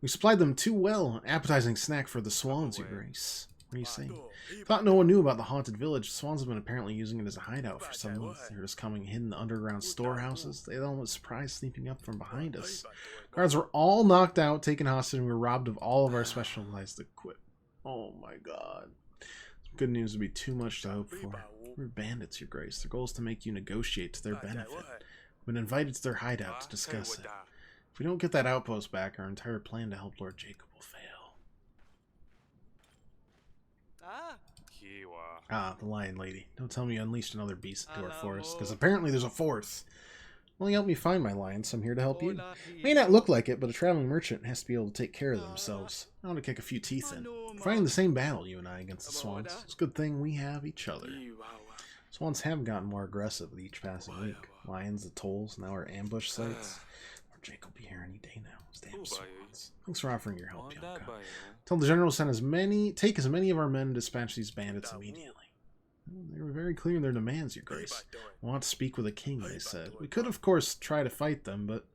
We supplied them too well. An appetizing snack for the swans, your grace. What are you saying? Thought no one knew about the haunted village. The swans have been apparently using it as a hideout for some months. They were just coming hidden in the underground storehouses. They had almost surprised sneaking up from behind us. Guards were all knocked out, taken hostage, and we were robbed of all of our specialized equipment. Oh my god. Some good news would be too much to hope for. We're bandits, your grace. Their goal is to make you negotiate to their benefit. We've been invited to their hideout to discuss it. If we don't get that outpost back, our entire plan to help Lord Jacob will fail. Ah, the lion lady. Don't tell me you unleashed another beast into our forest, because apparently there's a fourth. Well, you helped me find my lion, so I'm here to help you. May not look like it, but a traveling merchant has to be able to take care of themselves. I want to kick a few teeth in. We're fighting the same battle, you and I, against the swans. It's a good thing we have each other. Swans have gotten more aggressive with each passing week. Lions, the tolls, now our ambush sites. Lord Jake will be here any day now. Damn swans. Thanks for offering your help, Yonka. Tell the general to take as many of our men and dispatch these bandits immediately. They were very clear in their demands, your grace. We want to speak with a king, they said. We could, of course, try to fight them, but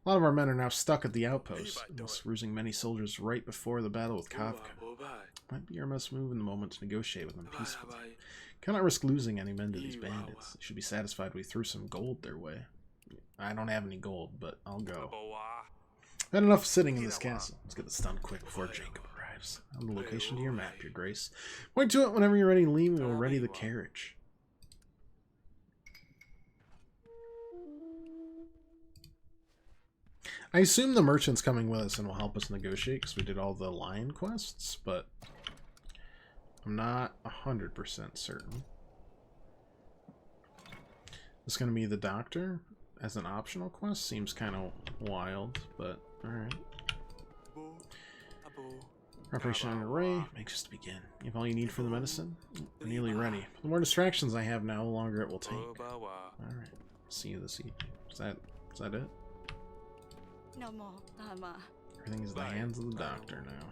a lot of our men are now stuck at the outpost, thus losing many soldiers right before the battle with Kafka. Might be our best move in the moment to negotiate with them peacefully. Cannot risk losing any men to these bandits. They should be satisfied we threw some gold their way. I don't have any gold, but I'll go. I've had enough sitting in this castle. Let's get this done quick before Jacob arrives. On the location to your map, your grace. Point to it whenever you're ready to leave, and we'll ready the carriage. I assume the merchant's coming with us and will help us negotiate because we did all the lion quests, but I'm not 100% certain. It's going to be the doctor as an optional quest. Seems kind of wild, but alright. Preparation underway. Anxious to begin. You have all you need for the medicine? We're nearly ready. The more distractions I have now, the longer it will take. Alright. See you this evening. Is that it? Everything is in the hands of the doctor now.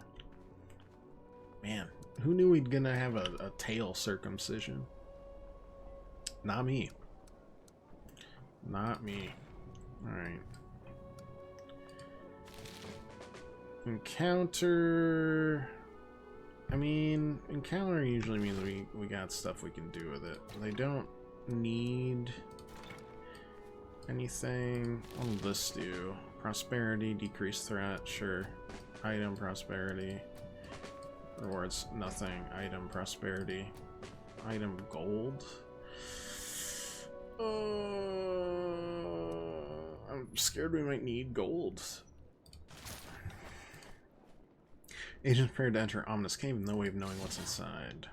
Man, who knew we'd gonna have a tail circumcision? Not me. Not me. Alright. Encounter... I mean, encounter usually means we got stuff we can do with it. They don't need anything. What will this do? Prosperity, decreased threat, sure. Item, prosperity. Rewards, nothing. Item, prosperity. Item, gold. I'm scared we might need gold. Agents prepared to enter ominous cave with no way of knowing what's inside.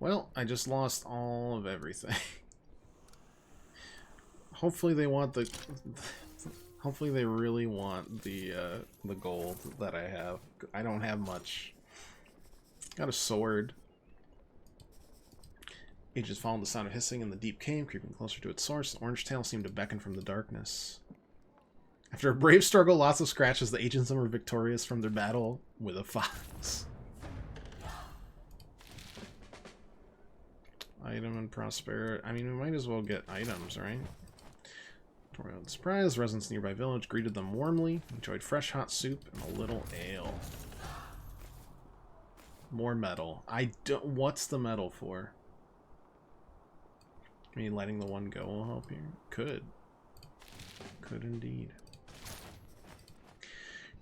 Well, I just lost all of everything. Hopefully they want the... Hopefully they really want the gold that I have. I don't have much. Got a sword. Agents followed the sound of hissing in the deep cave, creeping closer to its source. The orange tail seemed to beckon from the darkness. After a brave struggle, lots of scratches, the agents were victorious from their battle with a fox. Item and prosperity. I mean, we might as well get items, right? Surprise, residents nearby village greeted them warmly, enjoyed fresh hot soup and a little ale. More metal. What's the metal for? I mean, letting the one go will help you. Could indeed.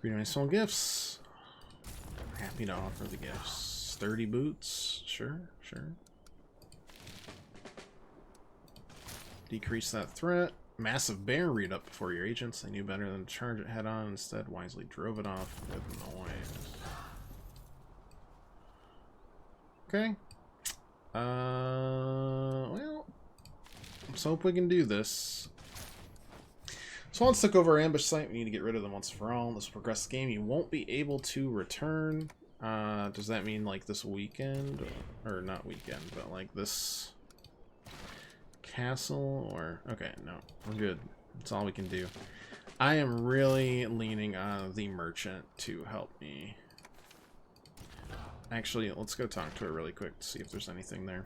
Greet my soul gifts. Happy to offer the gifts. Sturdy boots. Sure. Decrease that threat. Massive bear read up before your agents. They knew better than to charge it head on. Instead, wisely drove it off with noise. Okay. Well, let's hope we can do this. So once took over our ambush site, we need to get rid of them once for all. This will progress the game. You won't be able to return. Does that mean like this weekend? Or not weekend, but like this castle? Or okay, no, we're good. That's all we can do. I am really leaning on the merchant to help me. Actually, let's go talk to her really quick to see if there's anything there.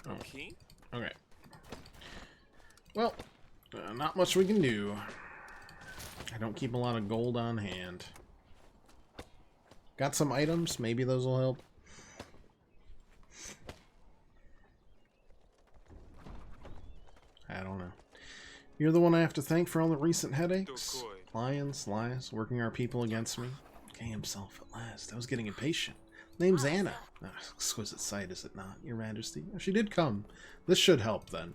Okay. Okay. Well, not much we can do. I don't keep a lot of gold on hand. Got some items, maybe those will help. I don't know. You're the one I have to thank for all the recent headaches. Lions, lies, working our people against me. Okay, himself at last. I was getting impatient. Name's Anna. Oh, exquisite sight, is it not, Your Majesty? Oh, she did come. This should help, then.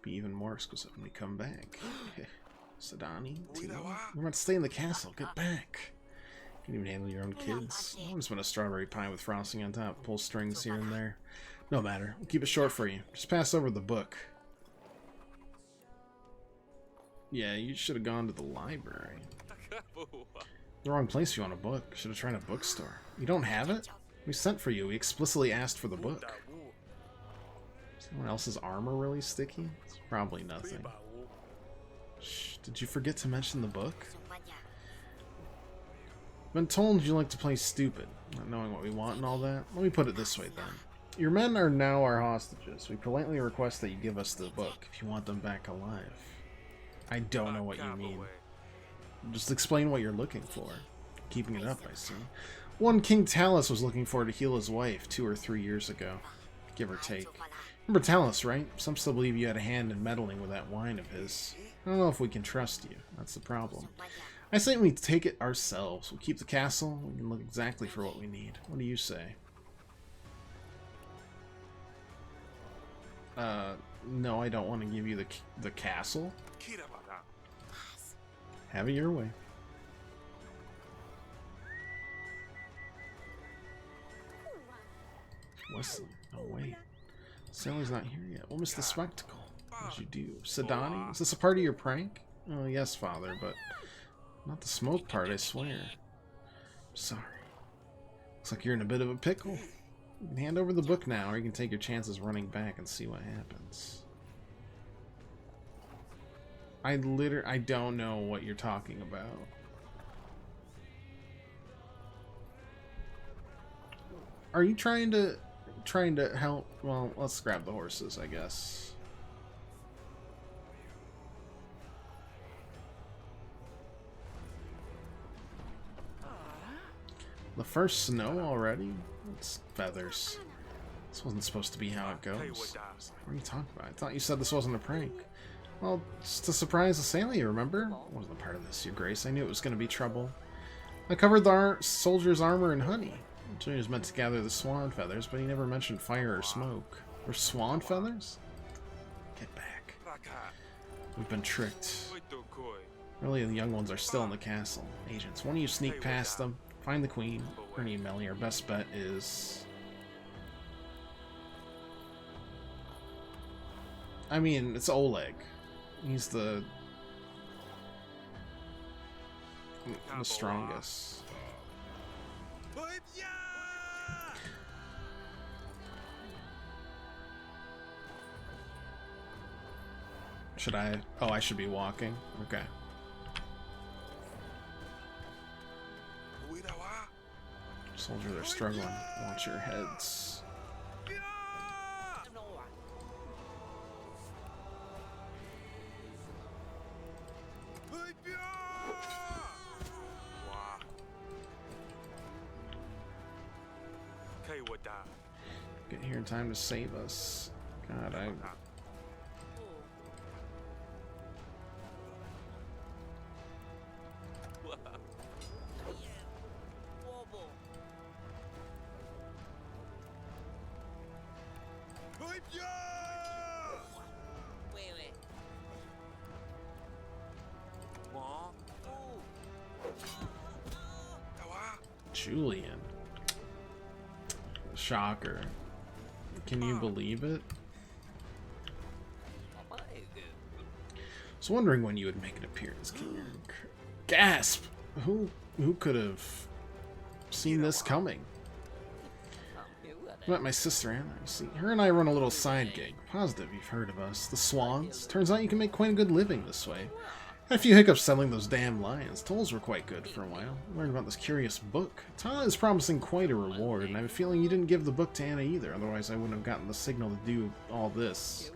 Be even more exquisite when we come back. Sadani, we're about to stay in the castle. Get back. You can even handle your own kids. I just want a strawberry pie with frosting on top. Pull strings here and there. No matter. We'll keep it short for you. Just pass over the book. Yeah, you should have gone to the library. The wrong place if you want a book. Should have tried a bookstore. You don't have it? We sent for you. We explicitly asked for the book. Is anyone else's armor really sticky? It's probably nothing. Shh, did you forget to mention the book? Been told you like to play stupid, not knowing what we want and all that. Let me put it this way then. Your men are now our hostages. We politely request that you give us the book if you want them back alive. I don't know what you mean. Just explain what you're looking for. Keeping it up, I see. One King Talus was looking for to heal his wife 2 or 3 years ago. Give or take. Remember Talus, right? Some still believe you had a hand in meddling with that wine of his. I don't know if we can trust you. That's the problem. I say we take it ourselves. We'll keep the castle. We can look exactly for what we need. What do you say? No, I don't want to give you the castle. Have it your way. Wesley, oh wait. Sailor's not here yet. We'll miss the spectacle. What'd you do? Sadani? Is this a part of your prank? Oh, yes, Father, but not the smoke part, I swear. Sorry. Looks like you're in a bit of a pickle. You can hand over the book now, or you can take your chances running back and see what happens. I don't know what you're talking about. Are you trying to help? Well, let's grab the horses, I guess. The first snow already? It's feathers. This wasn't supposed to be how it goes. What are you talking about? I thought you said this wasn't a prank. Well, just to surprise the sailor, you remember? I wasn't a part of this, Your Grace. I knew it was going to be trouble. I covered the soldier's armor in honey. He was meant to gather the swan feathers, but he never mentioned fire or smoke. Or swan feathers? Get back. We've been tricked. Really, the young ones are still in the castle. Agents, why don't you sneak past them? Find the queen. Ernie and Melly, our best bet is... I mean, it's Oleg. He's the strongest. Should I? Oh, I should be walking. Okay. Soldiers are struggling. Watch your heads. Get here in time to save us. God, Julian. Shocker. Can you believe it? I was wondering when you would make an appearance, King Eric. Gasp! Who could have seen this coming? I met my sister Anna. You see, her and I run a little side gig. Positive you've heard of us. The Swans. Turns out you can make quite a good living this way. Had a few hiccups selling those damn lions. Tolls were quite good for a while. Learned about this curious book. Tana is promising quite a reward, and I have a feeling you didn't give the book to Anna either, otherwise I wouldn't have gotten the signal to do all this.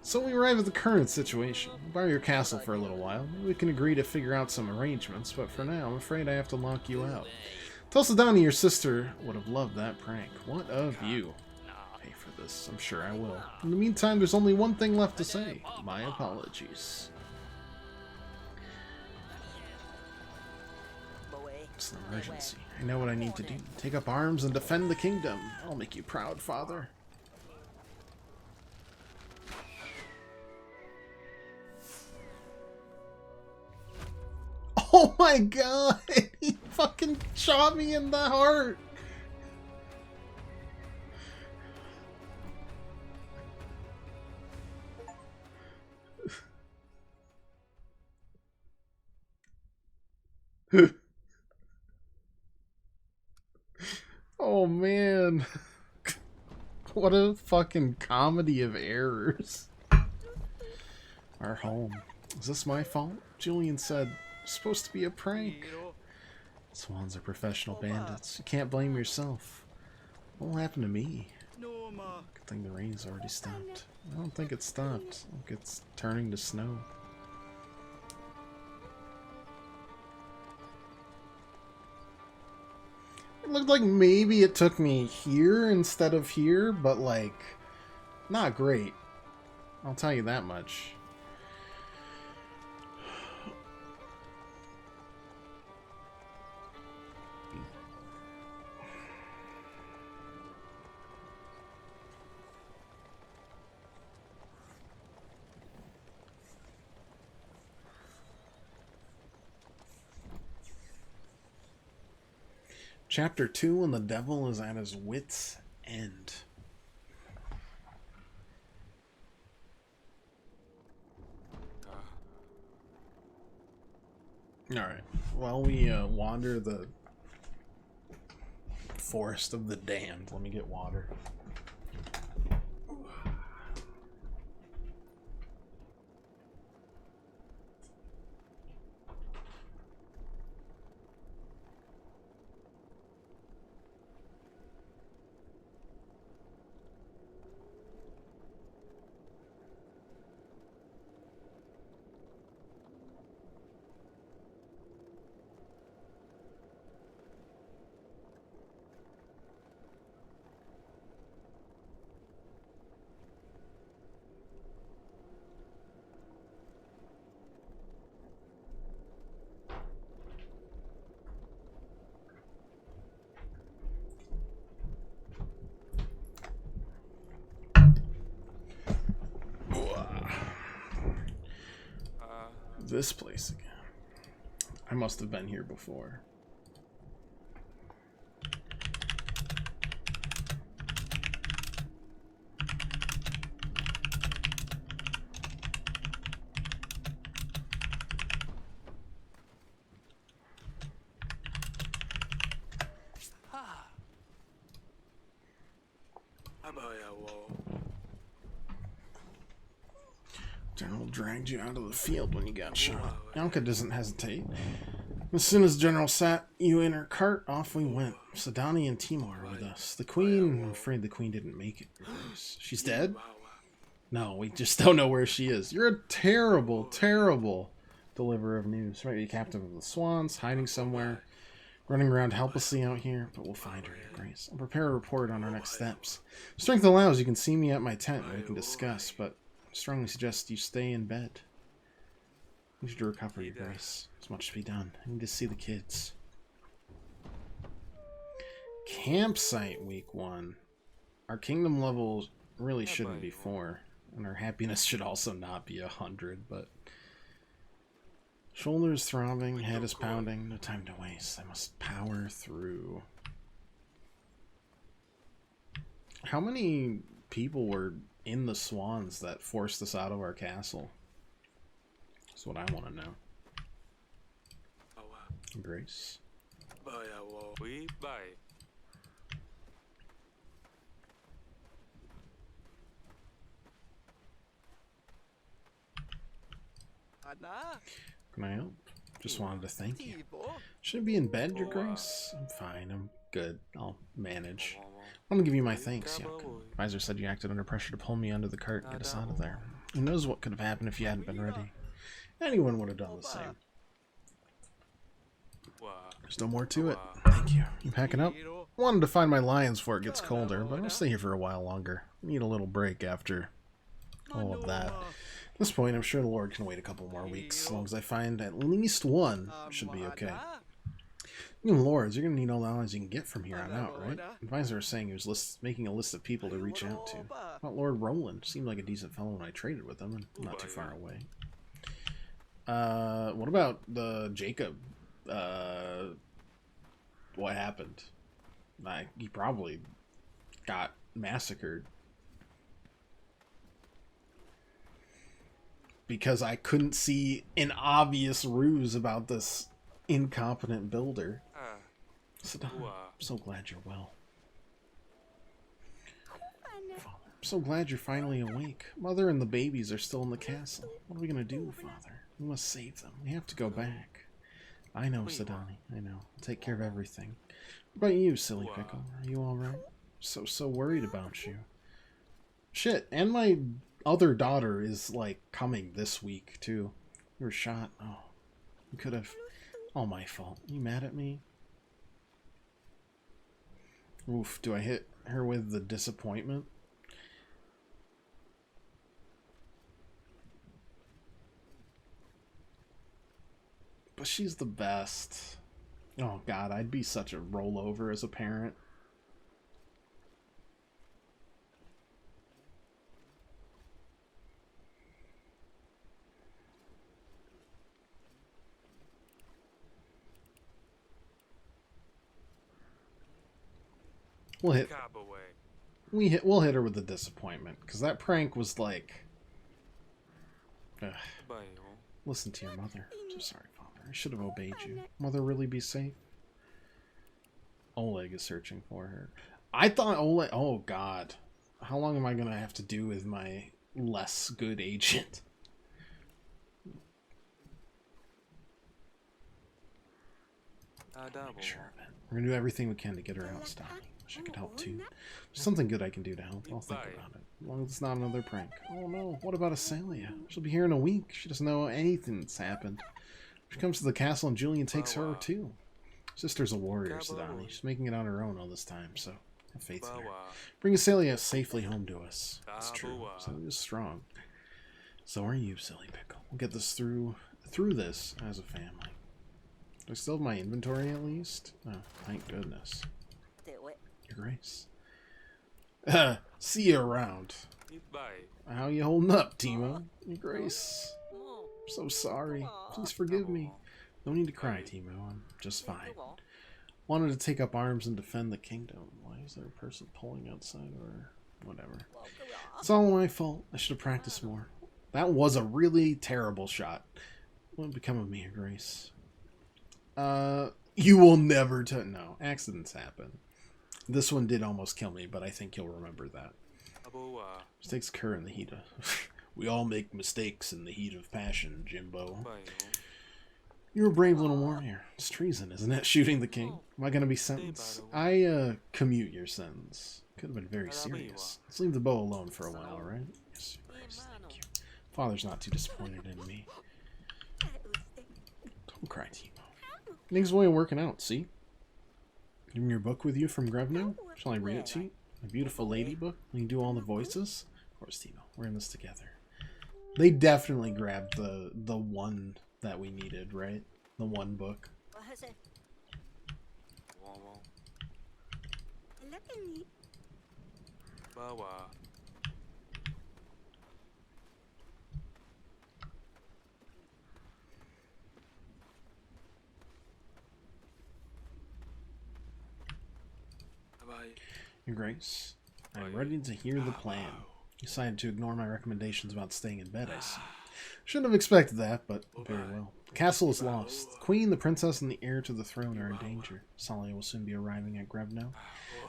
So we arrive at the current situation. Borrow your castle for a little while. We can agree to figure out some arrangements, but for now, I'm afraid I have to lock you out. Tell Sedani your sister would have loved that prank. What of you? Pay for this, I'm sure I will. In the meantime, there's only one thing left to say. My apologies. It's an emergency. I know what I need to do. Take up arms and defend the kingdom. I'll make you proud, father. Oh my god! He fucking shot me in the heart! Oh man. What a fucking comedy of errors. Our home. Is this my fault? Julian said, it's supposed to be a prank. Swans are professional bandits. You can't blame yourself. What will happen to me? Good thing the rain's already stopped. I don't think it's stopped. Look, it's turning to snow. It looked like maybe it took me here instead of here, but like, not great. I'll tell you that much. Chapter 2, when the devil is at his wit's end. Alright, while we wander the forest of the damned, let me get water. This place again. I must have been here before. General dragged you out of the field when you got shot. Yanka doesn't hesitate. As soon as General sat you in her cart, off we went. Sedani and Timor are with us. The Queen, I'm afraid the Queen didn't make it. She's dead? No, we just don't know where she is. You're a terrible, terrible deliverer of news. Might be a captain of the Swans, hiding somewhere, running around helplessly out here, but we'll find her, Your Grace. I'll prepare a report on our next steps. If strength allows, you can see me at my tent and we can discuss, but I strongly suggest you stay in bed. I need you to recover, Your Grace. There's much to be done. I need to see the kids. Campsite week 1. Our kingdom level really shouldn't be 4. And our happiness should also not be 100, but... Shoulders throbbing, head is pounding, no time to waste. I must power through. How many people were in the swans that forced us out of our castle? That's what I want to know. Grace. Can I help? Just wanted to thank you. Should I be in bed, Your Grace? I'm fine. I'm good. I'll manage. I'm gonna give you my thanks, young. Advisor said you acted under pressure to pull me under the cart and get us out of there. Who knows what could have happened if you hadn't been ready? Anyone would have done the same. There's no more to it. Thank you. You packing up? Wanted to find my lions before it gets colder, but I'll stay here for a while longer. I need a little break after all of that. At this point, I'm sure the Lord can wait a couple more weeks. As long as I find at least one, it should be okay. You lords, you're going to need all the allies you can get from here on out, right? Advisor was saying he was making a list of people to reach out to. About Lord Roland. Seemed like a decent fellow when I traded with him, and not too far away. What about the Jacob? What happened? He probably got massacred. Because I couldn't see an obvious ruse about this incompetent builder. Sadam, I'm so glad you're well. Father, I'm so glad you're finally awake. Mother and the babies are still in the castle. What are we gonna do, Father? We must save them. We have to go back. I know, Sadani. I know. I'll take care of everything. What about you, silly pickle? Are you alright? So worried about you. Shit, and my other daughter is, like, coming this week, too. You were shot. Oh, you could have... All my fault. You mad at me? Oof, do I hit her with the disappointment? But she's the best. Oh, God, I'd be such a rollover as a parent. We'll hit her with the disappointment, because that prank was like... Listen to your mother. I'm so sorry, Father. I should have obeyed you. Mother really be safe? Oleg is searching for her. I thought Oleg... Oh, God. How long am I going to have to do with my less good agent? Sure of it. We're going to do everything we can to get her out, Stoney. Wish I could help too. There's something good I can do to help. I'll think about it. As long as it's not another prank. Oh no, what about Asalia? She'll be here in a week. She doesn't know anything that's happened. She comes to the castle and Julian takes her too. Sister's a warrior, Sadani. She's making it on her own all this time, so have faith in her. Bring Asalia safely home to us. That's true. Asalia is strong. So are you, silly pickle. We'll get this through this as a family. Do I still have my inventory at least? Oh, thank goodness. Your Grace. See you around. How you holding up, Timo? Your Grace. I'm so sorry. Please forgive me. No need to cry, Timo. I'm just fine. Wanted to take up arms and defend the kingdom. Why is there a person pulling outside or whatever? It's all my fault. I should have practiced more. That was a really terrible shot. What would become of me, Your Grace? You will never no, accidents happen. This one did almost kill me, but I think you'll remember that. Mistakes occur in the heat of... We all make mistakes in the heat of passion, Jimbo. You're a brave little warrior. It's treason, isn't it? Shooting the king. Am I going to be sentenced? I, commute your sentence. Could have been very serious. Let's leave the bow alone for a while, alright? Yes, Grace, thank you. Father's not too disappointed in me. Don't cry, Timo. Things way of working out, see? You bring your book with you from Grevno? Shall I read it to you? A beautiful lady book? Will you do all the voices? Of course, Timo. We're in this together. They definitely grabbed the one that we needed, right? The one book. Your Grace, I am ready to hear the plan. You decided to ignore my recommendations about staying in bed, I see. Shouldn't have expected that, but very well. The castle is lost. The Queen, the Princess, and the heir to the throne are in danger. Salia will soon be arriving at Grevno,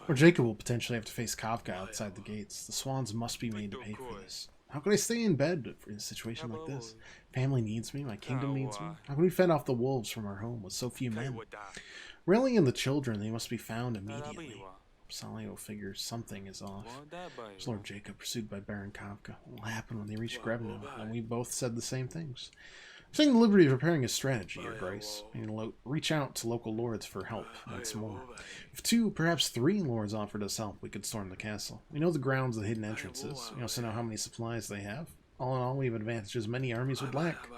or Jacob will potentially have to face Kafka outside the gates. The swans must be made to pay for this. How can I stay in bed in a situation like this? Family needs me, my kingdom needs me. How can we fend off the wolves from our home with so few men? Railing in the children, they must be found immediately. Salia figures something is off. There's Lord Jacob, pursued by Baron Kafka. What will happen when they reach Grevno? And we both said the same things. I'm taking the liberty of preparing a strategy, Your Grace. Reach out to local lords for help once more. If 2, perhaps 3 lords offered us help, we could storm the castle. We know the grounds of the hidden entrances. We also know how many supplies they have. All in all, we have advantages many armies would lack.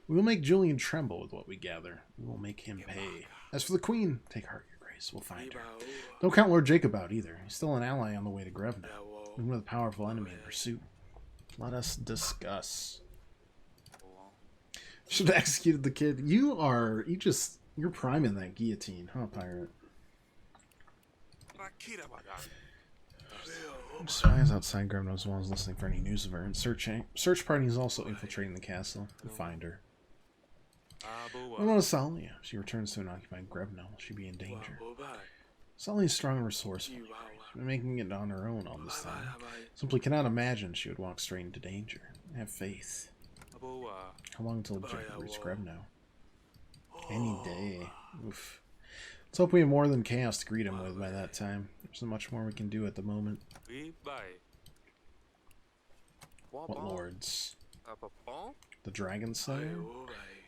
We will make Julian tremble with what we gather. We will make him pay. As for the Queen, take heart, Your Grace. We'll find her. Don't count Lord Jacob out either. He's still an ally on the way to Grevno. Even with a powerful enemy in pursuit. Let us discuss. Should have executed the kid. You're priming that guillotine, huh, pirate? Spies outside Grevno's walls listening for any news of her, and search party is also infiltrating the castle to find her. What about Salia? If she returns to an occupied Grevno, she'll be in danger. Salia is strong and resourceful. She's been making it on her own all this time. Simply cannot imagine she would walk straight into danger. Have faith. How long until Jacob reaches Grevno? Any day. Oof. Let's hope we have more than chaos to greet him with by that time. There's not much more we can do at the moment. What lords? The Dragon Slayer?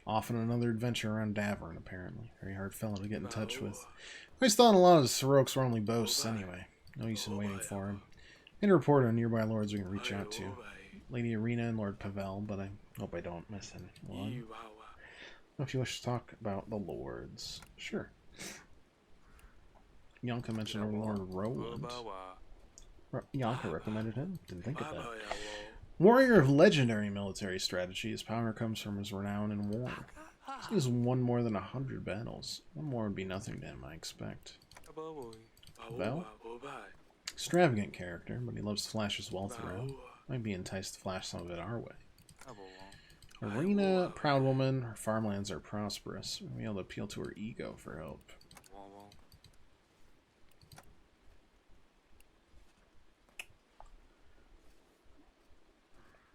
Off on another adventure around Davern, apparently. Very hard fellow to get in touch with. I always thought a lot of the Siroks were only boasts anyway. No use in waiting for him. And a report on nearby lords we can reach out to. Lady Arena and Lord Pavel, but I hope I don't miss anyone. If you wish to talk about the lords. Sure. Yonka mentioned Lord Roland. Yonka recommended him. Didn't think of that. Warrior of legendary military strategy. His power comes from his renown in war. He has won more than 100 battles. One more would be nothing to him, I expect. Pavel? Extravagant character, but he loves to flash his wealth around. Might be enticed to flash some of it our way. Arena, proud woman, her farmlands are prosperous. We'll be able to appeal to her ego for help.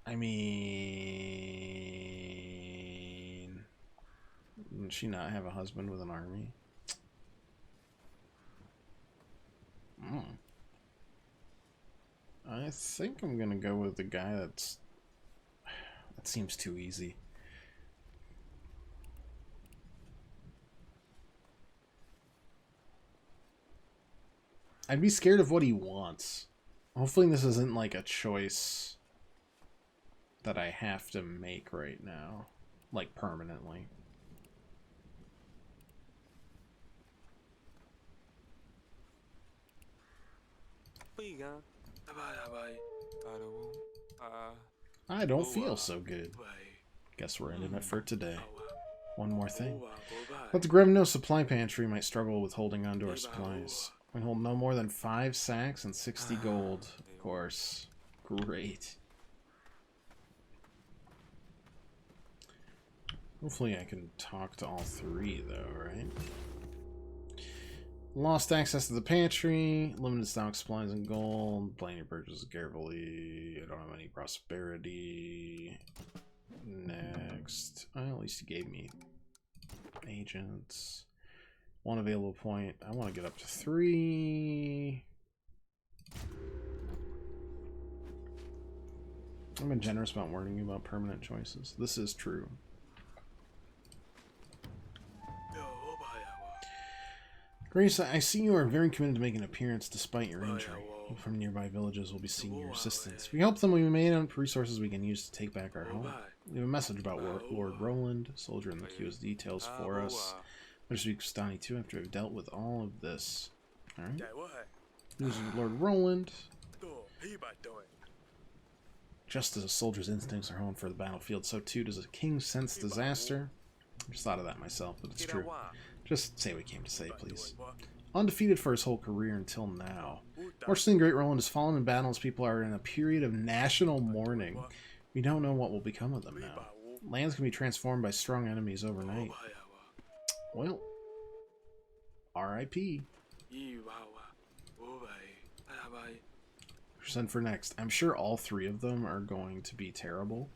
I mean, would she not have a husband with an army? I think I'm gonna go with the guy that seems too easy. I'd be scared of what he wants. Hopefully this isn't like a choice that I have to make right now, like permanently. I don't feel so good. Guess we're ending it for today. One more thing. But the Grevno supply pantry might struggle with holding on to our supplies. We hold no more than 5 sacks and 60 gold. Of course. Great. Hopefully I can talk to all 3 though, right? Lost access to the pantry, limited stock supplies and gold, plan your purchases carefully, I don't have any prosperity. Next. Well, at least he gave me agents. 1 available point. I want to get up to 3. I've been generous about warning you about permanent choices. This is true. Grace, I see you are very committed to making an appearance despite your injury. People from nearby villages will be seeking your assistance. If we help them, we may have resources we can use to take back our home. We have a message about Lord Roland. Soldier in the queue has details for us. Better speak to Stani too after we've dealt with all of this. Alright. Who's Lord Roland? Just as a soldier's instincts are honed for the battlefield, so too does a king sense disaster. I just thought of that myself, but it's true. Just say what we came to say, please. Undefeated for his whole career until now. Fortunately, Great Roland has fallen in battles. People are in a period of national mourning. We don't know what will become of them now. Lands can be transformed by strong enemies overnight. Well, R.I.P. Send for next. I'm sure all three of them are going to be terrible.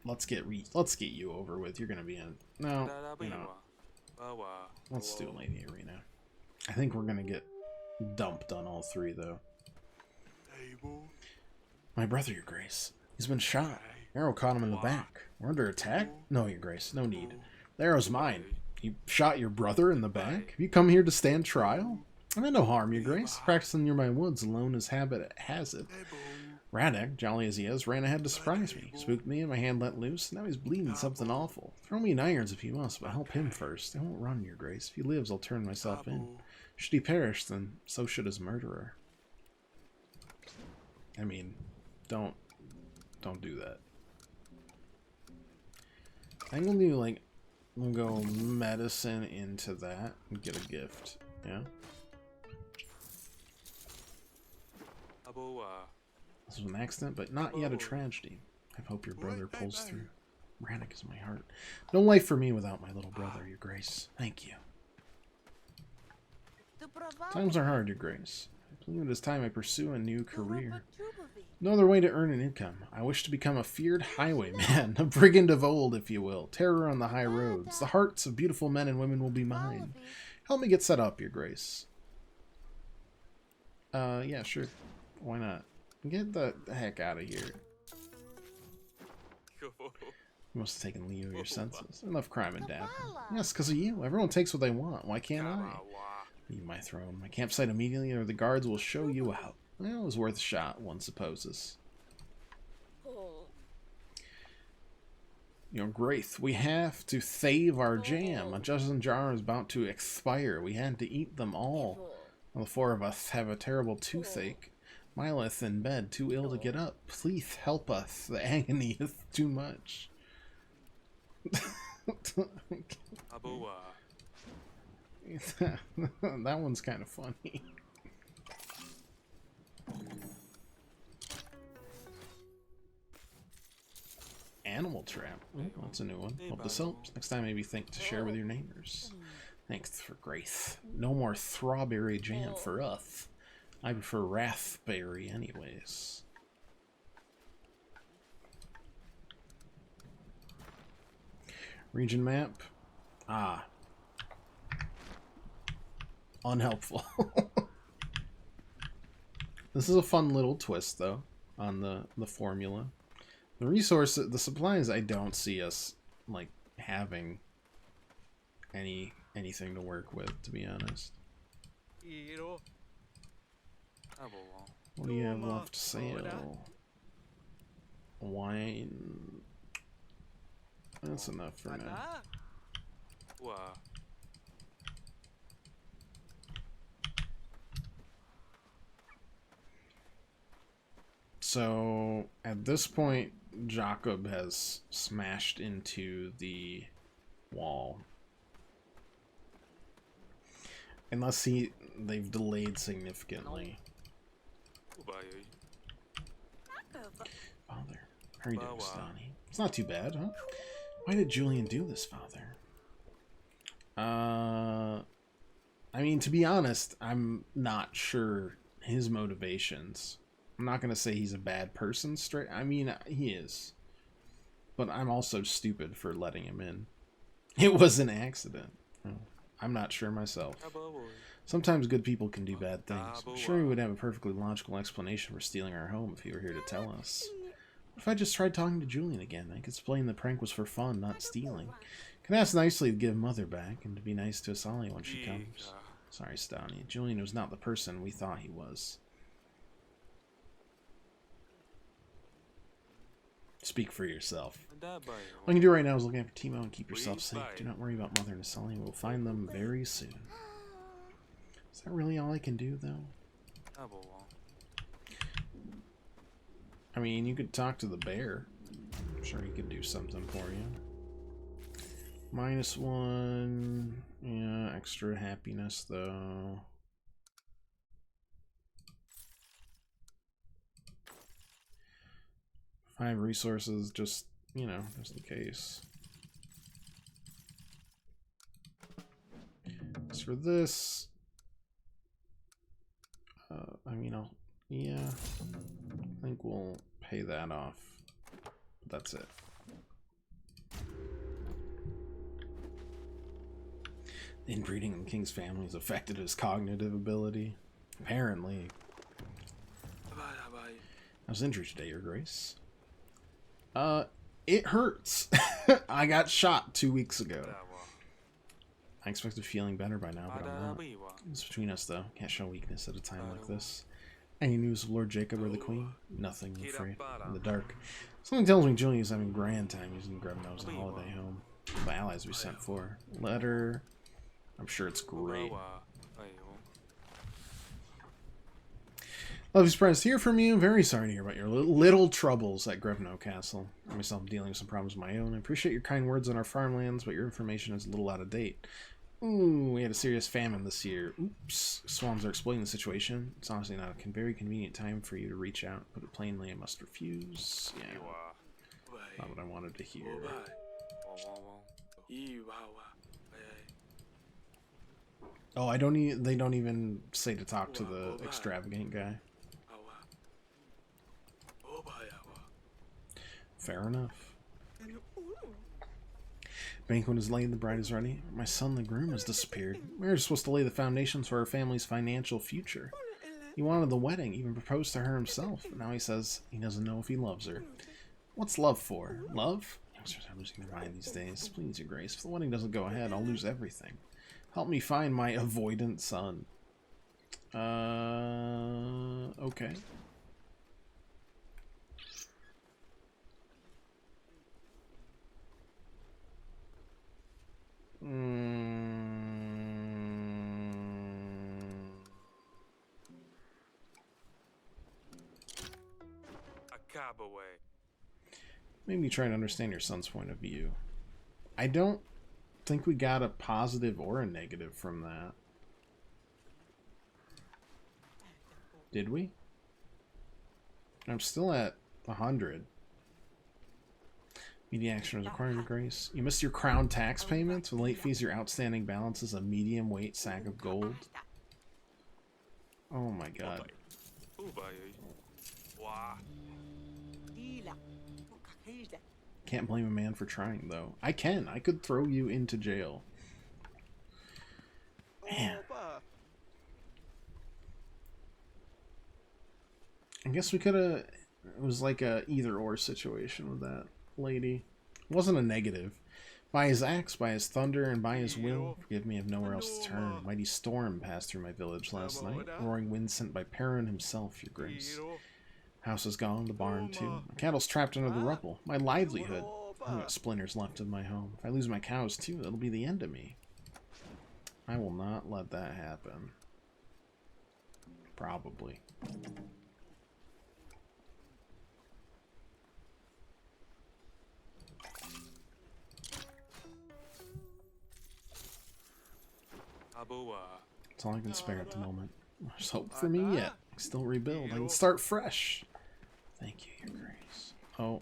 Let's get you over with. You're gonna be in. No, you know. Let's do Lady Arena. I think we're gonna get dumped on all three though. My brother, Your Grace. He's been shot. Arrow caught him in the back. We're under attack? No, Your Grace. No need. The arrow's mine. You shot your brother in the back? Have you come here to stand trial? I meant no harm, Your Grace. Practicing near my woods alone as habit has it. Radek, jolly as he is, ran ahead to surprise me. Spooked me and my hand let loose. Now he's bleeding something awful. Throw me in irons if you must, but help him first. I won't run, Your Grace. If he lives, I'll turn myself in. Should he perish, then so should his murderer. I mean, don't do that. I'm gonna do like, we'll go medicine into that and get a gift. Yeah. This was an accident, but not yet a tragedy. I hope your brother pulls through. Radek is my heart. No life for me without my little brother, Your Grace. Thank you. Times are hard, Your Grace. I believe it is time I pursue a new career. No other way to earn an income. I wish to become a feared highwayman, a brigand of old, if you will. Terror on the high roads. The hearts of beautiful men and women will be mine. Help me get set up, Your Grace. Yeah, sure. Why not? Get the heck out of here. You must have taken Leo your senses. Enough crime and dab. Yes, because of you. Everyone takes what they want. Why can't I? Leave my throne. My campsite immediately, or the guards will show you out. Well, it was worth a shot, one supposes. Your Grace, we have to save our jam. A dozen jars is about to expire. We had to eat them all. Well, the four of us have a terrible toothache. Mileth in bed, too ill to get up. Please help us. The agony is too much. That one's kind of funny. Animal trap. Oh, that's a new one. Hope this helps. Next time, maybe think to share with your neighbors. Thanks for grace. No more strawberry jam for us. I prefer raspberry anyways. Region map. Ah. Unhelpful. This is a fun little twist, though, on the formula. The resources, the supplies, I don't see us, like, having anything to work with, to be honest. What do you have left to sell? Wine. That's enough for now. So, at this point, Jacob has smashed into the wall. Unless they've delayed significantly. Father, how are you doing, Stani? It's not too bad, huh? Why did Julian do this, Father? I mean, to be honest, I'm not sure his motivations. I'm not going to say he's a bad person straight. I mean, he is. But I'm also stupid for letting him in. It was an accident. I'm not sure myself. Sometimes good people can do bad things. I'm sure he would have a perfectly logical explanation for stealing our home if he were here to tell us. What if I just tried talking to Julian again? I could explain the prank was for fun, not stealing. Can ask nicely to give Mother back, and to be nice to Asali when she comes. Sorry, Stani. Julian was not the person we thought he was. Speak for yourself. All you can do right now is look after Timo and keep yourself safe. Do not worry about Mother and Asali. We'll find them very soon. Is that really all I can do, though? I mean, you could talk to the bear. I'm sure he could do something for you. -1. Yeah, extra happiness though. Five resources, just, you know, just in case. As for this, I mean, yeah, I think we'll pay that off. But that's it. Inbreeding in the king's family has affected his cognitive ability. Apparently. How's injury today, Your Grace? It hurts. I got shot 2 weeks ago. I expected feeling better by now, but I'm not. It's between us, though. Can't show weakness at a time like this. Any news of Lord Jacob or the Queen? Nothing, I'm afraid. In the dark. Something tells me Julian's having a grand time using Grebno as a holiday home. The allies we sent for. Letter. I'm sure it's great. Lovely surprise to hear from you. Very sorry to hear about your little troubles at Grevno Castle. I myself am dealing with some problems of my own. I appreciate your kind words on our farmlands, but your information is a little out of date. Ooh, we had a serious famine this year. Oops. Swans are exploiting the situation. It's honestly not a very convenient time for you to reach out. Put it plainly, I must refuse. Yeah. Not what I wanted to hear. Oh, they don't even say to talk to the extravagant guy. Fair enough. Banquet is laid, the bride is ready. My son, the groom, has disappeared. We were supposed to lay the foundations for our family's financial future. He wanted the wedding, even proposed to her himself, but now he says he doesn't know if he loves her. What's love for? Love? Youngsters are losing their mind these days. Please, Your Grace, if the wedding doesn't go ahead, I'll lose everything. Help me find my avoidant son. Okay. Maybe try to understand your son's point of view. I don't think we got a positive or a negative from that. Did we? I'm still at 100. Media action is required, Your Grace. You missed your crown tax payments. With late fees, your outstanding balance is a medium weight sack of gold. Oh my god. Can't blame a man for trying, though. I can. I could throw you into jail. Man. I guess we could have... It was like a either-or situation with that lady. It wasn't a negative. By his axe, by his thunder, and by his will, forgive me, I have nowhere else to turn. Mighty storm passed through my village last night. Roaring wind sent by Perrin himself, Your Grace. House is gone, the barn too. My cattle's trapped under the rubble. My livelihood. I've got splinters left of my home. If I lose my cows too, that'll be the end of me. I will not let that happen. Probably. That's all I can spare at the moment. There's hope for me yet. I can still rebuild. I can start fresh. Thank you, Your Grace. Oh.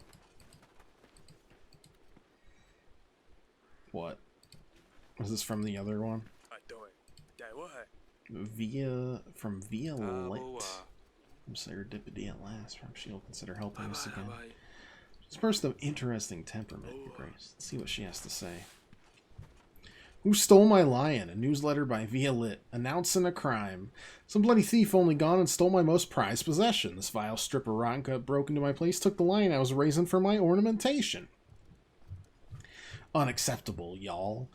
What? Was this from the other one? From Violet. I'm serendipity at last. Perhaps she'll consider helping us again. She's a person of interesting temperament, Your Grace. Let's see what she has to say. Who stole my lion? A newsletter by Violet announcing a crime. Some bloody thief only gone and stole my most prized possession. This vile strip of rotten cut broke into my place, took the lion I was raising for my ornamentation. Unacceptable, y'all.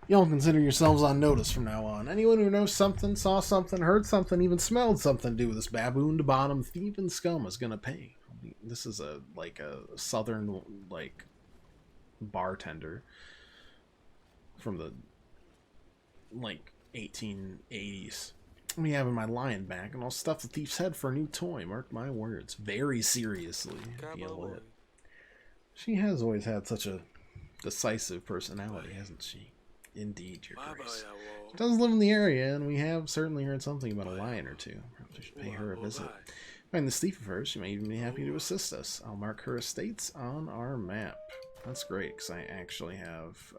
Y'all consider yourselves on notice from now on. Anyone who knows something, saw something, heard something, even smelled something to do with this baboon to bottom thief and scum is gonna pay. This is a southern bartender from the 1880s. Me having my lion back, and I'll stuff the thief's head for a new toy. Mark my words. Very seriously, Violet. She has always had such a decisive personality, hasn't she? Indeed, Your Grace. Babayawo. She does live in the area, and we have certainly heard something about a lion or two. Perhaps we should pay her a visit. Find this thief of hers, she may even be happy to assist us. I'll mark her estates on our map. That's great, because I actually have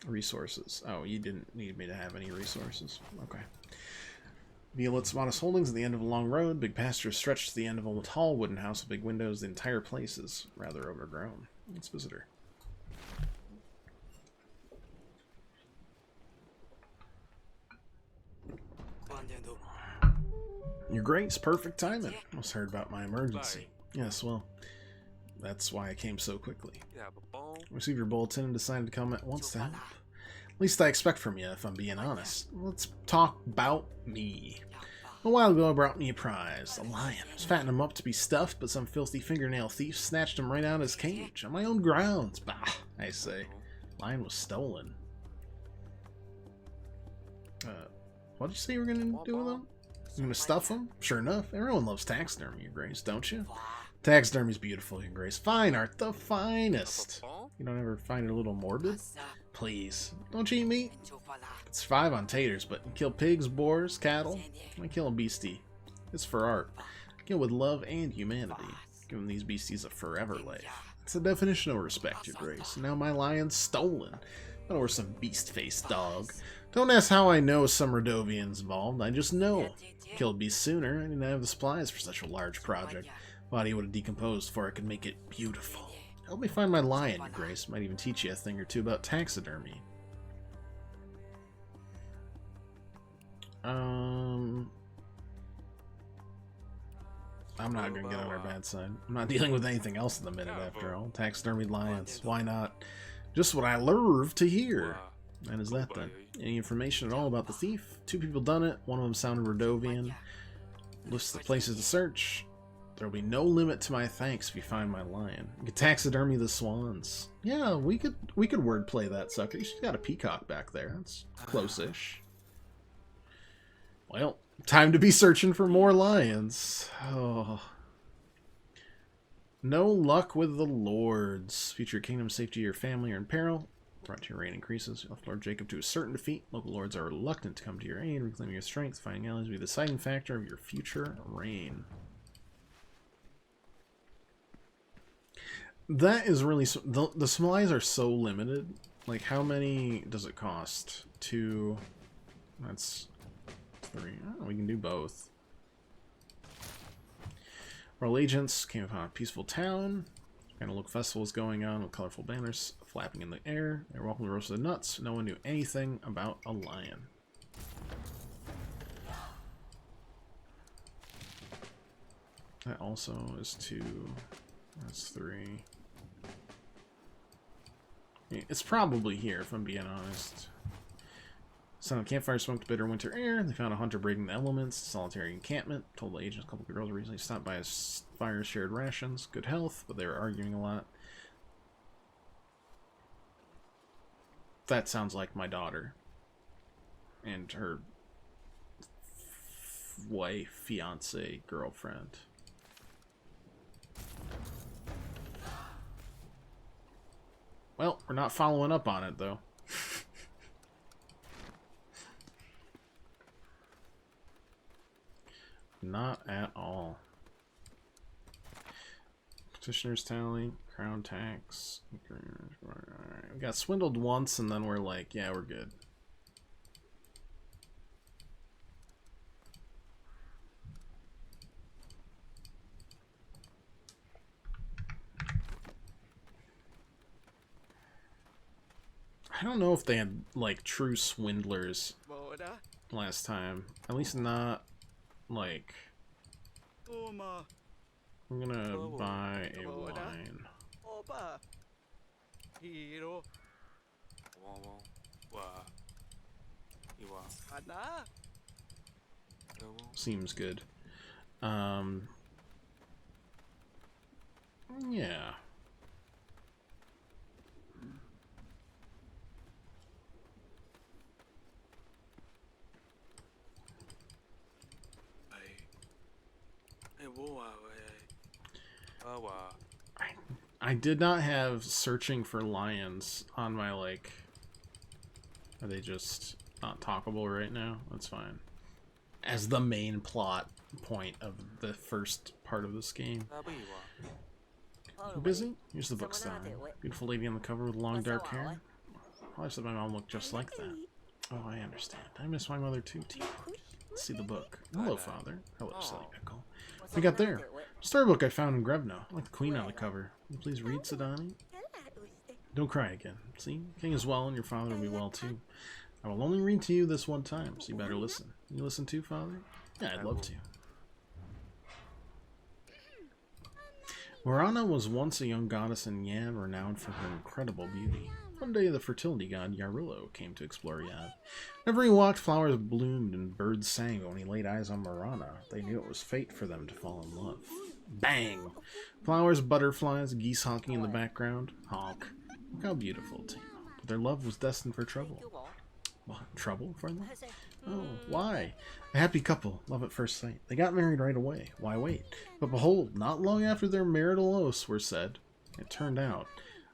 resources. Oh, you didn't need me to have any resources. Okay. Violet's modest holdings at the end of a long road. Big pastures stretched to the end of a tall wooden house with big windows. The entire place is rather overgrown. Let's visit her. Your Grace, perfect timing. Must heard about my emergency. Yes, well, that's why I came so quickly. Received your bulletin and decided to come at once to help. Least I expect from you, if I'm being honest. Let's talk about me. A while ago, I brought me a prize, a lion. I was fattening him up to be stuffed, but some filthy fingernail thief snatched him right out of his cage, on my own grounds. Bah, I say. Lion was stolen. What did you say you were going to do with him? You're going to stuff him? Sure enough, everyone loves taxidermy, Your Grace, don't you? Taxidermy's beautiful, Your Grace. Fine art, the finest. You don't ever find it a little morbid? Please, don't you eat meat? It's 5 on taters, but you kill pigs, boars, cattle. I kill a beastie. It's for art. I kill with love and humanity, giving these beasties a forever life. It's the definition of respect, Your Grace. Now my lion's stolen. Or some beast-faced dog. Don't ask how I know some Radovians involved. I just know. Killed beast sooner. I didn't have the supplies for such a large project. Body would have decomposed before I could make it beautiful. Help me find my lion, Your Grace. Might even teach you a thing or two about taxidermy. I'm not gonna get on our bad side. I'm not dealing with anything else in the minute, after all. Taxidermy lions. Why not? Just what I love to hear. And is that then? Any information at all about the thief? 2 people done it. One of them sounded Radovian. Lists the places to search. There'll be no limit to my thanks if you find my lion. You could taxidermy the swans. Yeah, we could wordplay that sucker. She's got a peacock back there. That's close-ish. Well, time to be searching for more lions. Oh. No luck with the lords. Future kingdom safety of your family are in peril. Frontier reign increases. You left Lord Jacob to a certain defeat. Local lords are reluctant to come to your aid. Reclaiming your strength. Finding allies will be the deciding factor of your future reign. That is really... The supplies are so limited. Like, how many does it cost? 2... That's 3. Oh, we can do both. Royal agents came upon a peaceful town. Kind of look festival is going on with colorful banners flapping in the air. They're welcome to roasted nuts. No one knew anything about a lion. That also is 2. That's 3. It's probably here, if I'm being honest. Sound of campfire smoked bitter winter air. They found a hunter breaking the elements. Solitary encampment. Told the agents a couple of girls recently stopped by his fire, shared rations. Good health, but they were arguing a lot. That sounds like my daughter. And her wife, fiance, girlfriend. Well, we're not following up on it, though. Not at all. Petitioner's tally, crown tax. Alright, we got swindled once, and then we're like, yeah, we're good. I don't know if they had, like, true swindlers last time. At least not, like... I'm gonna buy a wine. Seems good. Yeah. I did not have searching for lions on my, like... Are they just not talkable right now? That's fine. As the main plot point of the first part of this game. You busy? Here's the book styling. Beautiful lady on the cover with long dark hair. I said my mom looked just like that. Oh, I understand. I miss my mother too, Timo. Let's see the book. Hello, Father. Hello, silly pickle. We got there. Storybook I found in Grevno. I like the queen on the cover. Will you please read, Sadani? Don't cry again. See? King is well and your father will be well too. I will only read to you this one time, so you better listen. You listen too, Father? Yeah, I'd love to. Morana was once a young goddess in Yad, renowned for her incredible beauty. One day, the fertility god Yarilo came to explore Yad. Whenever he walked, flowers bloomed and birds sang, but when he laid eyes on Morana, they knew it was fate for them to fall in love. Bang! Flowers, butterflies, geese honking in the background. Honk. Look how beautiful, Timo. But their love was destined for trouble. What? Trouble for them? Oh, why? A happy couple, love at first sight. They got married right away. Why wait? But behold, not long after their marital oaths were said, it turned out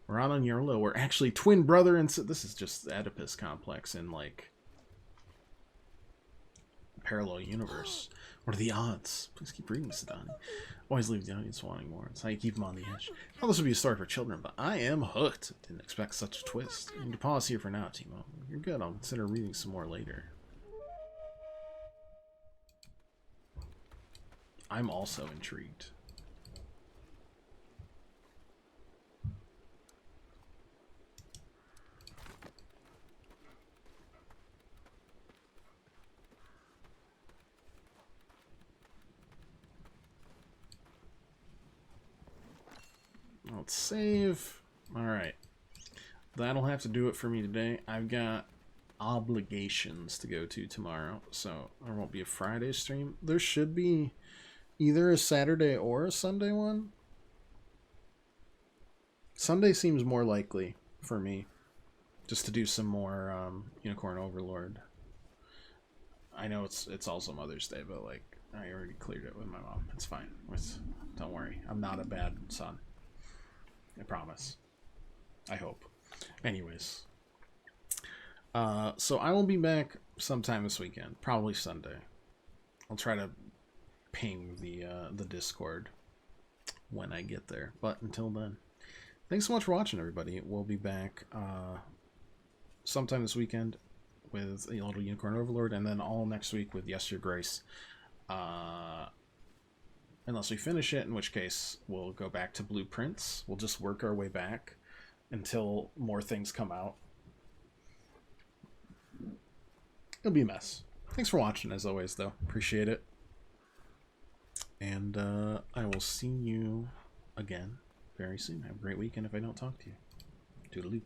Morana and Yarilo were actually twin brother and this is just the Oedipus complex in, like, a parallel universe. What are the odds? Please keep reading, Sadani. Always leave the audience wanting more. It's how you keep them on the edge. Well, this would be a story for children, but I am hooked. Didn't expect such a twist. You need to pause here for now, Timo. You're good. I'll consider reading some more later. I'm also intrigued. Let's save. Alright. That'll have to do it for me today. I've got obligations to go to tomorrow, so there won't be a Friday stream. There should be either a Saturday or a Sunday one. Sunday seems more likely for me, just to do some more Unicorn Overlord. I know it's also Mother's Day, but like I already cleared it with my mom. It's fine. Don't worry. I'm not a bad son. I promise. I hope. Anyways. So I will be back sometime this weekend. Probably Sunday. I'll try to ping the Discord when I get there. But until then, thanks so much for watching, everybody. We'll be back sometime this weekend with a little Unicorn Overlord, and then all next week with Yes, Your Grace. Unless we finish it, in which case we'll go back to Blueprints. We'll just work our way back until more things come out. It'll be a mess. Thanks for watching, as always, though. Appreciate it. And I will see you again very soon. Have a great weekend if I don't talk to you. Toodaloo.